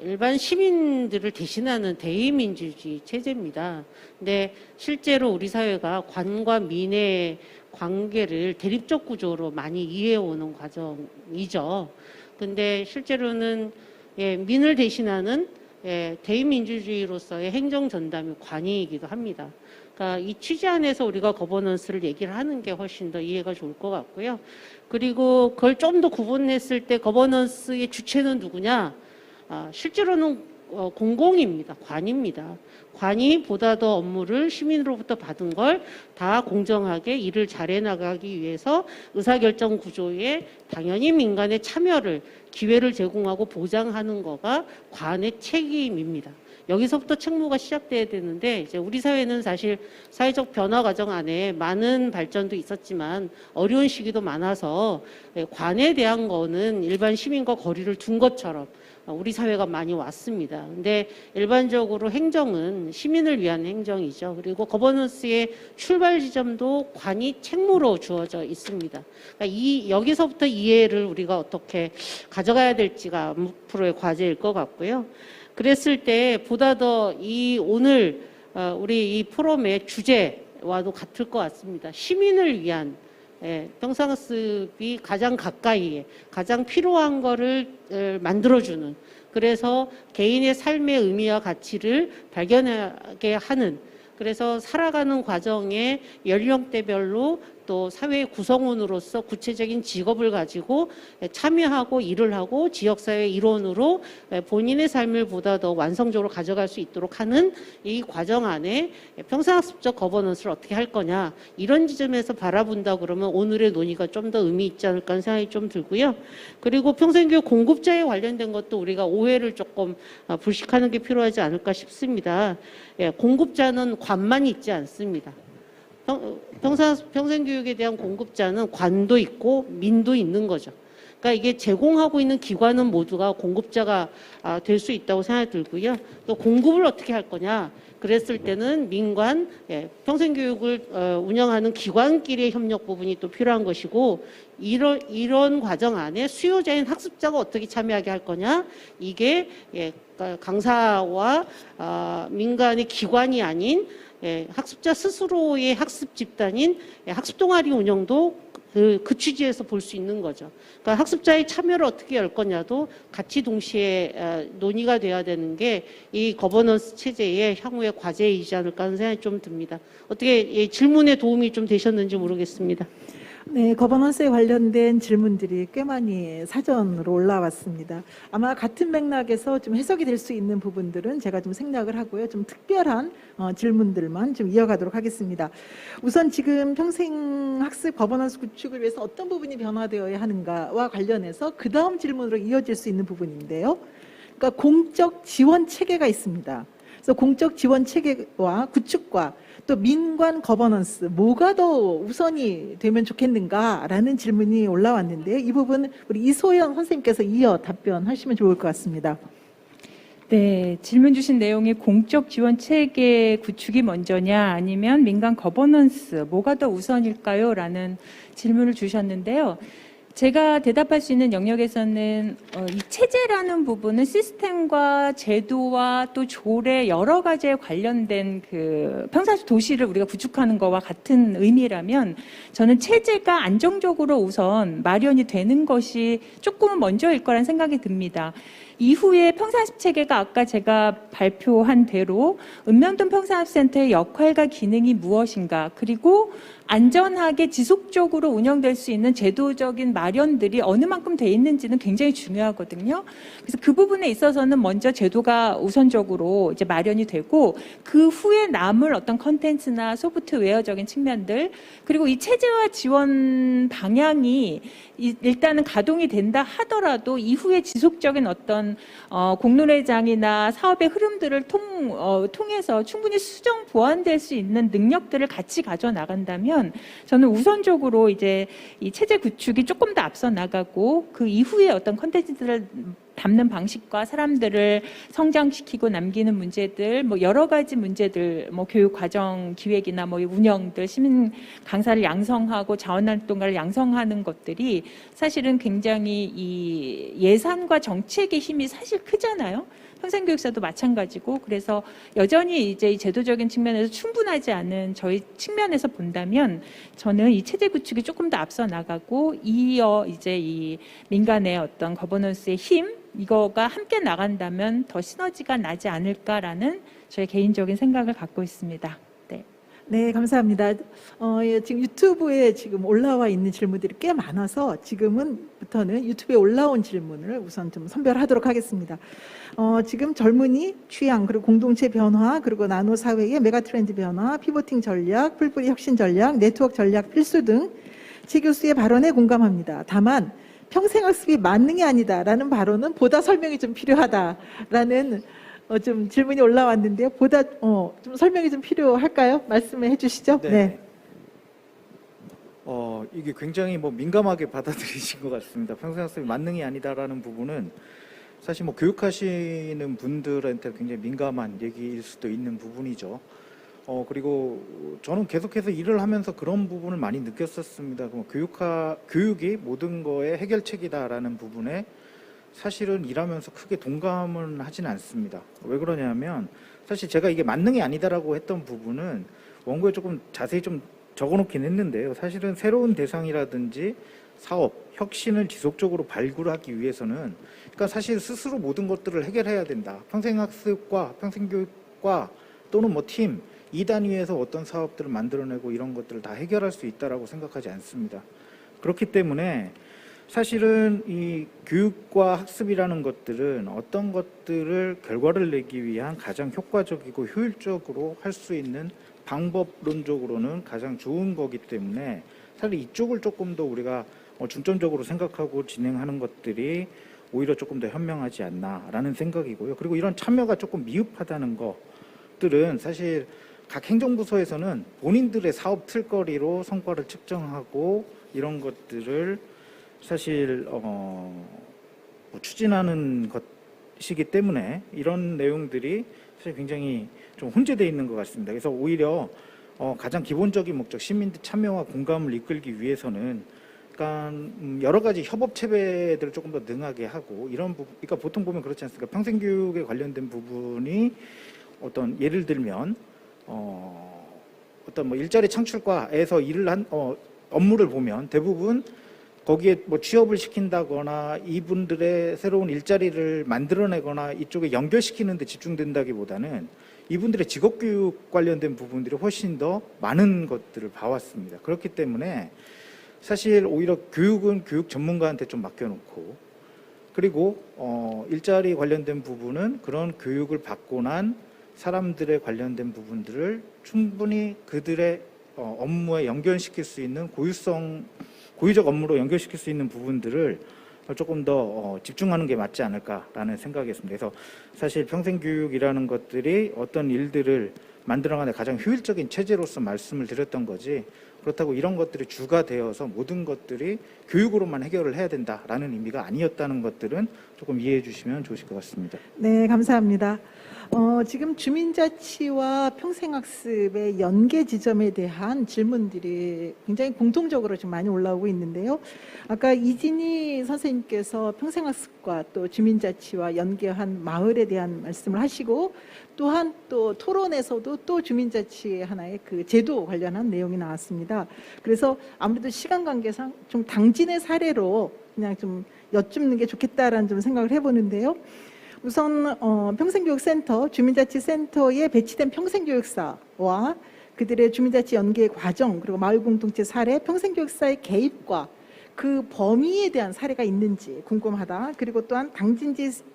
일반 시민들을 대신하는 대의민주주의 체제입니다. 근데 실제로 우리 사회가 관과 민의 관계를 대립적 구조로 많이 이해해오는 과정이죠. 근데 실제로는 민을 대신하는 대의민주주의로서의 행정 전담이 관이이기도 합니다. 그러니까 이 취지 안에서 우리가 거버넌스를 얘기를 하는 게 훨씬 더 이해가 좋을 것 같고요. 그리고 그걸 좀 더 구분했을 때 거버넌스의 주체는 누구냐? 실제로는 공공입니다. 관입니다. 관이 보다 더 업무를 시민으로부터 받은 걸 다 공정하게 일을 잘해 나가기 위해서 의사결정 구조에 당연히 민간의 참여를 기회를 제공하고 보장하는 거가 관의 책임입니다. 여기서부터 책무가 시작돼야 되는데 이제 우리 사회는 사실 사회적 변화 과정 안에 많은 발전도 있었지만 어려운 시기도 많아서 관에 대한 거는 일반 시민과 거리를 둔 것처럼 우리 사회가 많이 왔습니다. 근데 일반적으로 행정은 시민을 위한 행정이죠. 그리고 거버넌스의 출발 지점도 관이 책무로 주어져 있습니다. 그러니까 여기서부터 이해를 우리가 어떻게 가져가야 될지가 앞으로의 과제일 것 같고요. 그랬을 때 보다 더 오늘 우리 이 포럼의 주제와도 같을 것 같습니다. 시민을 위한 평생학습이 가장 가까이에 가장 필요한 거를 만들어주는, 그래서 개인의 삶의 의미와 가치를 발견하게 하는, 그래서 살아가는 과정에 연령대별로 또 사회의 구성원으로서 구체적인 직업을 가지고 참여하고 일을 하고 지역사회 일원으로 본인의 삶을 보다 더 완성적으로 가져갈 수 있도록 하는 이 과정 안에 평생학습적 거버넌스를 어떻게 할 거냐, 이런 지점에서 바라본다 그러면 오늘의 논의가 좀 더 의미 있지 않을까 하는 생각이 좀 들고요. 그리고 평생교육 공급자에 관련된 것도 우리가 오해를 조금 불식하는 게 필요하지 않을까 싶습니다. 공급자는 관만 있지 않습니다. 평생교육에 대한 공급자는 관도 있고 민도 있는 거죠. 그러니까 이게 제공하고 있는 기관은 모두가 공급자가 될 수 있다고 생각이 들고요. 또 공급을 어떻게 할 거냐, 그랬을 때는 민관, 평생교육을 운영하는 기관끼리의 협력 부분이 또 필요한 것이고, 이런 과정 안에 수요자인 학습자가 어떻게 참여하게 할 거냐, 이게 강사와 민간의 기관이 아닌 학습자 스스로의 학습 집단인 학습 동아리 운영도 그 취지에서 볼 수 있는 거죠. 그러니까 학습자의 참여를 어떻게 할 거냐도 같이 동시에 논의가 돼야 되는 게 이 거버넌스 체제의 향후의 과제이지 않을까 하는 생각이 좀 듭니다. 어떻게 질문에 도움이 좀 되셨는지 모르겠습니다. 네, 거버넌스에 관련된 질문들이 꽤 많이 사전으로 올라왔습니다. 아마 같은 맥락에서 좀 해석이 될 수 있는 부분들은 제가 좀 생략을 하고요. 좀 특별한 질문들만 좀 이어가도록 하겠습니다. 우선 지금 평생학습 거버넌스 구축을 위해서 어떤 부분이 변화되어야 하는가와 관련해서 그 다음 질문으로 이어질 수 있는 부분인데요. 그러니까 공적 지원 체계가 있습니다. 그래서 공적 지원 체계와 구축과 또 민관 거버넌스 뭐가 더 우선이 되면 좋겠는가라는 질문이 올라왔는데요. 이 부분 우리 이소연 선생님께서 이어 답변하시면 좋을 것 같습니다. 네, 질문 주신 내용이 공적 지원 체계 구축이 먼저냐 아니면 민간 거버넌스 뭐가 더 우선일까요? 라는 질문을 주셨는데요. 제가 대답할 수 있는 영역에서는 이 체제라는 부분은 시스템과 제도와 또 조례 여러 가지에 관련된 그 평상시 도시를 우리가 구축하는 거와 같은 의미라면 저는 체제가 안정적으로 우선 마련이 되는 것이 조금은 먼저일 거란 생각이 듭니다. 이후에 평생학습 체계가 아까 제가 발표한 대로 읍면동 평생학습센터의 역할과 기능이 무엇인가, 그리고 안전하게 지속적으로 운영될 수 있는 제도적인 마련들이 어느 만큼 돼 있는지는 굉장히 중요하거든요. 그래서 그 부분에 있어서는 먼저 제도가 우선적으로 이제 마련이 되고 그 후에 남을 어떤 컨텐츠나 소프트웨어적인 측면들, 그리고 이 체제와 지원 방향이 일단은 가동이 된다 하더라도 이후에 지속적인 어떤 공론회장이나 사업의 흐름들을 통해서 충분히 수정 보완될 수 있는 능력들을 같이 가져 나간다면 저는 우선적으로 이제 이 체제 구축이 조금 더 앞서 나가고 그 이후에 어떤 컨텐츠들을 담는 방식과 사람들을 성장시키고 남기는 문제들, 뭐 여러 가지 문제들, 뭐 교육 과정 기획이나 뭐 운영들, 시민 강사를 양성하고 자원활동가를 양성하는 것들이 사실은 굉장히 이 예산과 정책의 힘이 사실 크잖아요. 평생교육사도 마찬가지고, 그래서 여전히 이제 이 제도적인 측면에서 충분하지 않은 저희 측면에서 본다면 저는 이 체제 구축이 조금 더 앞서 나가고 이어 이제 이 민간의 어떤 거버넌스의 힘, 이거가 함께 나간다면 더 시너지가 나지 않을까라는 저의 개인적인 생각을 갖고 있습니다. 네. 네, 감사합니다. 예, 지금 유튜브에 지금 올라와 있는 질문들이 꽤 많아서 지금부터는 유튜브에 올라온 질문을 우선 좀 선별하도록 하겠습니다. 지금 젊은이 취향, 그리고 공동체 변화, 그리고 나노 사회의 메가 트렌드 변화, 피보팅 전략, 풀뿌리 혁신 전략, 네트워크 전략 필수 등 최 교수의 발언에 공감합니다. 다만 평생학습이 만능이 아니다라는 발언은 보다 설명이 좀 필요하다라는 좀 질문이 올라왔는데요. 보다 좀 설명이 좀 필요할까요? 말씀해 주시죠. 네. 이게 굉장히 뭐 민감하게 받아들이신 것 같습니다. 평생학습이 만능이 아니다라는 부분은 사실 뭐 교육하시는 분들한테 굉장히 민감한 얘기일 수도 있는 부분이죠. 그리고 저는 계속해서 일을 하면서 그런 부분을 많이 느꼈었습니다. 교육이 모든 거의 해결책이다라는 부분에 사실은 일하면서 크게 동감은 하진 않습니다. 왜 그러냐면 사실 제가 이게 만능이 아니다라고 했던 부분은 원고에 조금 자세히 좀 적어놓긴 했는데요. 사실은 새로운 대상이라든지 사업, 혁신을 지속적으로 발굴하기 위해서는 그러니까 사실 스스로 모든 것들을 해결해야 된다. 평생학습과 평생교육과 또는 뭐 팀, 이 단위에서 어떤 사업들을 만들어내고 이런 것들을 다 해결할 수 있다라고 생각하지 않습니다. 그렇기 때문에 사실은 이 교육과 학습이라는 것들은 어떤 것들을 결과를 내기 위한 가장 효과적이고 효율적으로 할 수 있는 방법론적으로는 가장 좋은 거기 때문에 사실 이쪽을 조금 더 우리가 중점적으로 생각하고 진행하는 것들이 오히려 조금 더 현명하지 않나라는 생각이고요. 그리고 이런 참여가 조금 미흡하다는 것들은 사실 각 행정부서에서는 본인들의 사업 틀거리로 성과를 측정하고 이런 것들을 사실 추진하는 것이기 때문에 이런 내용들이 사실 굉장히 좀 혼재되어 있는 것 같습니다. 그래서 오히려 가장 기본적인 목적, 시민들 참여와 공감을 이끌기 위해서는 그러니까 여러 가지 협업 체계들을 조금 더 능하게 하고 이런 부분, 그러니까 보통 보면 그렇지 않습니까? 평생교육에 관련된 부분이 어떤 예를 들면 어떤 뭐 일자리 창출과에서 일을 한 업무를 보면 대부분 거기에 뭐 취업을 시킨다거나 이분들의 새로운 일자리를 만들어내거나 이쪽에 연결시키는 데 집중된다기보다는 이분들의 직업교육 관련된 부분들이 훨씬 더 많은 것들을 봐왔습니다. 그렇기 때문에 사실 오히려 교육은 교육 전문가한테 좀 맡겨놓고, 그리고 일자리 관련된 부분은 그런 교육을 받고 난 사람들의 관련된 부분들을 충분히 그들의 업무에 연결시킬 수 있는 고유적 업무로 연결시킬 수 있는 부분들을 조금 더 집중하는 게 맞지 않을까라는 생각이었습니다. 그래서 사실 평생교육이라는 것들이 어떤 일들을 만들어가는 가장 효율적인 체제로서 말씀을 드렸던 거지, 그렇다고 이런 것들이 주가 되어서 모든 것들이 교육으로만 해결을 해야 된다라는 의미가 아니었다는 것들은 조금 이해해 주시면 좋으실 것 같습니다. 네, 감사합니다. 지금 주민자치와 평생학습의 연계 지점에 대한 질문들이 굉장히 공통적으로 지금 많이 올라오고 있는데요. 아까 이진희 선생님께서 평생학습과 또 주민자치와 연계한 마을에 대한 말씀을 하시고, 또한 또 토론에서도 또 주민자치의 하나의 그 제도 관련한 내용이 나왔습니다. 그래서 아무래도 시간 관계상 좀 당진의 사례로 그냥 좀 여쭙는 게 좋겠다라는 좀 생각을 해보는데요. 우선 평생교육센터, 주민자치센터에 배치된 평생교육사와 그들의 주민자치 연계 과정, 그리고 마을공동체 사례, 평생교육사의 개입과 그 범위에 대한 사례가 있는지 궁금하다. 그리고 또한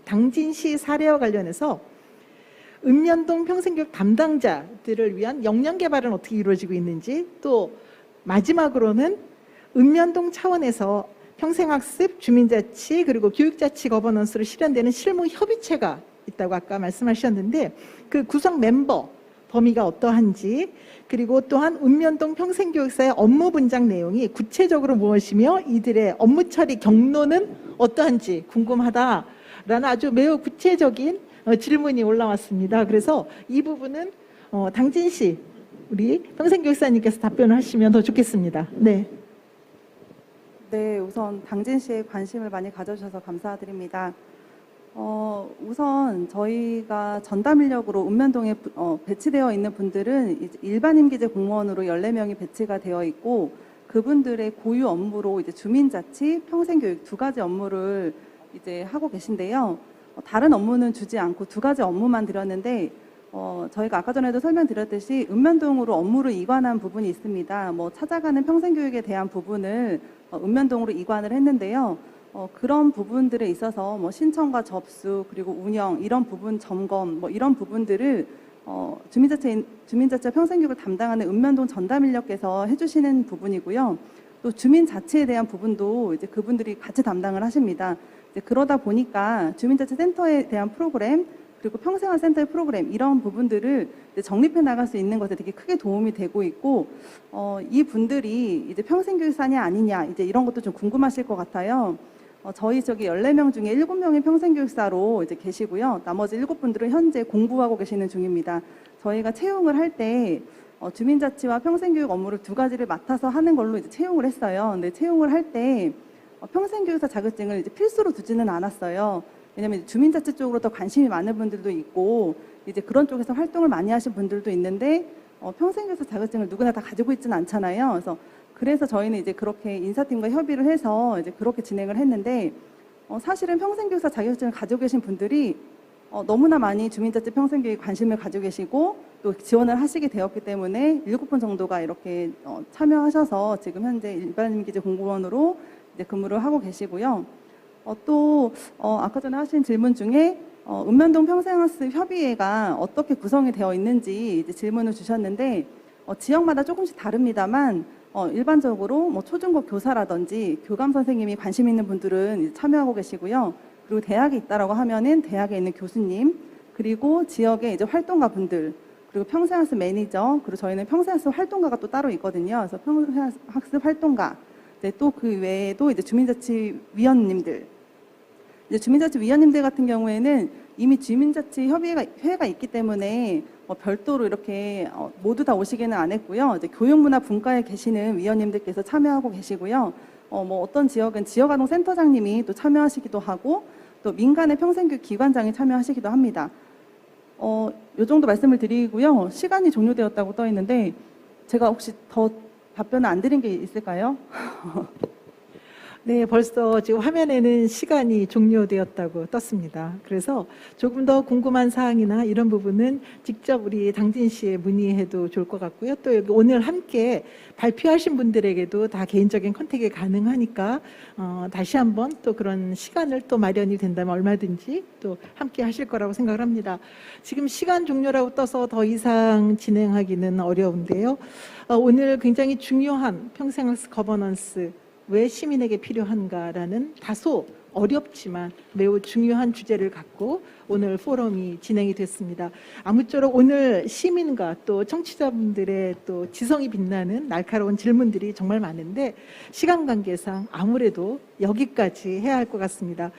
당진시 사례와 관련해서 읍면동 평생교육 담당자들을 위한 역량 개발은 어떻게 이루어지고 있는지, 또 마지막으로는 읍면동 차원에서 평생학습, 주민자치, 그리고 교육자치 거버넌스로 실현되는 실무 협의체가 있다고 아까 말씀하셨는데, 그 구성 멤버 범위가 어떠한지, 그리고 또한 읍면동 평생교육사의 업무 분장 내용이 구체적으로 무엇이며 이들의 업무 처리 경로는 어떠한지 궁금하다라는 아주 매우 구체적인 질문이 올라왔습니다. 그래서 이 부분은 당진시 우리 평생교육사님께서 답변을 하시면 더 좋겠습니다. 네. 네, 우선 당진시에 관심을 많이 가져주셔서 감사드립니다. 우선 저희가 전담 인력으로 읍면동에 배치되어 있는 분들은 이제 일반 임기제 공무원으로 14명이 배치가 되어 있고, 그분들의 고유 업무로 이제 주민자치, 평생교육 두 가지 업무를 이제 하고 계신데요. 다른 업무는 주지 않고 두 가지 업무만 드렸는데, 저희가 아까 전에도 설명드렸듯이 읍면동으로 업무를 이관한 부분이 있습니다. 뭐 찾아가는 평생교육에 대한 부분을 읍면동으로 이관을 했는데요. 그런 부분들에 있어서 뭐 신청과 접수, 그리고 운영, 이런 부분 점검, 뭐 이런 부분들을 주민자치와 평생교육을 담당하는 읍면동 전담 인력께서 해주시는 부분이고요. 또 주민자치에 대한 부분도 이제 그분들이 같이 담당을 하십니다. 이제 그러다 보니까 주민자치센터에 대한 프로그램, 그리고 평생활센터의 프로그램, 이런 부분들을 이제 정립해 나갈 수 있는 것에 되게 크게 도움이 되고 있고, 이 분들이 이제 평생교육사냐 아니냐, 이제 이런 것도 좀 궁금하실 것 같아요. 저희 14명 중에 7명이 평생교육사로 이제 계시고요. 나머지 7분들은 현재 공부하고 계시는 중입니다. 저희가 채용을 할 때 주민자치와 평생교육 업무를 두 가지를 맡아서 하는 걸로 이제 채용을 했어요. 근데 채용을 할 때 평생교육사 자격증을 이제 필수로 두지는 않았어요. 왜냐하면 주민자치 쪽으로 더 관심이 많은 분들도 있고, 이제 그런 쪽에서 활동을 많이 하신 분들도 있는데, 평생교육사 자격증을 누구나 다 가지고 있지는 않잖아요. 그래서 저희는 이제 그렇게 인사팀과 협의를 해서 이제 그렇게 진행을 했는데, 사실은 평생교육사 자격증을 가지고 계신 분들이 너무나 많이 주민자치 평생교육에 관심을 가지고 계시고 또 지원을 하시게 되었기 때문에 7분 정도가 이렇게 참여하셔서 지금 현재 일반임기제 공무원으로 이제 근무를 하고 계시고요. 또 아까 전에 하신 질문 중에 읍면동 평생학습 협의회가 어떻게 구성이 되어 있는지 이제 질문을 주셨는데, 지역마다 조금씩 다릅니다만 일반적으로 뭐 초중고 교사라든지 교감 선생님이 관심 있는 분들은 이제 참여하고 계시고요. 그리고 대학에 있다라고 하면은 대학에 있는 교수님, 그리고 지역의 이제 활동가 분들, 그리고 평생학습 매니저, 그리고 저희는 평생학습 활동가가 또 따로 있거든요. 그래서 평생학습 활동가, 또 그 외에도 이제 주민자치 위원님들, 이제 주민자치 위원님들 같은 경우에는 이미 주민자치 협의회가 있기 때문에 별도로 이렇게 모두 다 오시기는 안 했고요. 이제 교육문화 분과에 계시는 위원님들께서 참여하고 계시고요. 뭐 어떤 지역은 지역아동 센터장님이 또 참여하시기도 하고, 또 민간의 평생교육 기관장이 참여하시기도 합니다. 요 정도 말씀을 드리고요. 시간이 종료되었다고 떠 있는데 제가 혹시 더 답변을 안 드린 게 있을까요? 네, 벌써 지금 화면에는 시간이 종료되었다고 떴습니다. 그래서 조금 더 궁금한 사항이나 이런 부분은 직접 우리 당진 씨에 문의해도 좋을 것 같고요. 또 여기 오늘 함께 발표하신 분들에게도 다 개인적인 컨택이 가능하니까 다시 한번 또 그런 시간을 또 마련이 된다면 얼마든지 또 함께 하실 거라고 생각을 합니다. 지금 시간 종료라고 떠서 더 이상 진행하기는 어려운데요. 오늘 굉장히 중요한 평생학습 거버넌스 왜 시민에게 필요한가라는 다소 어렵지만 매우 중요한 주제를 갖고 오늘 포럼이 진행이 됐습니다. 아무쪼록 오늘 시민과 또 청취자분들의 또 지성이 빛나는 날카로운 질문들이 정말 많은데 시간 관계상 아무래도 여기까지 해야 할 것 같습니다.